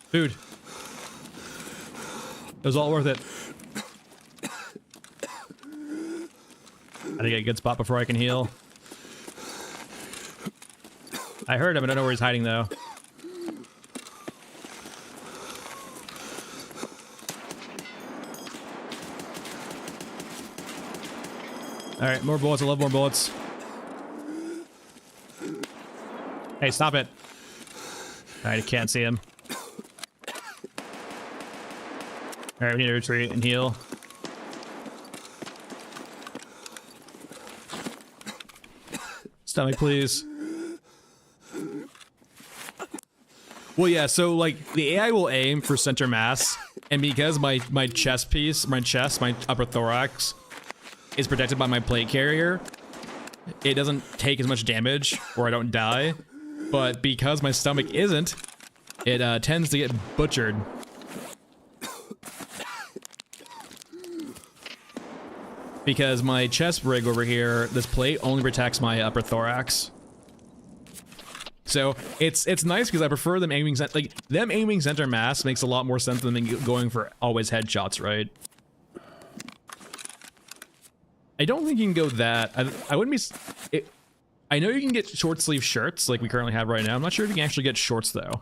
Food. It was all worth it. I gotta get a good spot before I can heal. I heard him, I don't know where he's hiding though. Alright, more bullets, I love more bullets. Hey, stop it. Alright, I can't see him. Alright, we need to retreat and heal. Stomach, please. Well, yeah, so, like, the AI will aim for center mass, and because my chest piece, my upper thorax, is protected by my plate carrier, it doesn't take as much damage, or I don't die, but because my stomach isn't, it tends to get butchered. Because my chest rig over here, this plate only protects my upper thorax. So it's nice because I prefer them aiming center mass makes a lot more sense than going for always headshots, right? I don't think you can go that. I wouldn't be. I know you can get short sleeve shirts like we currently have right now. I'm not sure if you can actually get shorts though.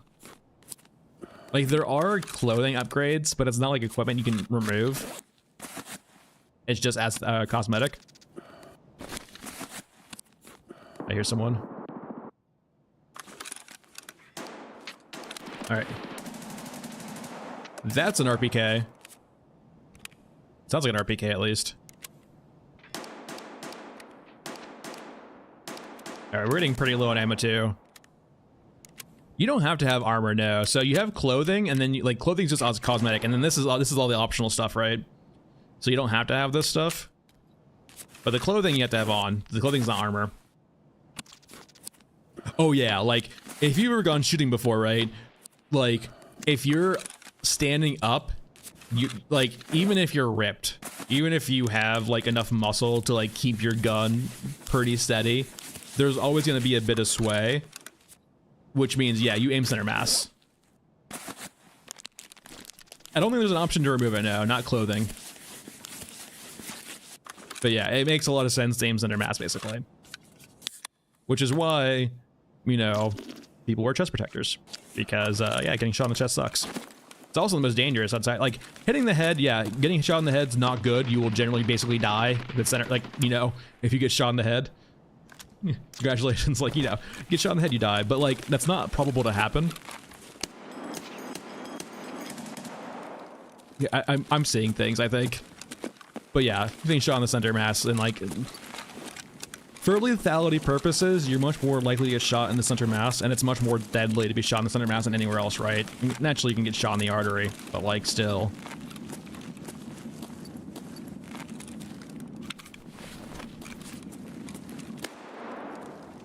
Like there are clothing upgrades, but it's not like equipment you can remove. It's just as cosmetic. I hear someone. All right. That's an RPK. Sounds like an RPK at least. Alright, we're getting pretty low on ammo too. You don't have to have armor, no. So you have clothing, and then clothing's just cosmetic, and then this is all the optional stuff, right? So you don't have to have this stuff. But the clothing you have to have on. The clothing's not armor. Oh yeah, like if you've ever gone shooting before, right? Like if you're standing up, you even if you're ripped, even if you have like enough muscle to like keep your gun pretty steady, there's always going to be a bit of sway. which means, yeah, you aim center mass. I don't think there's an option to remove it, no, not clothing. But yeah, it makes a lot of sense to aim center mass, basically. Which is why, you know, people wear chest protectors. Because, yeah, getting shot in the chest sucks. It's also the most dangerous outside. Like, hitting the head, yeah, getting shot in the head's not good. You will generally basically die. The center, like, you know, if you get shot in the head. Congratulations, like, you know, get shot in the head, you die. But, like, that's not probable to happen. Yeah, I'm seeing things, I think. But yeah, getting shot in the center mass and, like, for lethality purposes, you're much more likely to get shot in the center mass, and it's much more deadly to be shot in the center mass than anywhere else, right? Naturally, you can get shot in the artery, but, like, still.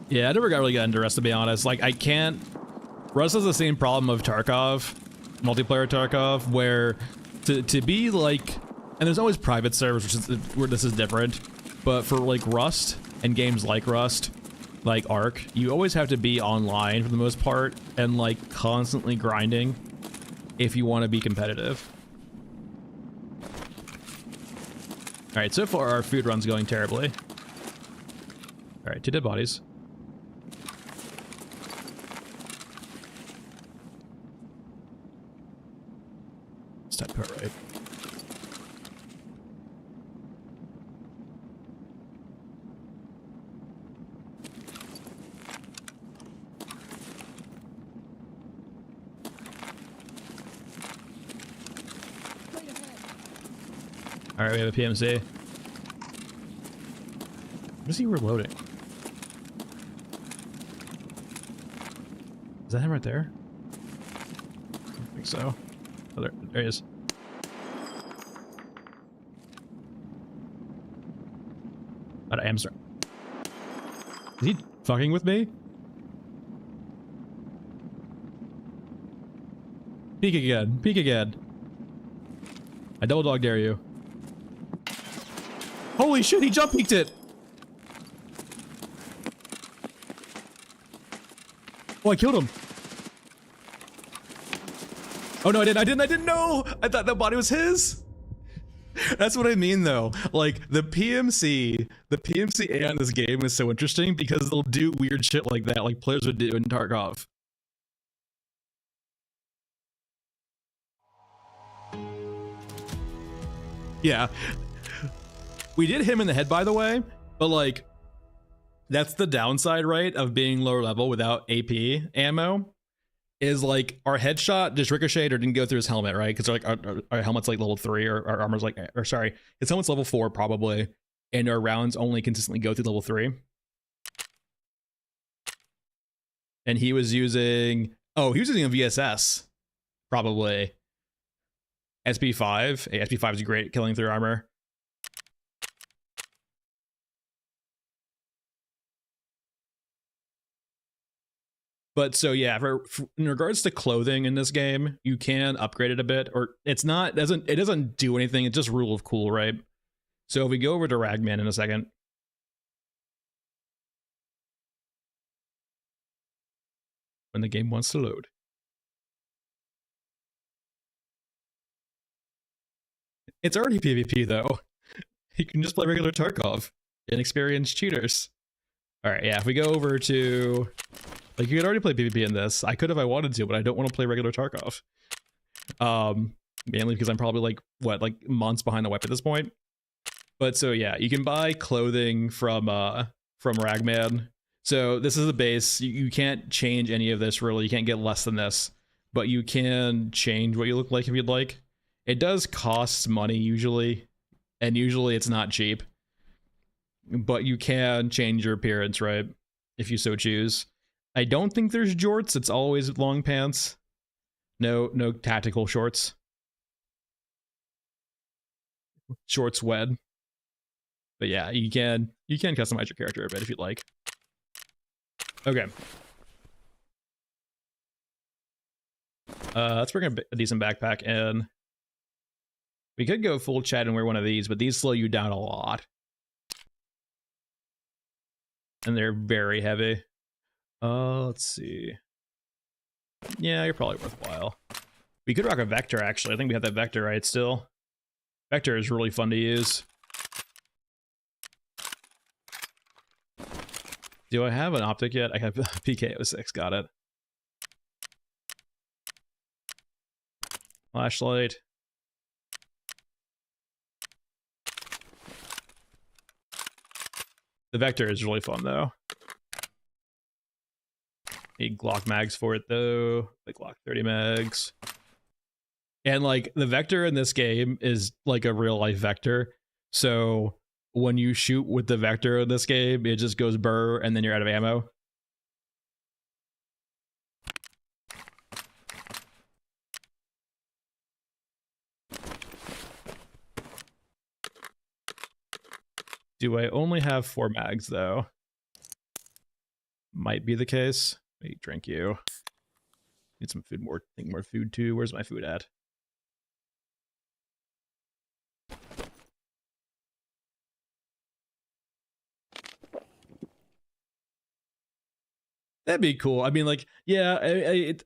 Yeah, I never got really got into Rust, to be honest. Like, I can't... Rust has the same problem of Tarkov, multiplayer Tarkov, where to be, like... And there's always private servers, which is where this is different. But for, like, Rust and games like Rust, like Ark, you always have to be online for the most part and, like, constantly grinding if you want to be competitive. Alright, so far our food run's going terribly. Alright, 2 dead bodies. Step car right. Alright, we have a PMC. What is he reloading? Is that him right there? I don't think so. Oh, there he is. Out of Amsterdam. Is he fucking with me? Peek again. Peek again. I double dog dare you. Holy shit, he jump peeked it! Oh, I killed him. Oh no, I didn't know! I thought that body was his! That's what I mean though. Like, the PMC AI in this game is so interesting because they'll do weird shit like that, like players would do in Tarkov. Yeah. We did him in the head, by the way, but, like, that's the downside, right, of being lower level without AP ammo, is, like, our headshot just ricocheted or didn't go through his helmet, right? Because, like, our helmet's, like, level 3, or our armor's, like, or sorry, his helmet's level 4, probably, and our rounds only consistently go through level 3. And he was using, oh, he was using a VSS, probably. SP5. Hey, SP5 is great killing through armor. But so yeah, for in regards to clothing in this game, you can upgrade it a bit, or it's not, it doesn't do anything. It's just rule of cool, right? So if we go over to Ragman in a second. When the game wants to load. It's already PvP though. You can just play regular Tarkov. Inexperienced cheaters. Alright, yeah, if we go over to... Like, you could already play PvP in this. I could if I wanted to, but I don't want to play regular Tarkov. Mainly because I'm probably, like, what, like, months behind the whip at this point? But so, yeah, you can buy clothing from Ragman. So, this is the base. You can't change any of this, really. You can't get less than this. But you can change what you look like if you'd like. It does cost money, usually. And usually it's not cheap. But you can change your appearance, right? If you so choose. I don't think there's jorts. It's always long pants. No tactical shorts. Shorts wed. But yeah, you can customize your character a bit if you'd like. Okay. Let's bring a decent backpack in. We could go full chat and wear one of these, but these slow you down a lot. And they're very heavy. Let's see. Yeah, you're probably worthwhile. We could rock a Vector, actually. I think we have that Vector, right, still? Vector is really fun to use. Do I have an optic yet? I have PK06, got it. Flashlight. The Vector is really fun, though. Need Glock mags for it, though. The Glock 30 mags. And, like, the Vector in this game is, like, a real-life Vector. So, when you shoot with the Vector in this game, it just goes burr, and then you're out of ammo. Do I only have 4 mags, though? Might be the case. Let me drink you. Need some food, more food, too. Where's my food at? That'd be cool. I mean, like, yeah, it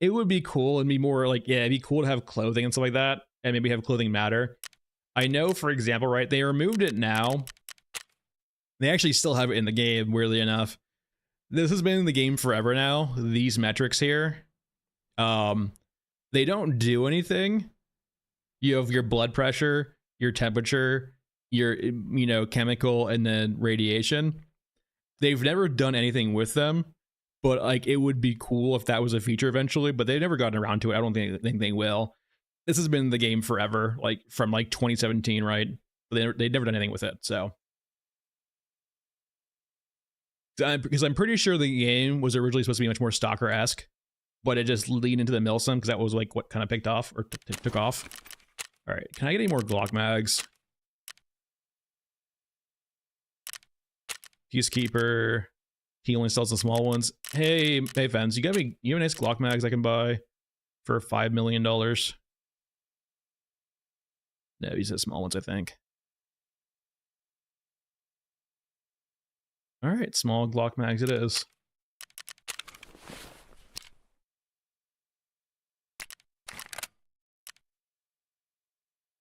would be cool and be more like, yeah, it'd be cool to have clothing and stuff like that, and maybe have clothing matter. I know, for example, right, they removed it now. They actually still have it in the game, weirdly enough. This has been in the game forever now, these metrics here. They don't do anything. You have your blood pressure, your temperature, your, you know, chemical, and then radiation. They've never done anything with them, but like it would be cool if that was a feature eventually, but they've never gotten around to it. I don't think they will. This has been in the game forever, like from like 2017, right? But they've never done anything with it, so. Because I'm pretty sure the game was originally supposed to be much more Stalker-esque, but it just leaned into the Milsim because that was like what kind of picked off or took off. All right, can I get any more Glock mags? Peacekeeper. He only sells the small ones. Hey, fans, you have any nice Glock mags I can buy for $5 million? No, he says small ones, I think. All right, small Glock mags it is.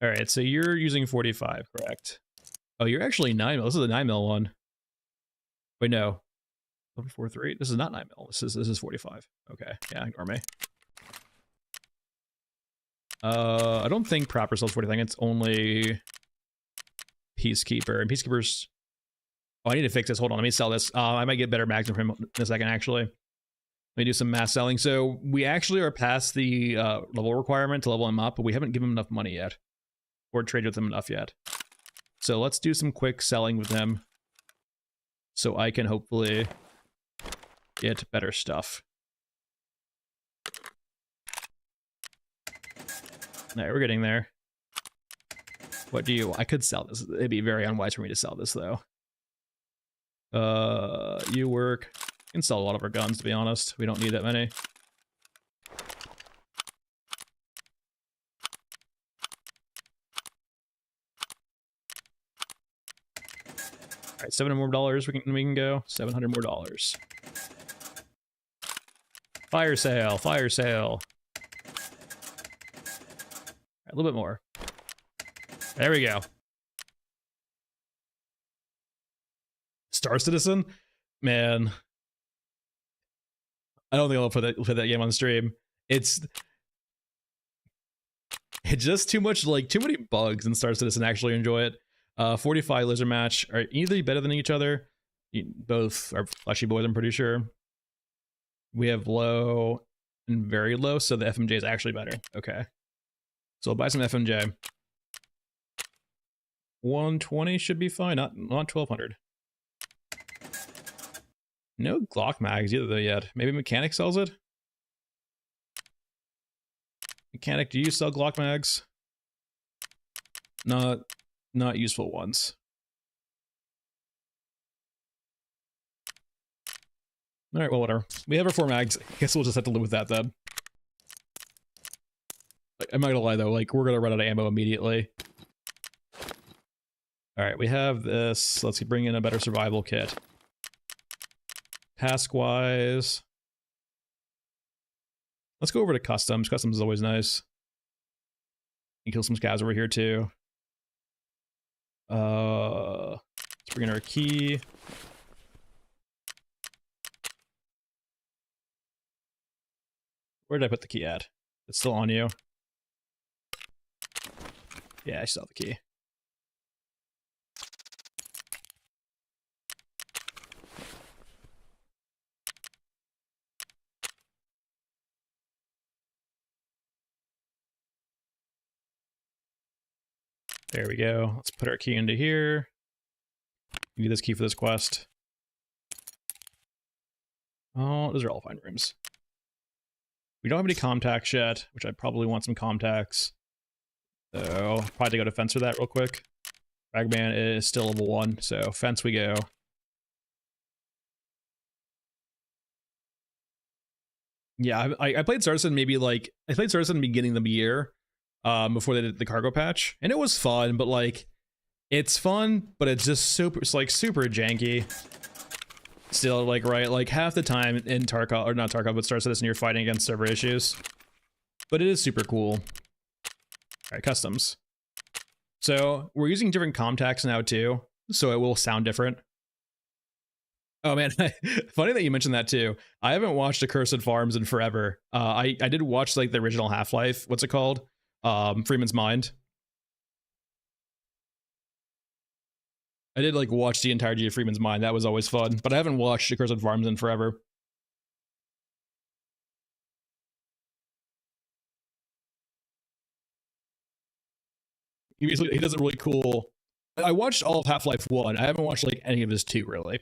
All right, so you're using 45, correct? Oh, you're actually 9mm. This is a 9mm one. Wait, no. 1143. This is not 9mm. This is 45. Okay, yeah, ignore me. I don't think Proper sells 40. I think it's only Peacekeeper. And Peacekeeper's... Oh, I need to fix this. Hold on, let me sell this. I might get better mags from him in a second, actually. Let me do some mass selling. So we actually are past the level requirement to level him up, but we haven't given him enough money yet. Or traded with him enough yet. So let's do some quick selling with him. So I can hopefully get better stuff. Alright, we're getting there. What do you... I could sell this. It'd be very unwise for me to sell this, though. You work. We can sell a lot of our guns, to be honest. We don't need that many. Alright, $700 more we can go. $700 more. Fire sale, fire sale. Right, a little bit more. There we go. Star Citizen? Man. I don't think I'll put that game on stream. It's just too much, like, too many bugs in Star Citizen to actually enjoy it. 45 lizard match are either better than each other. Both are fleshy boys, I'm pretty sure. We have low and very low, so the FMJ is actually better. Okay. So I'll buy some FMJ. 120 should be fine, not 1200. No Glock mags either though yet. Maybe Mechanic sells it? Mechanic, do you sell Glock mags? Not useful ones. Alright, well, whatever. We have our 4 mags. I guess we'll just have to live with that then. I'm not gonna lie though, like, we're gonna run out of ammo immediately. Alright, we have this. Let's bring in a better survival kit. Task-wise... Let's go over to customs. Customs is always nice. You kill some scavs over here too. Let's bring in our key. Where did I put the key at? It's still on you. Yeah, I still have the key. There we go. Let's put our key into here. We need this key for this quest. Oh, those are all fine rooms. We don't have any contacts yet, which I probably want some contacts. So, probably go to fence for that real quick. Ragman is still level 1, so fence we go. Yeah, I played Saracen maybe like, I played Saracen in the beginning of the year, before they did the cargo patch, and it was fun, but like, it's fun, but it's just super, it's like super janky. Still, like, right, like half the time in Tarkov, or not Tarkov, but Star Citizen, you're fighting against server issues. But it is super cool. Alright, customs. So, we're using different contacts now too, so it will sound different. Oh man, funny that you mentioned that too. I haven't watched Accursed Farms in forever. I did watch like the original Half-Life, what's it called? Freeman's Mind. I did like watch the entirety of Freeman's Mind. That was always fun, but I haven't watched Accursed Farms in forever. He does a really cool. I watched all of Half-Life 1. I haven't watched like any of his 2 really.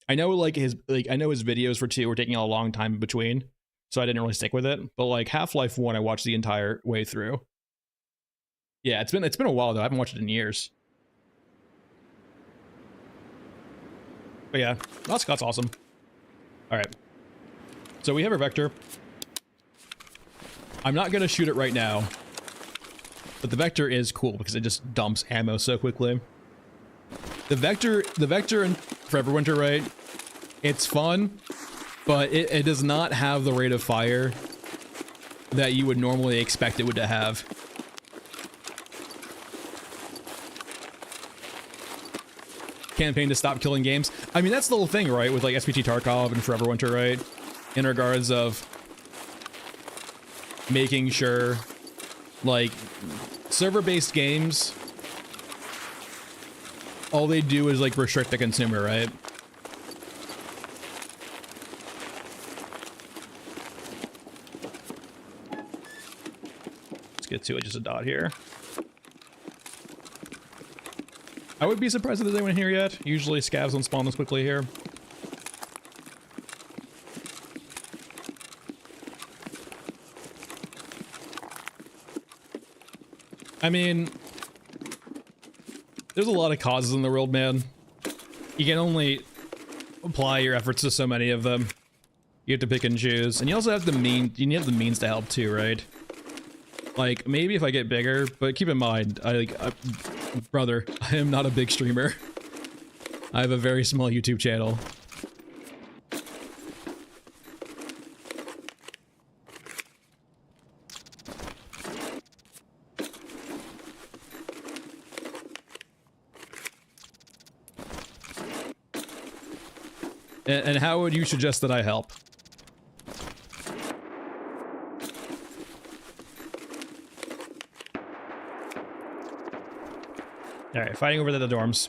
I know like his videos for 2 were taking a long time in between, so I didn't really stick with it. But like Half-Life 1, I watched the entire way through. Yeah, it's been a while though. I haven't watched it in years. But yeah, that's awesome. All right, so we have our vector. I'm not gonna shoot it right now, but the vector is cool because it just dumps ammo so quickly. The vector in Forever Winter, right? It's fun, but it does not have the rate of fire that you would normally expect it would to have. Campaign to stop killing games. I mean, that's the whole thing, right? With like SPT Tarkov and Forever Winter, right? In regards of making sure, like, server-based games, all they do is like restrict the consumer, right? Let's get to it, just a dot here. I would be surprised if there's anyone here yet. Usually scavs don't spawn this quickly here. I mean, there's a lot of causes in the world, man. You can only apply your efforts to so many of them. You have to pick and choose. And you also have the means to help too, right? Like, maybe if I get bigger, but keep in mind, brother, I am not a big streamer. I have a very small YouTube channel. And how would you suggest that I help? Alright, fighting over the dorms.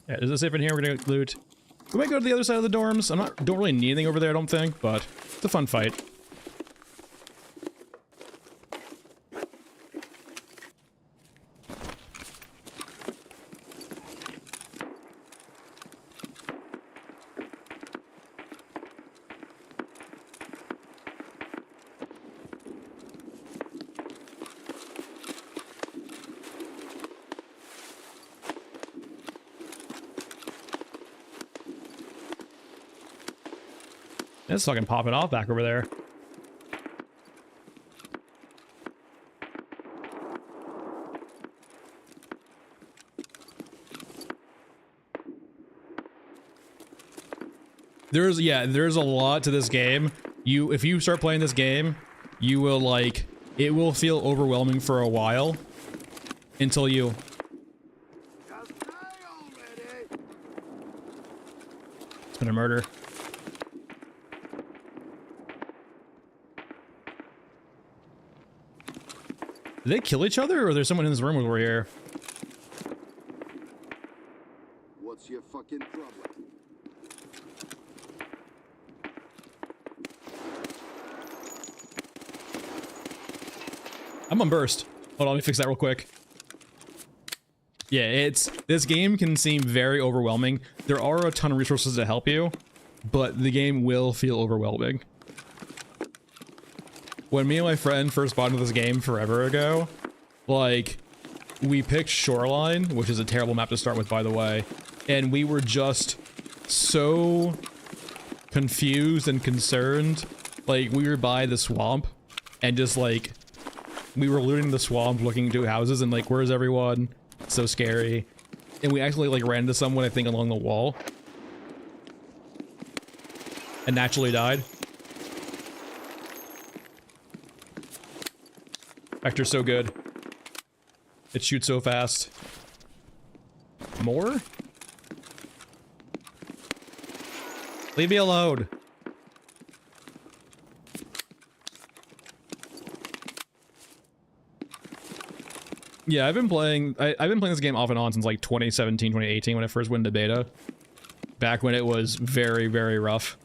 Yeah, is this safe in here? We're gonna loot. We might go to the other side of the dorms. Don't really need anything over there, I don't think, but it's a fun fight. It's fucking popping off back over there. There's a lot to this game. If you start playing this game, you will like, it will feel overwhelming for a while until you... It's been a murder. Did they kill each other, or there's someone in this room over here? What's your fucking problem? I'm on burst. Hold on, let me fix that real quick. Yeah, this game can seem very overwhelming. There are a ton of resources to help you, but the game will feel overwhelming. When me and my friend first bought into this game forever ago, like, we picked Shoreline, which is a terrible map to start with, by the way, and we were just so confused and concerned. Like, we were by the swamp, and just, like, we were looting the swamp, looking to houses, and, like, where's everyone? It's so scary. And we actually, like, ran into someone, I think, along the wall. And naturally died. Vector's so good. It shoots so fast. More? Leave me alone. Yeah, I've been playing this game off and on since like 2017, 2018 when I first went into beta. Back when it was very, very rough.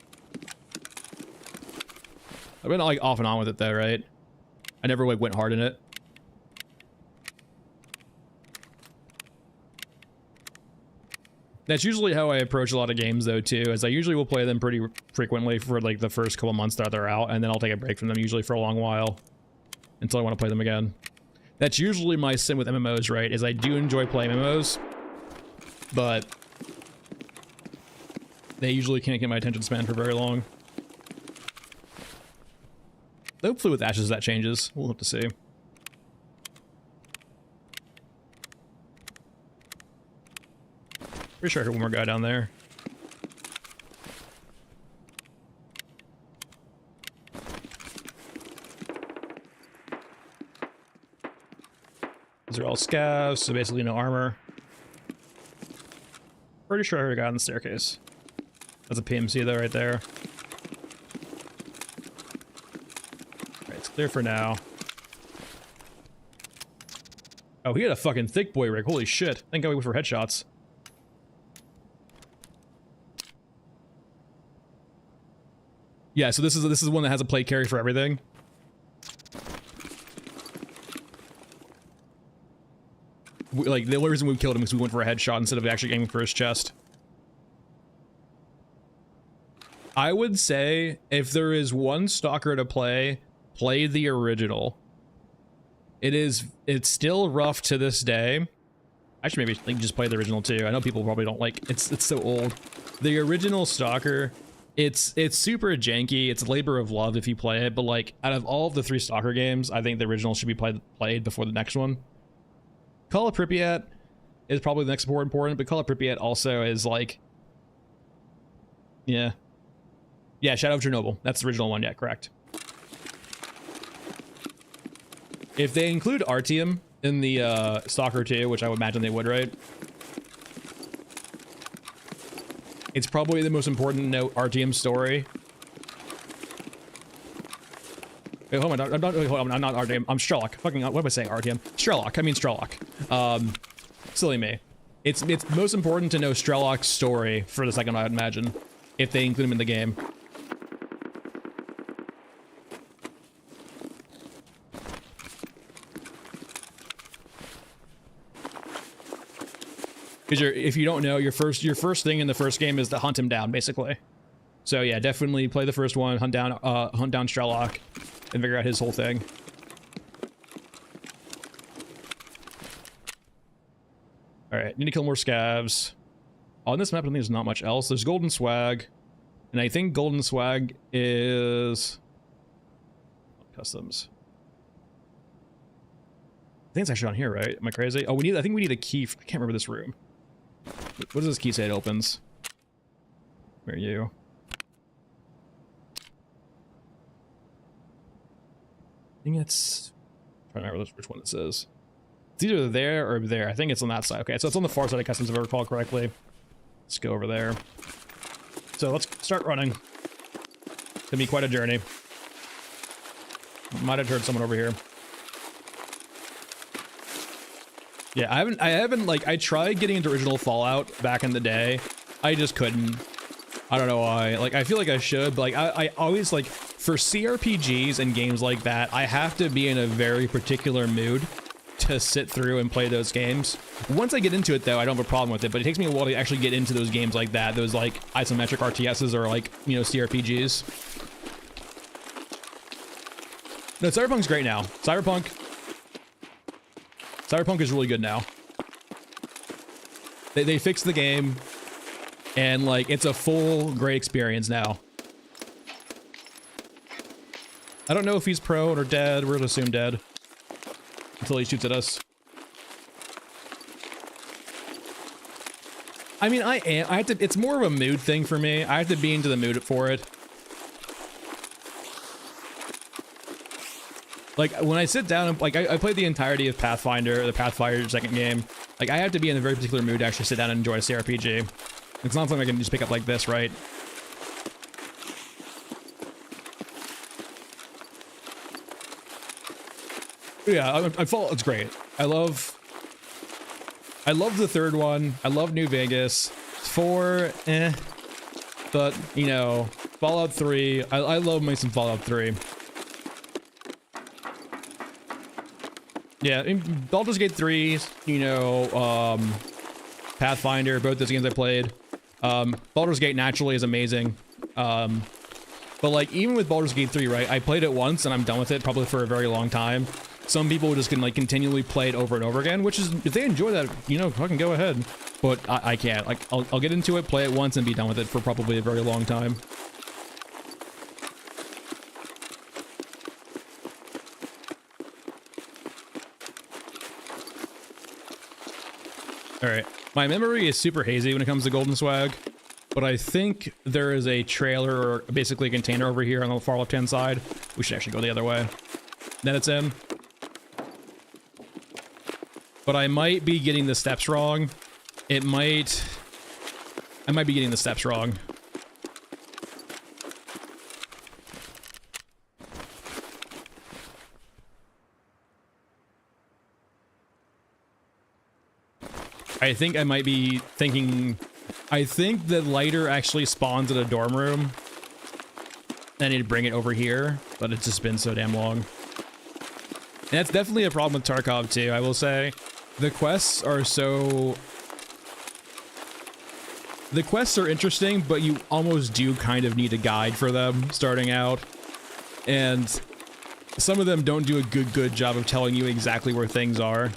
I've been like off and on with it though, right? I never like went hard in it. That's usually how I approach a lot of games though too, is I usually will play them pretty frequently for like the first couple months that they're out, and then I'll take a break from them usually for a long while until I want to play them again. That's usually my sin with MMOs, right? Is I do enjoy playing MMOs, but they usually can't get my attention span for very long. Hopefully with Ashes that changes. We'll have to see. Pretty sure I heard one more guy down there. These are all scavs, so basically no armor. Pretty sure I heard a guy on the staircase. That's a PMC though right there. Alright, it's clear for now. Oh, he had a fucking thick boy rig. Holy shit. Thank God we went for headshots. Yeah, so this is one that has a plate carry for everything. Like, the only reason we killed him is we went for a headshot instead of actually aiming for his chest. I would say, if there is one stalker to play, play the original. It's still rough to this day. I should maybe like, just play the original too. I know people probably don't like, it's so old. The original stalker, it's super janky, it's a labor of love if you play it, but like, out of all of the 3 stalker games, I think the original should be played before the next one. Call of Pripyat is probably the next more important, but Call of Pripyat also is like... Yeah. Yeah, Shadow of Chernobyl. That's the original one, yeah, correct. If they include Artyom in the Stalker 2, which I would imagine they would, right? It's probably the most important to know Artyom's story. Wait, hold on, I'm not Artyom, I'm Strelok. Fucking, what am I saying, Artyom? Strelok, I mean Strelok. Silly me. It's most important to know Strelok's story for the second one, I would imagine, if they include him in the game. Because if you don't know, your first thing in the first game is to hunt him down, basically. So yeah, definitely play the first one, hunt down Strelok, and figure out his whole thing. All right, need to kill more scavs. On this map, I think there's not much else. There's golden swag, And I think golden swag is customs. I think it's actually on here, right? Am I crazy? Oh, I think we need a key. I can't remember this room. What does this key say it opens? Where are you? I think it's... I'm trying to remember which one it says. It's either there or there. I think it's on that side. Okay, so it's on the far side of customs if I recall correctly. Let's go over there. So let's start running. It's gonna be quite a journey. Might have heard someone over here. Yeah, I haven't like, I tried getting into original Fallout back in the day. I just couldn't. I don't know why. Like, I feel like I should, but like, I always like, for CRPGs and games like that, I have to be in a very particular mood to sit through and play those games. Once I get into it though, I don't have a problem with it, but it takes me a while to actually get into those games like that. Those like isometric RTSs or like, you know, CRPGs. No, Cyberpunk's great now. Cyberpunk is really good now. They fixed the game and like, it's a full great experience now. I don't know if he's prone or dead. We're gonna assume dead. Until he shoots at us. I mean, I have to, it's more of a mood thing for me. I have to be into the mood for it. Like, when I sit down and, like, I played the entirety of Pathfinder, the Pathfinder second game. Like, I have to be in a very particular mood to actually sit down and enjoy a CRPG. It's not something I can just pick up like this, right? Yeah, it's great. I love the third one. I love New Vegas. 4, but, you know, Fallout 3, I love me some Fallout 3. Yeah, in Baldur's Gate 3, you know, Pathfinder, both those games I played. Baldur's Gate naturally is amazing. But like, even with Baldur's Gate 3, right, I played it once and I'm done with it probably for a very long time. Some people just can like continually play it over and over again, which is, if they enjoy that, you know, fucking go ahead. But I can't. Like, I'll get into it, play it once, and be done with it for probably a very long time. All right, my memory is super hazy when it comes to Golden Swag, but I think there is a trailer or basically a container over here on the far left-hand side. We should actually go the other way. Then it's in. But I might be getting the steps wrong. I might be getting the steps wrong. I think I might be thinking... I think the lighter actually spawns in a dorm room. I need to bring it over here, but it's just been so damn long. And that's definitely a problem with Tarkov too, I will say. The quests are so... The quests are interesting, but you almost do kind of need a guide for them starting out. And some of them don't do a good job of telling you exactly where things are.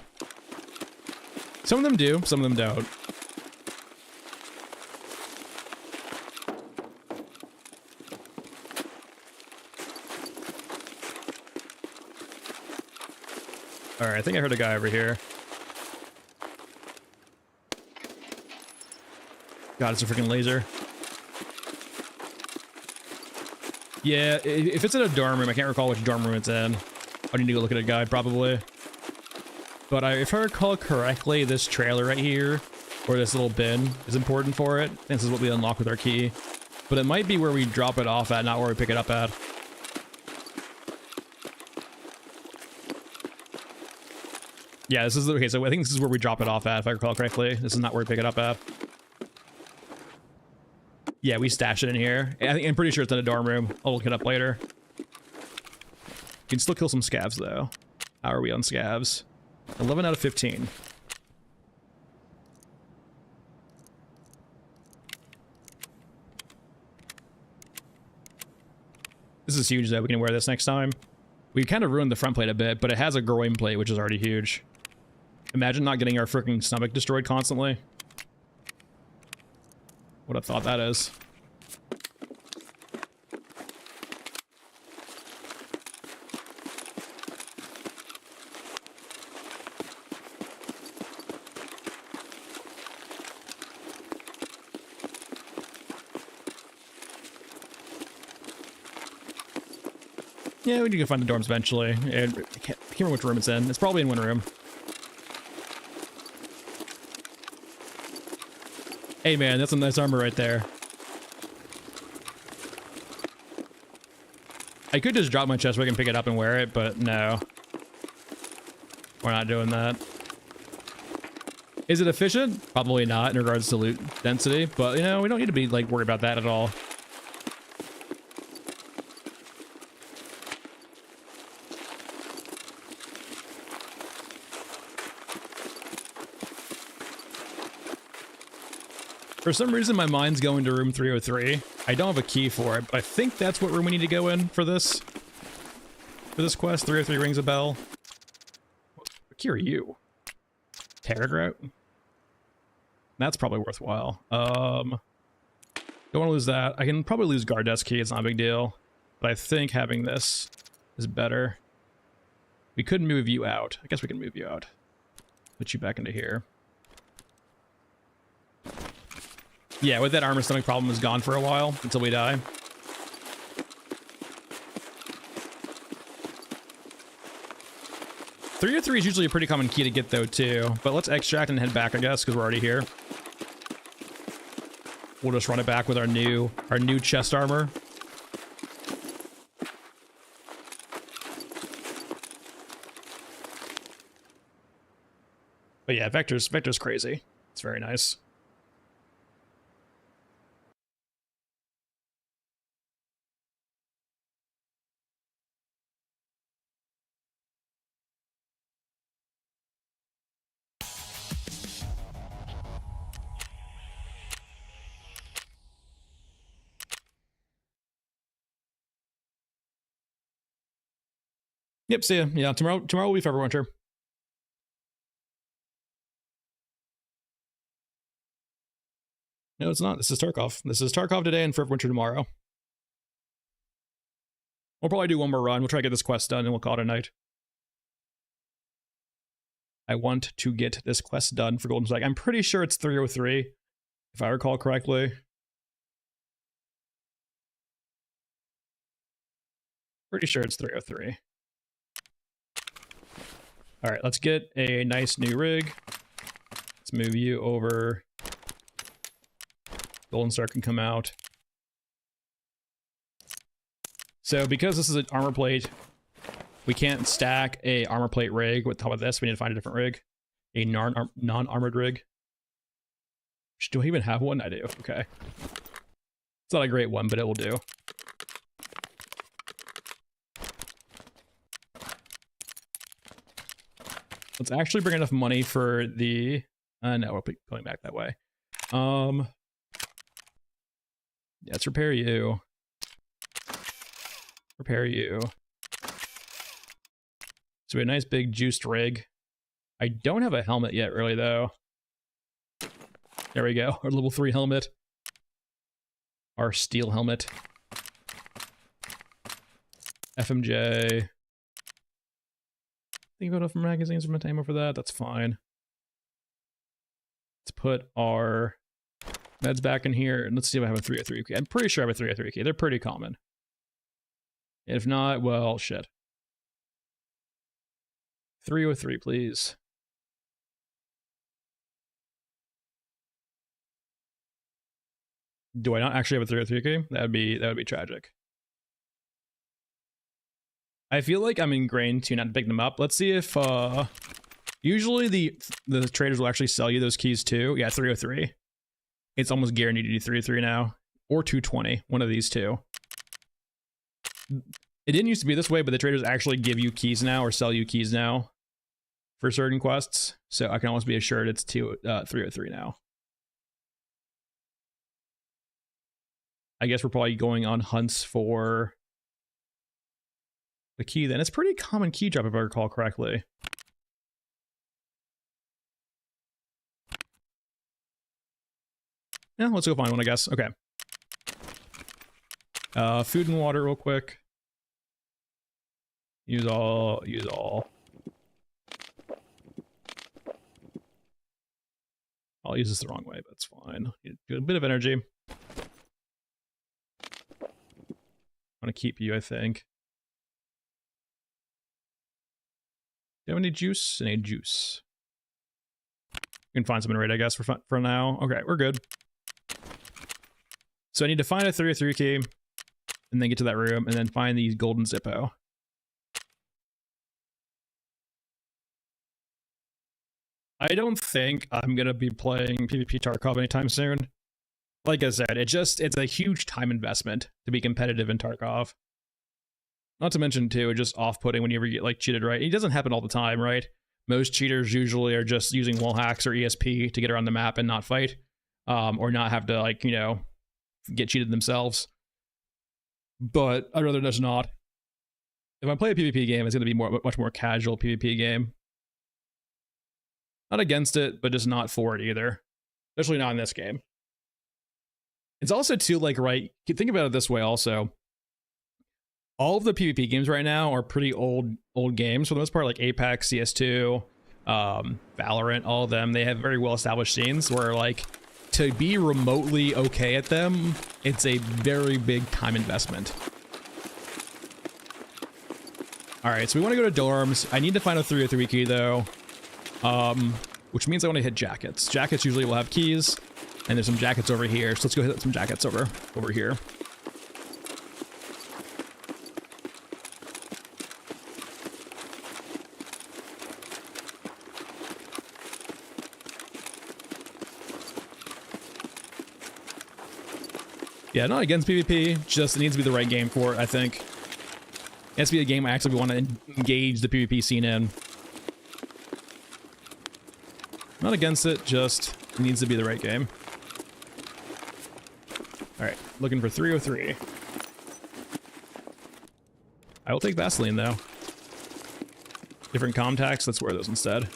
Some of them do, some of them don't. Alright, I think I heard a guy over here. God, it's a freaking laser. Yeah, if it's in a dorm room, I can't recall which dorm room it's in. I need to go look at a guide, probably. But if I recall correctly, this trailer right here, or this little bin, is important for it. This is what we unlock with our key. But it might be where we drop it off at, not where we pick it up at. Yeah, this is okay. So I think this is where we drop it off at, if I recall correctly. This is not where we pick it up at. Yeah, we stashed it in here. I'm pretty sure it's in a dorm room. I'll look it up later. You can still kill some scavs though. How are we on scavs? 11 out of 15. This is huge though. We can wear this next time. We kind of ruined the front plate a bit, but it has a groin plate, which is already huge. Imagine not getting our freaking stomach destroyed constantly. What a thought that is. Yeah, we need to find the dorms eventually. I can't remember which room it's in. It's probably in one room. Hey man, that's some nice armor right there. I could just drop my chest so I can pick it up and wear it, but no. We're not doing that. Is it efficient? Probably not in regards to loot density, but you know, we don't need to be like worried about that at all. For some reason, my mind's going to room 303. I don't have a key for it, but I think that's what room we need to go in for this. For this quest, 303 rings a bell. What key are you? Terragrout? That's probably worthwhile. Don't want to lose that. I can probably lose guard desk key. It's not a big deal. But I think having this is better. We could move you out. I guess we can move you out. Put you back into here. Yeah, with that armor stomach problem is gone for a while until we die. Three or three is usually a pretty common key to get though too, but let's extract and head back, I guess, because we're already here. We'll just run it back with our new chest armor. But yeah, Vector's crazy. It's very nice. Yep, see ya. Yeah, tomorrow will be Everwinter. No, it's not. This is Tarkov. This is Tarkov today and Everwinter tomorrow. We'll probably do one more run. We'll try to get this quest done and we'll call it a night. I want to get this quest done for Golden Spike. I'm pretty sure it's 303, if I recall correctly. Pretty sure it's 303. All right, let's get a nice new rig. Let's move you over. Golden Star can come out. So because this is an armor plate, we can't stack a armor plate rig with top of this. We need to find a different rig. A non-armored rig. Do I even have one? I do. Okay. It's not a great one, but it will do. Let's actually bring enough money for the... no, we'll be going back that way. Yeah, let's repair you. Repair you. So we have a nice big juiced rig. I don't have a helmet yet, really, though. There we go. Our level 3 helmet. Our steel helmet. FMJ. Think about enough magazines from ammo for that. That's fine. Let's put our meds back in here, and let's see if I have a 303 key. I'm pretty sure I have a 303 key. They're pretty common. If not, well, shit. 303, please. Do I not actually have a 303 key? That would be tragic. I feel like I'm ingrained to not pick them up. Let's see if usually the traders will actually sell you those keys too. Yeah, 303. It's almost guaranteed to do 303 now. Or 220. One of these two. It didn't used to be this way, but the traders actually give you keys now or sell you keys now for certain quests. So I can almost be assured it's 303 now. I guess we're probably going on hunts for the key then. It's pretty common key drop if I recall correctly. Yeah, let's go find one, I guess. Okay. Food and water real quick. Use all. I'll use this the wrong way, but it's fine. Need a bit of energy. I'm gonna keep you, I think. you have any juice? Any juice? You can find some in raid, I guess, for now. Okay, we're good. So I need to find a 303 key, and then get to that room, and then find the golden Zippo. I don't think I'm gonna be playing PvP Tarkov anytime soon. Like I said, it's a huge time investment to be competitive in Tarkov. Not to mention too, it's just off-putting when you ever get like cheated, right? It doesn't happen all the time, right? Most cheaters usually are just using wall hacks or ESP to get around the map and not fight, or not have to, like, you know, get cheated themselves. But I'd rather just not. If I play a PvP game, it's going to be much more casual PvP game. Not against it, but just not for it either. Especially not in this game. It's also too, like, right, think about it this way also. All of the PvP games right now are pretty old games for the most part, like Apex, CS2, Valorant, all of them. They have very well established scenes where, like, to be remotely okay at them, it's a very big time investment. All right, so we want to go to dorms. I need to find a 303 key though, which means I want to hit jackets. Jackets usually will have keys, and there's some jackets over here. So let's go hit some jackets over here. Yeah, not against PvP, just it needs to be the right game for it, I think. It has to be a game I actually want to engage the PvP scene in. Not against it, just it needs to be the right game. Alright, looking for 303. I will take Vaseline, though. Different contacts, let's wear those instead.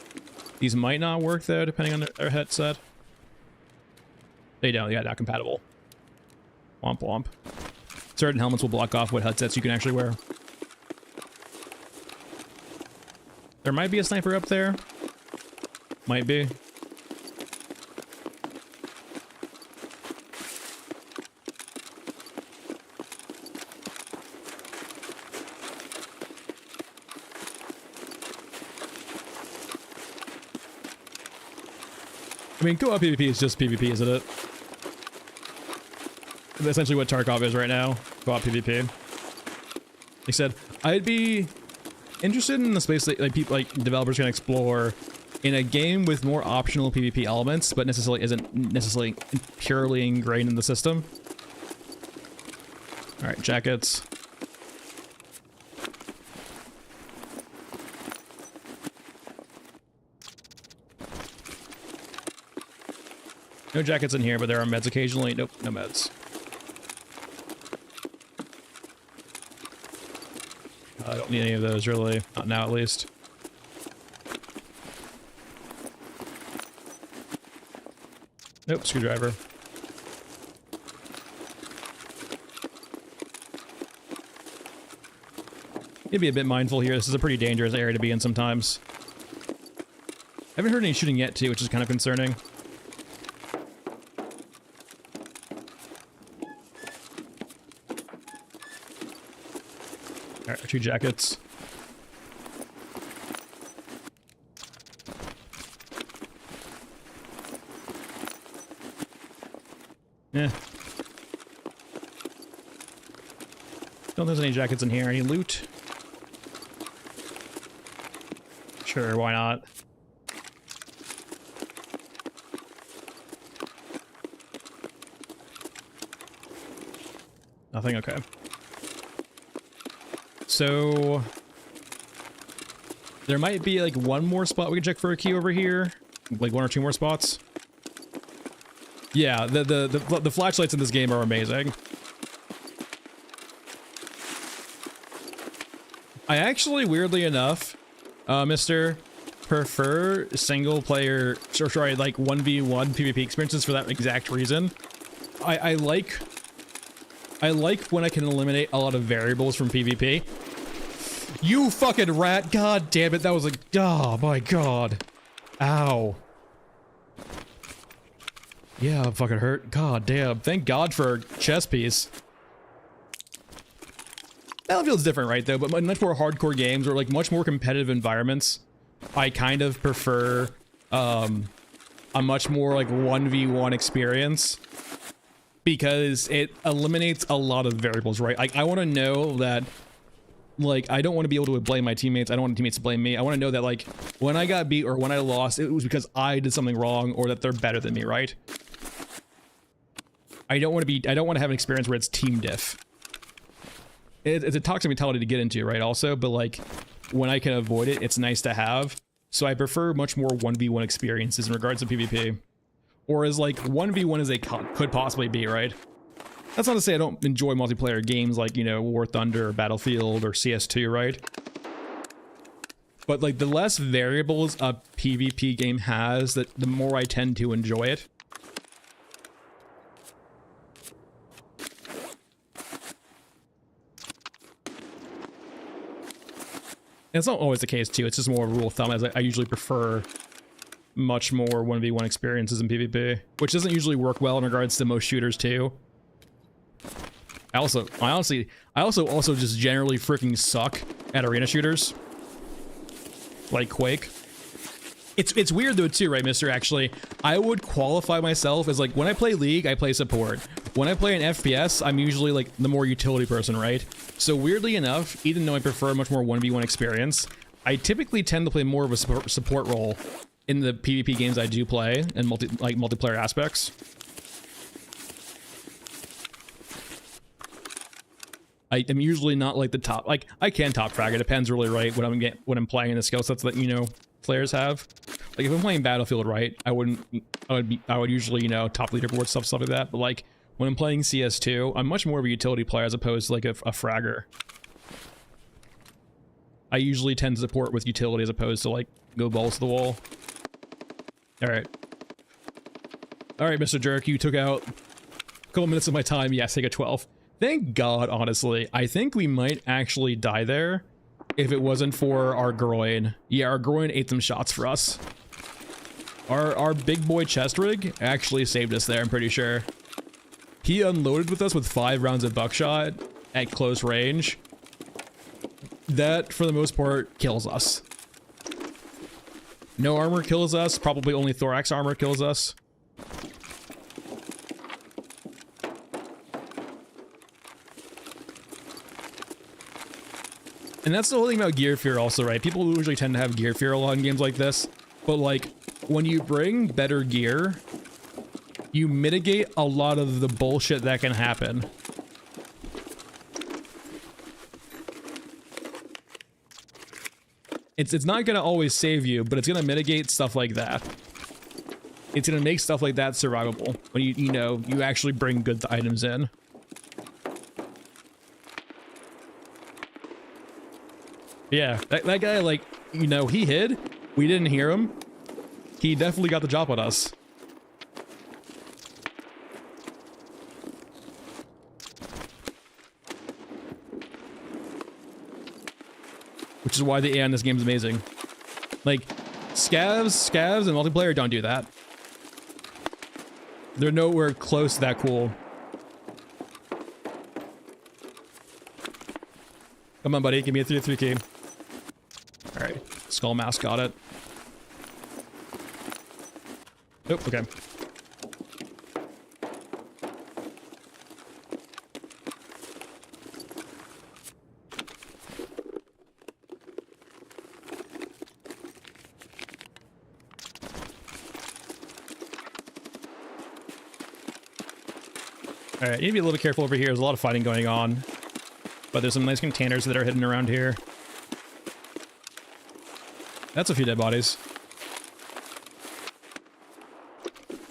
These might not work, though, depending on their headset. They don't, yeah, not compatible. Womp womp. Certain helmets will block off what headsets you can actually wear. There might be a sniper up there. Might be. I mean, co-op PvP is just PvP, isn't it? That's essentially what Tarkov is right now. Co-op PvP. Like I said, I'd be interested in the space that like developers can explore in a game with more optional PvP elements, but isn't necessarily purely ingrained in the system. All right, jackets. No jackets in here, but there are meds occasionally. Nope, no meds. I don't need any of those, really. Not now, at least. Nope, screwdriver. Need to be a bit mindful here. This is a pretty dangerous area to be in sometimes. I haven't heard any shooting yet, too, which is kind of concerning. Alright, 2 jackets. Yeah. Don't think there's any jackets in here. Any loot? Sure, why not? Nothing? Okay. So there might be like one more spot we can check for a key over here, like 1 or 2 more spots. Yeah, the flashlights in this game are amazing. I actually, weirdly enough, Mr. prefer single player, sorry, like 1v1 PvP experiences for that exact reason. I like when I can eliminate a lot of variables from PvP. You fucking rat! God damn it! That was like, oh my god! Ow! Yeah, I'm fucking hurt. God damn! Thank God for a chess piece. Battlefield's different, right? Though, but much more hardcore games or like much more competitive environments. I kind of prefer a much more like 1v1 experience because it eliminates a lot of variables, right? Like I want to know that, like, I don't want to be able to blame my teammates. I don't want teammates to blame me. I want to know that, like, when I got beat or when I lost, it was because I did something wrong or that they're better than me, right? I don't want to have an experience where it's team diff. It's a toxic mentality to get into, right? Also, but like, when I can avoid it, it's nice to have. So I prefer much more 1v1 experiences in regards to PvP. Or as like 1v1 as they could possibly be, right? That's not to say I don't enjoy multiplayer games like, you know, War Thunder or Battlefield or CS2, right? But like the less variables a PvP game has, the more I tend to enjoy it. And it's not always the case too, it's just more a rule of thumb, as I usually prefer much more 1v1 experiences in PvP, which doesn't usually work well in regards to most shooters too. I also just generally freaking suck at arena shooters. Like Quake. It's weird though too, right, mister? Actually, I would qualify myself as like, when I play League, I play support. When I play an FPS, I'm usually like the more utility person, right? So weirdly enough, even though I prefer a much more 1v1 experience, I typically tend to play more of a support role in the PvP games I do play and multiplayer aspects. I am usually not like the top, like I can top frag. It depends really, right, what I'm playing in the skill sets that, you know, players have. Like if I'm playing Battlefield, right, I would usually, you know, top leaderboard stuff like that. But like when I'm playing CS2, I'm much more of a utility player as opposed to like a fragger. I usually tend to support with utility as opposed to like go balls to the wall. All right, Mr. Jerk, you took out a couple minutes of my time. Yes, take a 12. Thank God, honestly. I think we might actually die there if it wasn't for our groin. Yeah, our groin ate some shots for us. Our big boy chest rig actually saved us there, I'm pretty sure. He unloaded with us with 5 rounds of buckshot at close range. That, for the most part, kills us. No armor kills us. Probably only thorax armor kills us. And that's the whole thing about gear fear also, right? People usually tend to have gear fear a lot in games like this. But like, when you bring better gear, you mitigate a lot of the bullshit that can happen. It's not gonna always save you, but it's gonna mitigate stuff like that. It's gonna make stuff like that survivable when you know, you actually bring good items in. Yeah, that guy, like, you know, he hid. We didn't hear him. He definitely got the job on us. Which is why the AI in this game is amazing. Like, scavs and multiplayer don't do that. They're nowhere close to that cool. Come on, buddy, give me a 3-3 key. Alright, skull mask, got it. Nope, okay. Alright, you need to be a little careful over here. There's a lot of fighting going on. But there's some nice containers that are hidden around here. That's a few dead bodies.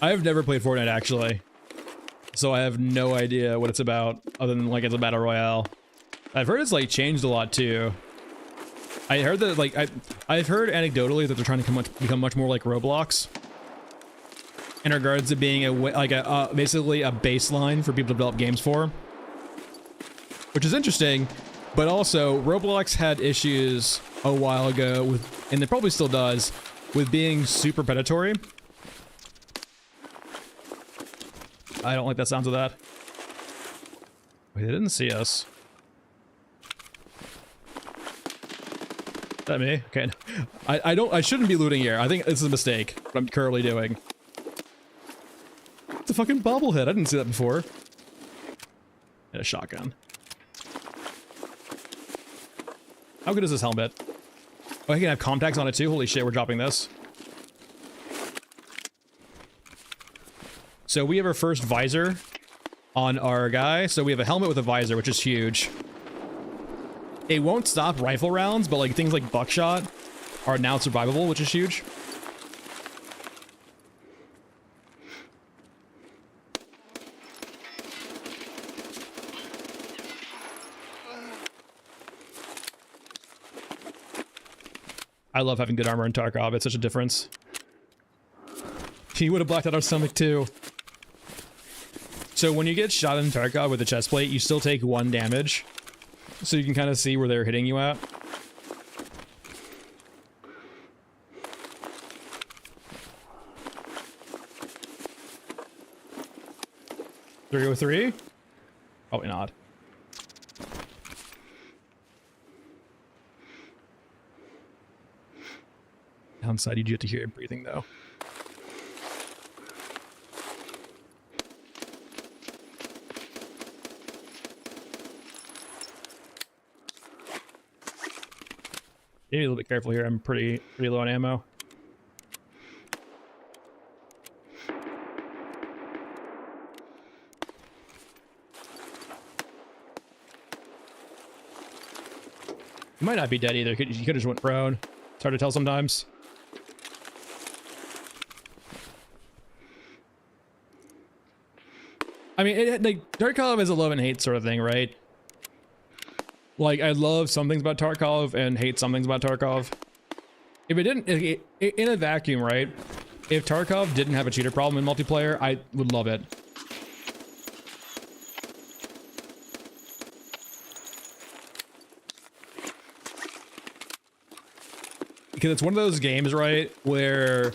I have never played Fortnite, actually. So I have no idea what it's about, other than, like, it's a battle royale. I've heard it's, like, changed a lot, too. I heard that, like, I've heard anecdotally that they're trying to become much more like Roblox. In regards to being basically a baseline for people to develop games for. Which is interesting, but also Roblox had issues a while ago with, and it probably still does, with being super predatory. I don't like the sounds of that. Wait, they didn't see us. that me? Okay. I shouldn't be looting here. I think this is a mistake, what I'm currently doing. It's a fucking bobblehead. I didn't see that before. And a shotgun. How good is this helmet? Oh, I can have contacts on it too? Holy shit, we're dropping this. So we have our first visor on our guy. So we have a helmet with a visor, which is huge. It won't stop rifle rounds, but like things like buckshot are now survivable, which is huge. I love having good armor in Tarkov. It's such a difference. He would have blacked out our stomach too. So when you get shot in Tarkov with a chest plate, you still take 1 damage. So you can kind of see where they're hitting you at. .303? Probably not. Downside, you do have to hear it breathing though. Be a little bit careful here. I'm pretty low on ammo. You might not be dead either. You could have just went prone. It's hard to tell sometimes. I mean, like Tarkov is a love and hate sort of thing, right? Like, I love some things about Tarkov and hate some things about Tarkov. If it didn't, in a vacuum, right? If Tarkov didn't have a cheater problem in multiplayer, I would love it. Because it's one of those games, right, where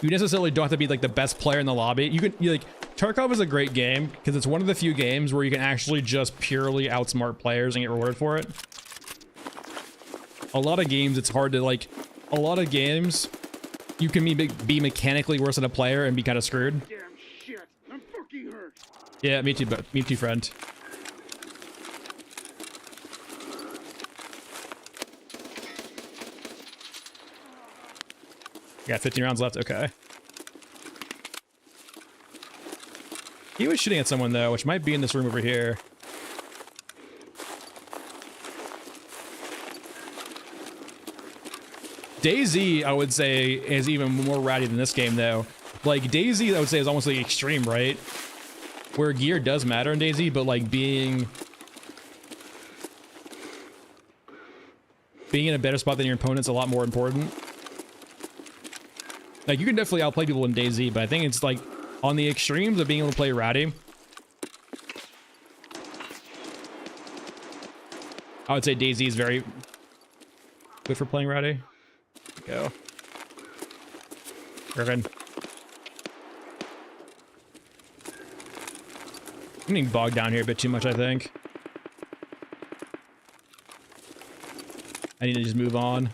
you necessarily don't have to be like the best player in the lobby. You like Tarkov is a great game because it's one of the few games where you can actually just purely outsmart players and get rewarded for it. A lot of games, it's hard to like. A lot of games, you can be mechanically worse than a player and be kind of screwed. Damn shit, I'm fucking hurt. Yeah, me too, but me too, friend. Got 15 rounds left. Okay. He was shooting at someone though, which might be in this room over here. DayZ, I would say, is even more ratty than this game though. Like DayZ, I would say, is almost like extreme, right? Where gear does matter in DayZ, but like being in a better spot than your opponent's a lot more important. Like, you can definitely outplay people in DayZ, but I think it's like on the extremes of being able to play ratty. I would say DayZ is very good for playing ratty. Go. Irvin. I'm getting bogged down here a bit too much, I think. I need to just move on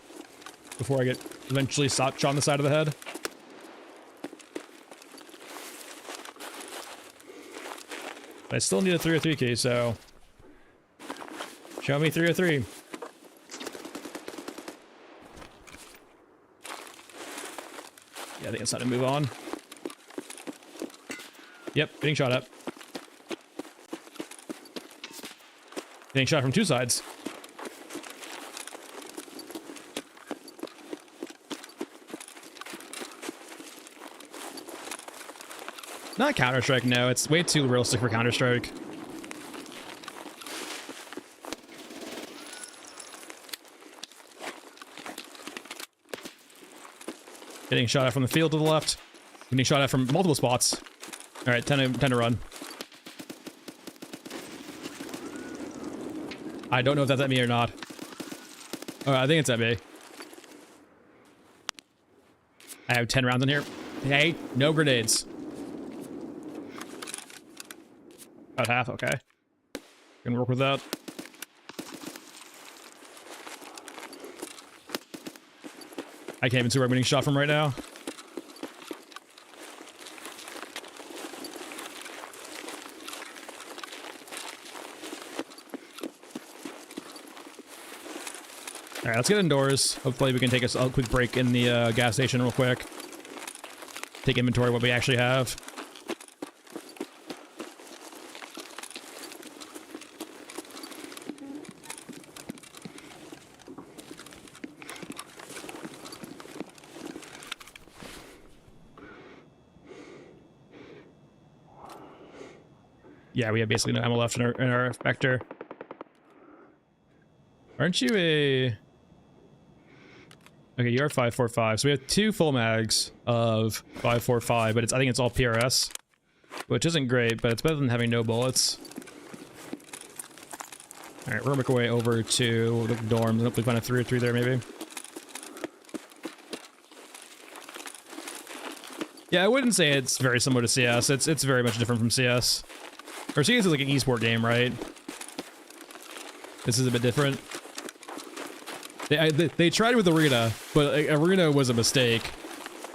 before I get eventually shot on the side of the head. I still need a 303 key, so show me 303. Yeah, I think it's time to move on. Yep, getting shot at. Getting shot from 2 sides. Not Counter-Strike, no. It's way too realistic for Counter-Strike. Getting shot at from the field to the left. Getting shot at from multiple spots. Alright, time to run. I don't know if that's at me or not. Alright, I think it's at me. I have 10 rounds in here. Hey, no grenades. About half, okay. Gonna work with that. I can't even see where I'm getting shot from right now. All right, let's get indoors. Hopefully we can take a quick break in the gas station real quick. Take inventory of what we actually have. Yeah, we have basically no ammo left in our vector. Aren't you a... Okay, you're 5.45. So we have 2 full mags of 5.45, but I think it's all PRS, which isn't great, but it's better than having no bullets. All right, we're gonna make our way over to the dorms and hopefully find a 303 there, maybe. Yeah, I wouldn't say it's very similar to CS. It's very much different from CS. Or CS is like an esport game, right? This is a bit different. They tried with Arena, but Arena was a mistake.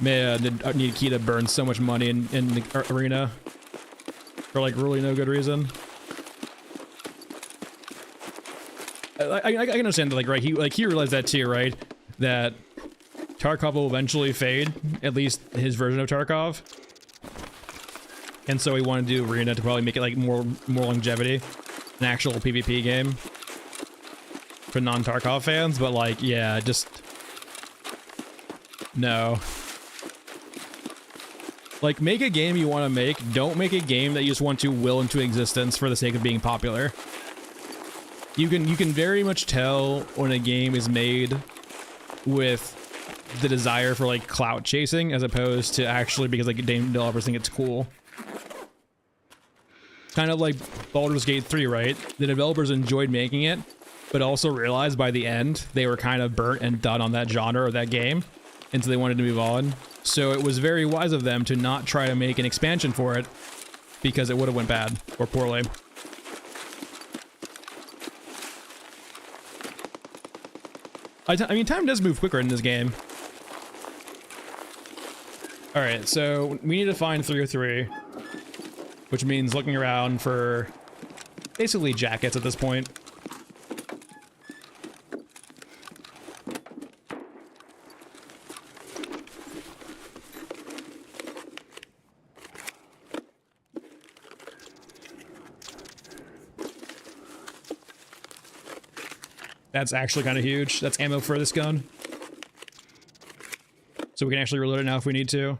Man, did Nikita burn so much money in the Arena for like really no good reason. I can understand that, like, right? He realized that too, right? That Tarkov will eventually fade, at least his version of Tarkov. And so he wanted to do Arena to probably make it like more longevity, an actual PvP game for non-Tarkov fans. But like, yeah, just no. Like, make a game you want to make. Don't make a game that you just want to will into existence for the sake of being popular. You can very much tell when a game is made with the desire for like clout chasing as opposed to actually because like game developers think it's cool. Kind of like Baldur's Gate 3, right? The developers enjoyed making it, but also realized by the end they were kind of burnt and done on that genre or that game, and so they wanted to move on. So it was very wise of them to not try to make an expansion for it because it would have went bad or poorly. I mean, time does move quicker in this game. All right, so we need to find 303, which means looking around for basically jackets at this point. That's actually kind of huge. That's ammo for this gun. So we can actually reload it now if we need to.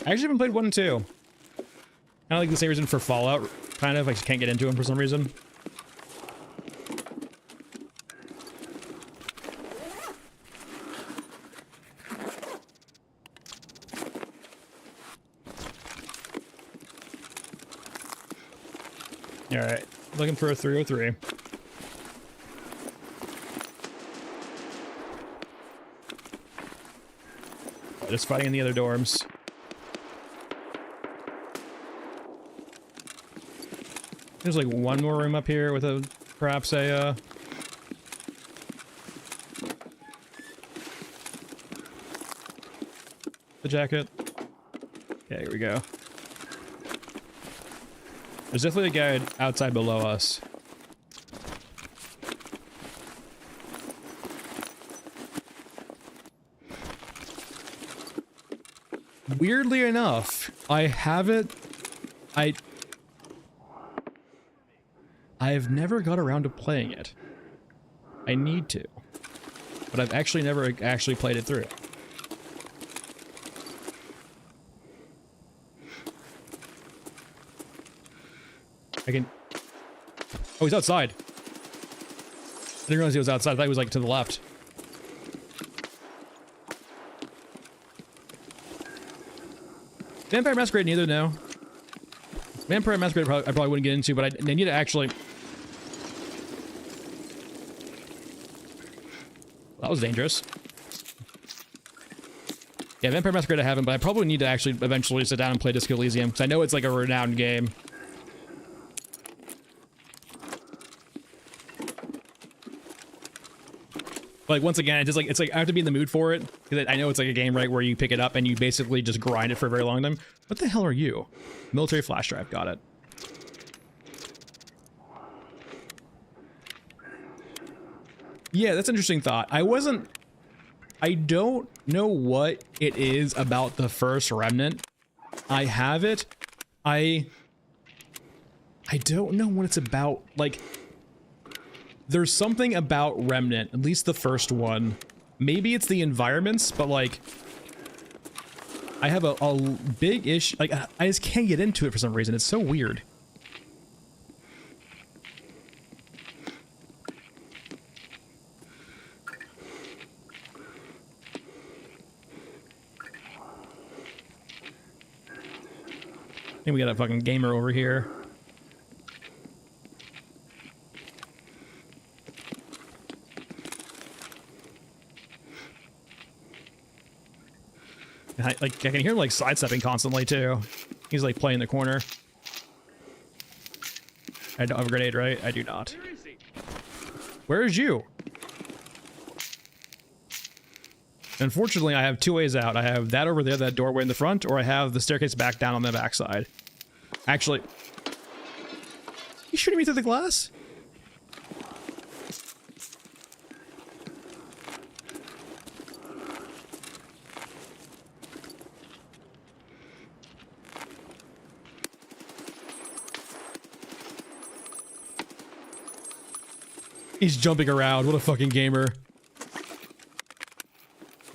I actually haven't played 1 and 2. Kind of like the same reason for Fallout. Kind of, I just can't get into them for some reason. Alright, looking for a 303. Just fighting in the other dorms. There's like one more room up here with a perhaps a the jacket. Okay, here we go. There's definitely a guy outside below us. Weirdly enough, I've never got around to playing it. I need to, but I've actually never actually played it through. I can... Oh, he's outside. I didn't realize he was outside. I thought he was like to the left. Vampire Masquerade neither, no. Vampire Masquerade I probably wouldn't get into, but I need to actually... That was dangerous. Yeah, Vampire Masquerade I haven't, but I probably need to actually eventually sit down and play Disco Elysium, because I know it's like a renowned game. Like, once again, it's like I have to be in the mood for it, because I know it's like a game, right, where you pick it up and you basically just grind it for a very long time. What the hell are you? Military flash drive, got it. Yeah, that's an interesting thought. I don't know what it is about the first Remnant. I have it. I don't know what it's about. Like, there's something about Remnant, at least the first one. Maybe it's the environments, but like, I have a big issue. Like, I just can't get into it for some reason. It's so weird. I think we got a fucking gamer over here. I can hear him like sidestepping constantly too. He's like playing the corner. I don't have a grenade, right? I do not. Where is you? Unfortunately, I have two ways out. I have that over there, that doorway in the front, or I have the staircase back down on the backside. Actually, you shooting me through the glass? He's jumping around. What a fucking gamer.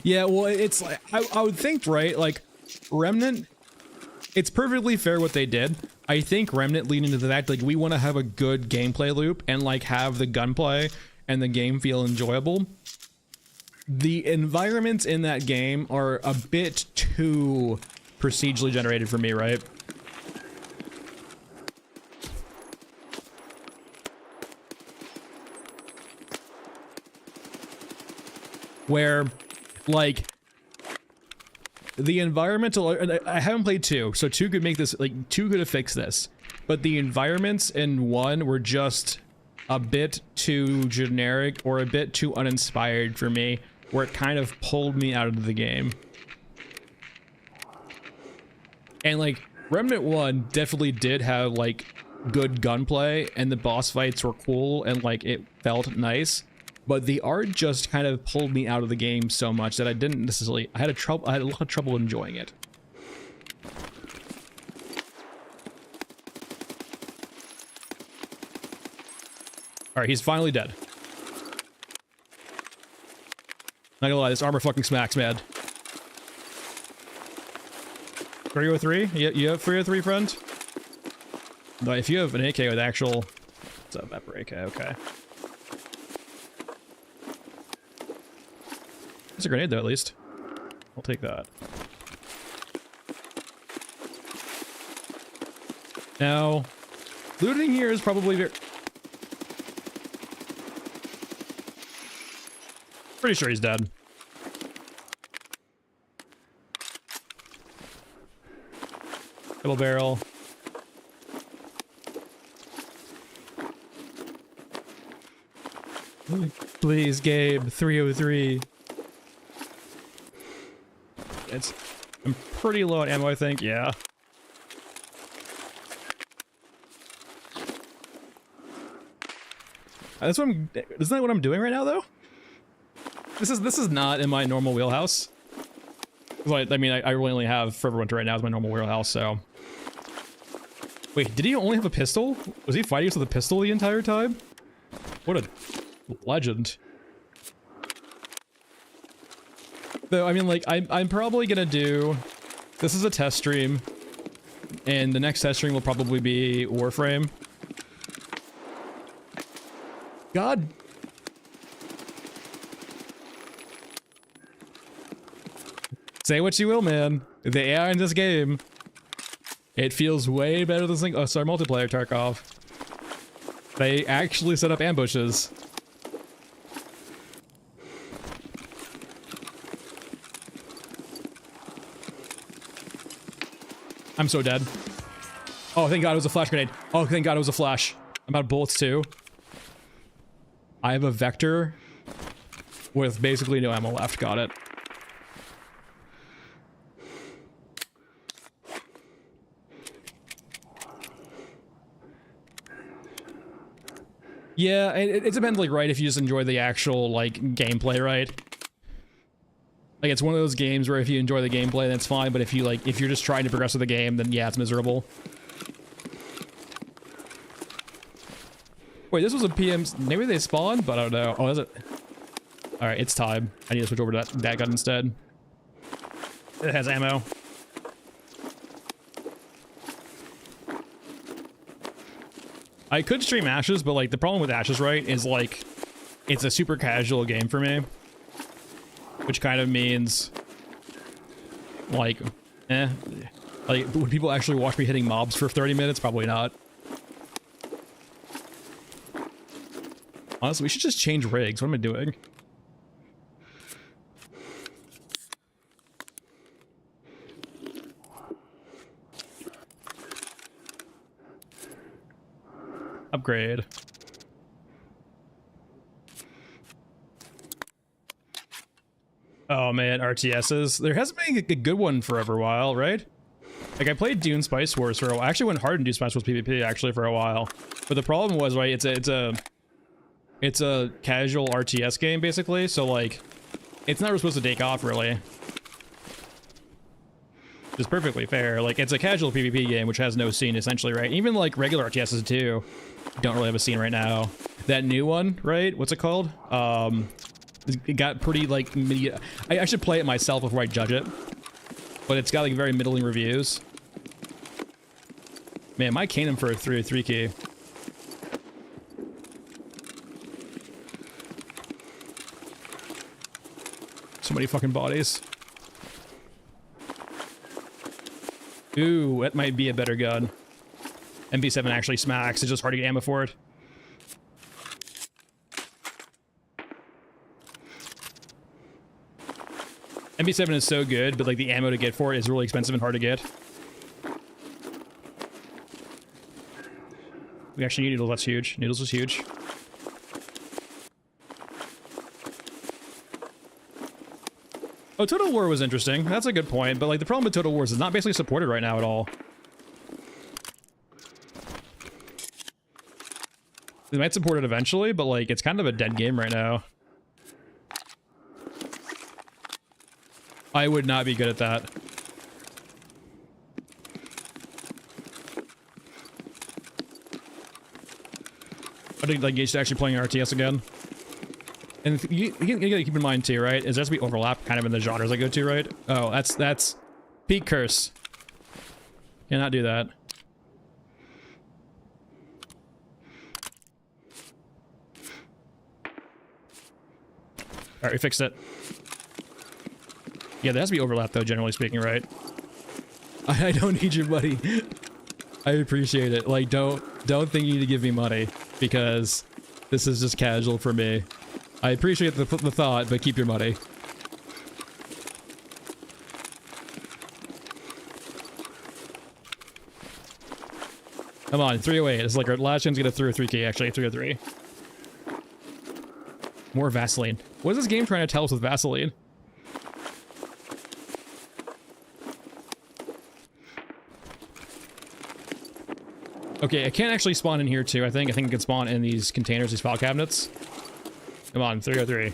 Yeah, well, it's like, I would think, right? Like, Remnant, it's perfectly fair what they did. I think Remnant leading into the fact, like, we want to have a good gameplay loop and, like, have the gunplay and the game feel enjoyable. The environments in that game are a bit too procedurally generated for me, right? Where, like, the environmental, I haven't played 2, so 2 could make this, like, 2 could have fixed this, but the environments in 1 were just a bit too generic or a bit too uninspired for me, where it kind of pulled me out of the game. And, like, Remnant 1 definitely did have, like, good gunplay, and the boss fights were cool, and, like, it felt nice. But the art just kind of pulled me out of the game so much that I didn't necessarily, I had a lot of trouble enjoying it. Alright, he's finally dead. Not gonna lie, this armor fucking smacks, man. 303? You have 303, friend? No, if you have an AK with actual... What's up, Pepper AK? Okay. There's a grenade there, at least. I'll take that. Now, looting here is probably very... Pretty sure he's dead. Double barrel. Please, Gabe, 303. I'm pretty low on ammo, I think. Yeah. Isn't that what I'm doing right now, though? This is not in my normal wheelhouse. Like, I mean, I really only have Forever Winter right now as my normal wheelhouse, so. Wait, did he only have a pistol? Was he fighting us with a pistol the entire time? What a legend. So, I mean, like, I'm probably gonna do... This is a test stream. And the next test stream will probably be Warframe. God. Say what you will, man. The AI in this game, it feels way better than multiplayer Tarkov. They actually set up ambushes. I'm so dead. Oh, thank God it was a flash grenade. Oh, thank God it was a flash. I'm out of bullets too. I have a vector with basically no ammo left. Got it. Yeah, it depends, like, right, if you just enjoy the actual, like, gameplay, right? Like, it's one of those games where if you enjoy the gameplay, that's fine, but if you, like, if you're just trying to progress with the game, then yeah, it's miserable. Wait, this was a PM... Maybe they spawned, but I don't know. Oh, is it? Alright, it's time. I need to switch over to that gun instead. It has ammo. I could stream Ashes, but, like, the problem with Ashes, right, is, like, it's a super casual game for me. Which kind of means, like, Like, would people actually watch me hitting mobs for 30 minutes? Probably not. Honestly, we should just change rigs. What am I doing? Upgrade. Oh man, RTSs. There hasn't been a good one for a while, right? Like, I played Dune Spice Wars for a while. I actually went hard in Dune Spice Wars PvP actually for a while. But the problem was, right, it's a casual RTS game basically, so like it's not supposed to take off really. It's perfectly fair. Like, it's a casual PvP game which has no scene essentially, right? Even like regular RTSs too don't really have a scene right now. That new one, right? What's it called? It got pretty like I should play it myself before I judge it. But it's got like very middling reviews. Man, my Canem for a 303 key. So many fucking bodies. Ooh, that might be a better gun. MP7 actually smacks. It's just hard to get ammo for it. MP7 is so good, but like the ammo to get for it is really expensive and hard to get. We actually need noodles. That's huge. Noodles is huge. Oh, Total War was interesting. That's a good point. But like the problem with Total War is it's not basically supported right now at all. They might support it eventually, but like it's kind of a dead game right now. I would not be good at that. I think like you're actually playing RTS again. And you gotta keep in mind too, right? Is there has to be overlap kind of in the genres I go to, right? Oh, that's peak curse. Cannot do that. Alright, we fixed it. Yeah, there has to be overlap though, generally speaking, right? I don't need your money. I appreciate it. Like, don't think you need to give me money because this is just casual for me. I appreciate the thought, but keep your money. Come on, 308. It's like our last chance to get a 303k, actually, 303. More Vaseline. What is this game trying to tell us with Vaseline? Okay, I can't actually spawn in here too, I think. I think it can spawn in these containers, these file cabinets. Come on, 303.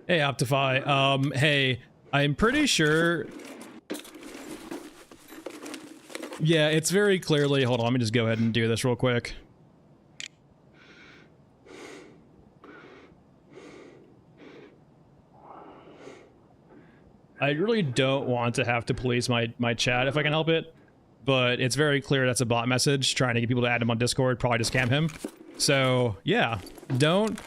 Hey, Optify. Hey, I'm pretty sure... Yeah, it's very clearly... Hold on, let me just go ahead and do this real quick. I really don't want to have to police my chat if I can help it, but it's very clear that's a bot message trying to get people to add him on Discord, probably to scam him. So, yeah, don't...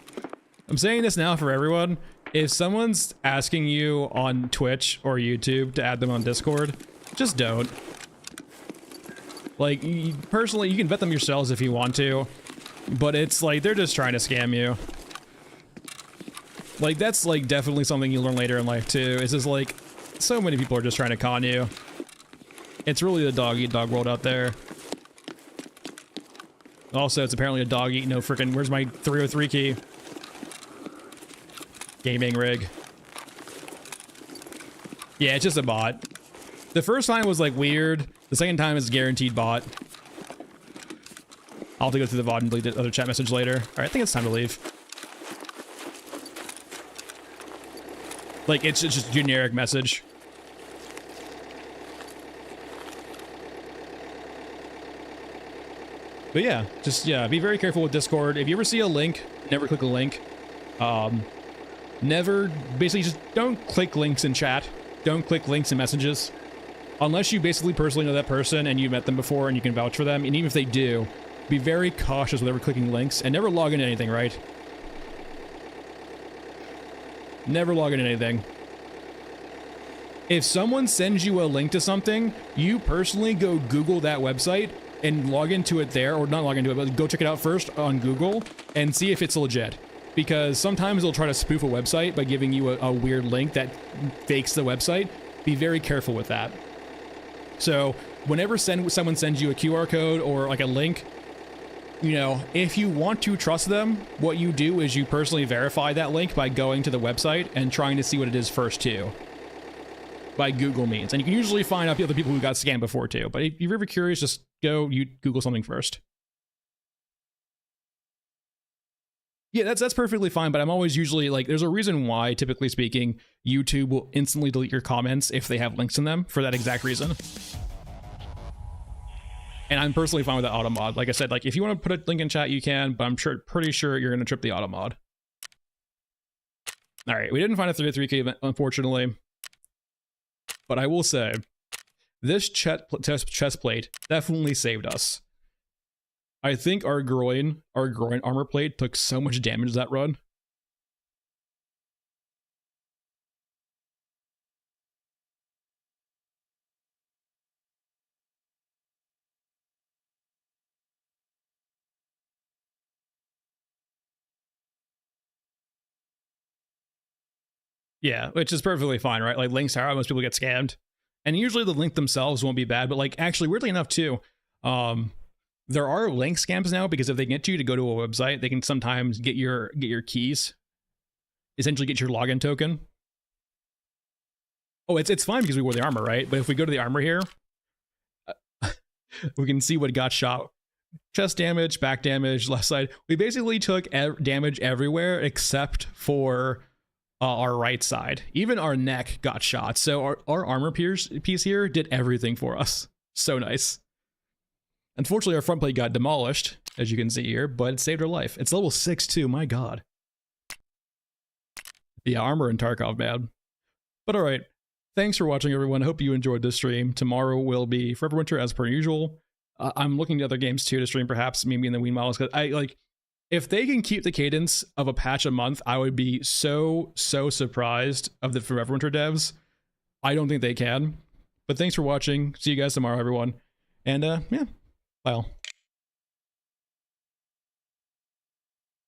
I'm saying this now for everyone. if someone's asking you on Twitch or YouTube to add them on Discord, just don't. Like, personally, you can vet them yourselves if you want to, but it's like, they're just trying to scam you. Like, that's like definitely something you learn later in life too. It's just like, so many people are just trying to con you. It's really the dog-eat-dog world out there. Also, it's apparently a dog-eat no freaking, where's my 303 key? Gaming rig. Yeah, it's just a bot. The first time was like weird. The second time is guaranteed bot. I'll have to go through the VOD and delete the other chat message later. Alright, I think it's time to leave. Like, it's just a generic message. But yeah, just, yeah, be very careful with Discord. If you ever see a link, never click a link. Never, basically just don't click links in chat. Don't click links in messages. Unless you basically personally know that person and you met them before and you can vouch for them. And even if they do, be very cautious with ever clicking links and never log into anything, right? Never log into anything. If someone sends you a link to something, you personally go Google that website and log into it there, or not log into it, but go check it out first on Google and see if it's legit. Because sometimes they'll try to spoof a website by giving you a weird link that fakes the website. Be very careful with that. So whenever someone sends you a QR code or like a link, you know, if you want to trust them, what you do is you personally verify that link by going to the website and trying to see what it is first too. By Google means. And you can usually find out the other people who got scammed before too. But if you're ever curious, just go Google something first. Yeah, that's perfectly fine, but I'm always usually like, there's a reason why, typically speaking, YouTube will instantly delete your comments if they have links in them for that exact reason. And I'm personally fine with that auto mod. Like I said, like if you want to put a link in chat, you can, but I'm pretty sure you're going to trip the auto mod. All right, we didn't find a 303k event, unfortunately. But I will say, this chest plate definitely saved us. I think our groin armor plate took so much damage that run. Yeah, which is perfectly fine, right? Like links are how most people get scammed. And usually the link themselves won't be bad, but like actually weirdly enough too, there are link scams now because if they get you to go to a website, they can sometimes get your keys, essentially get your login token. Oh, it's fine because we wore the armor, right? But if we go to the armor here, we can see what got shot. Chest damage, back damage, left side. We basically took damage everywhere except for our right side. Even our neck got shot. So our armor piece here did everything for us. So nice. Unfortunately, our front plate got demolished, as you can see here, but it saved our life. It's level 6 too, my god. Yeah, armor and Tarkov, man. But alright, thanks for watching, everyone. I hope you enjoyed this stream. Tomorrow will be Forever Winter, as per usual. I'm looking at other games too to stream, perhaps, maybe in the Wii models, because I, like, if they can keep the cadence of a patch a month, I would be so surprised of the Forever Winter devs. I don't think they can. But thanks for watching. See you guys tomorrow, everyone. And, yeah. Bye all.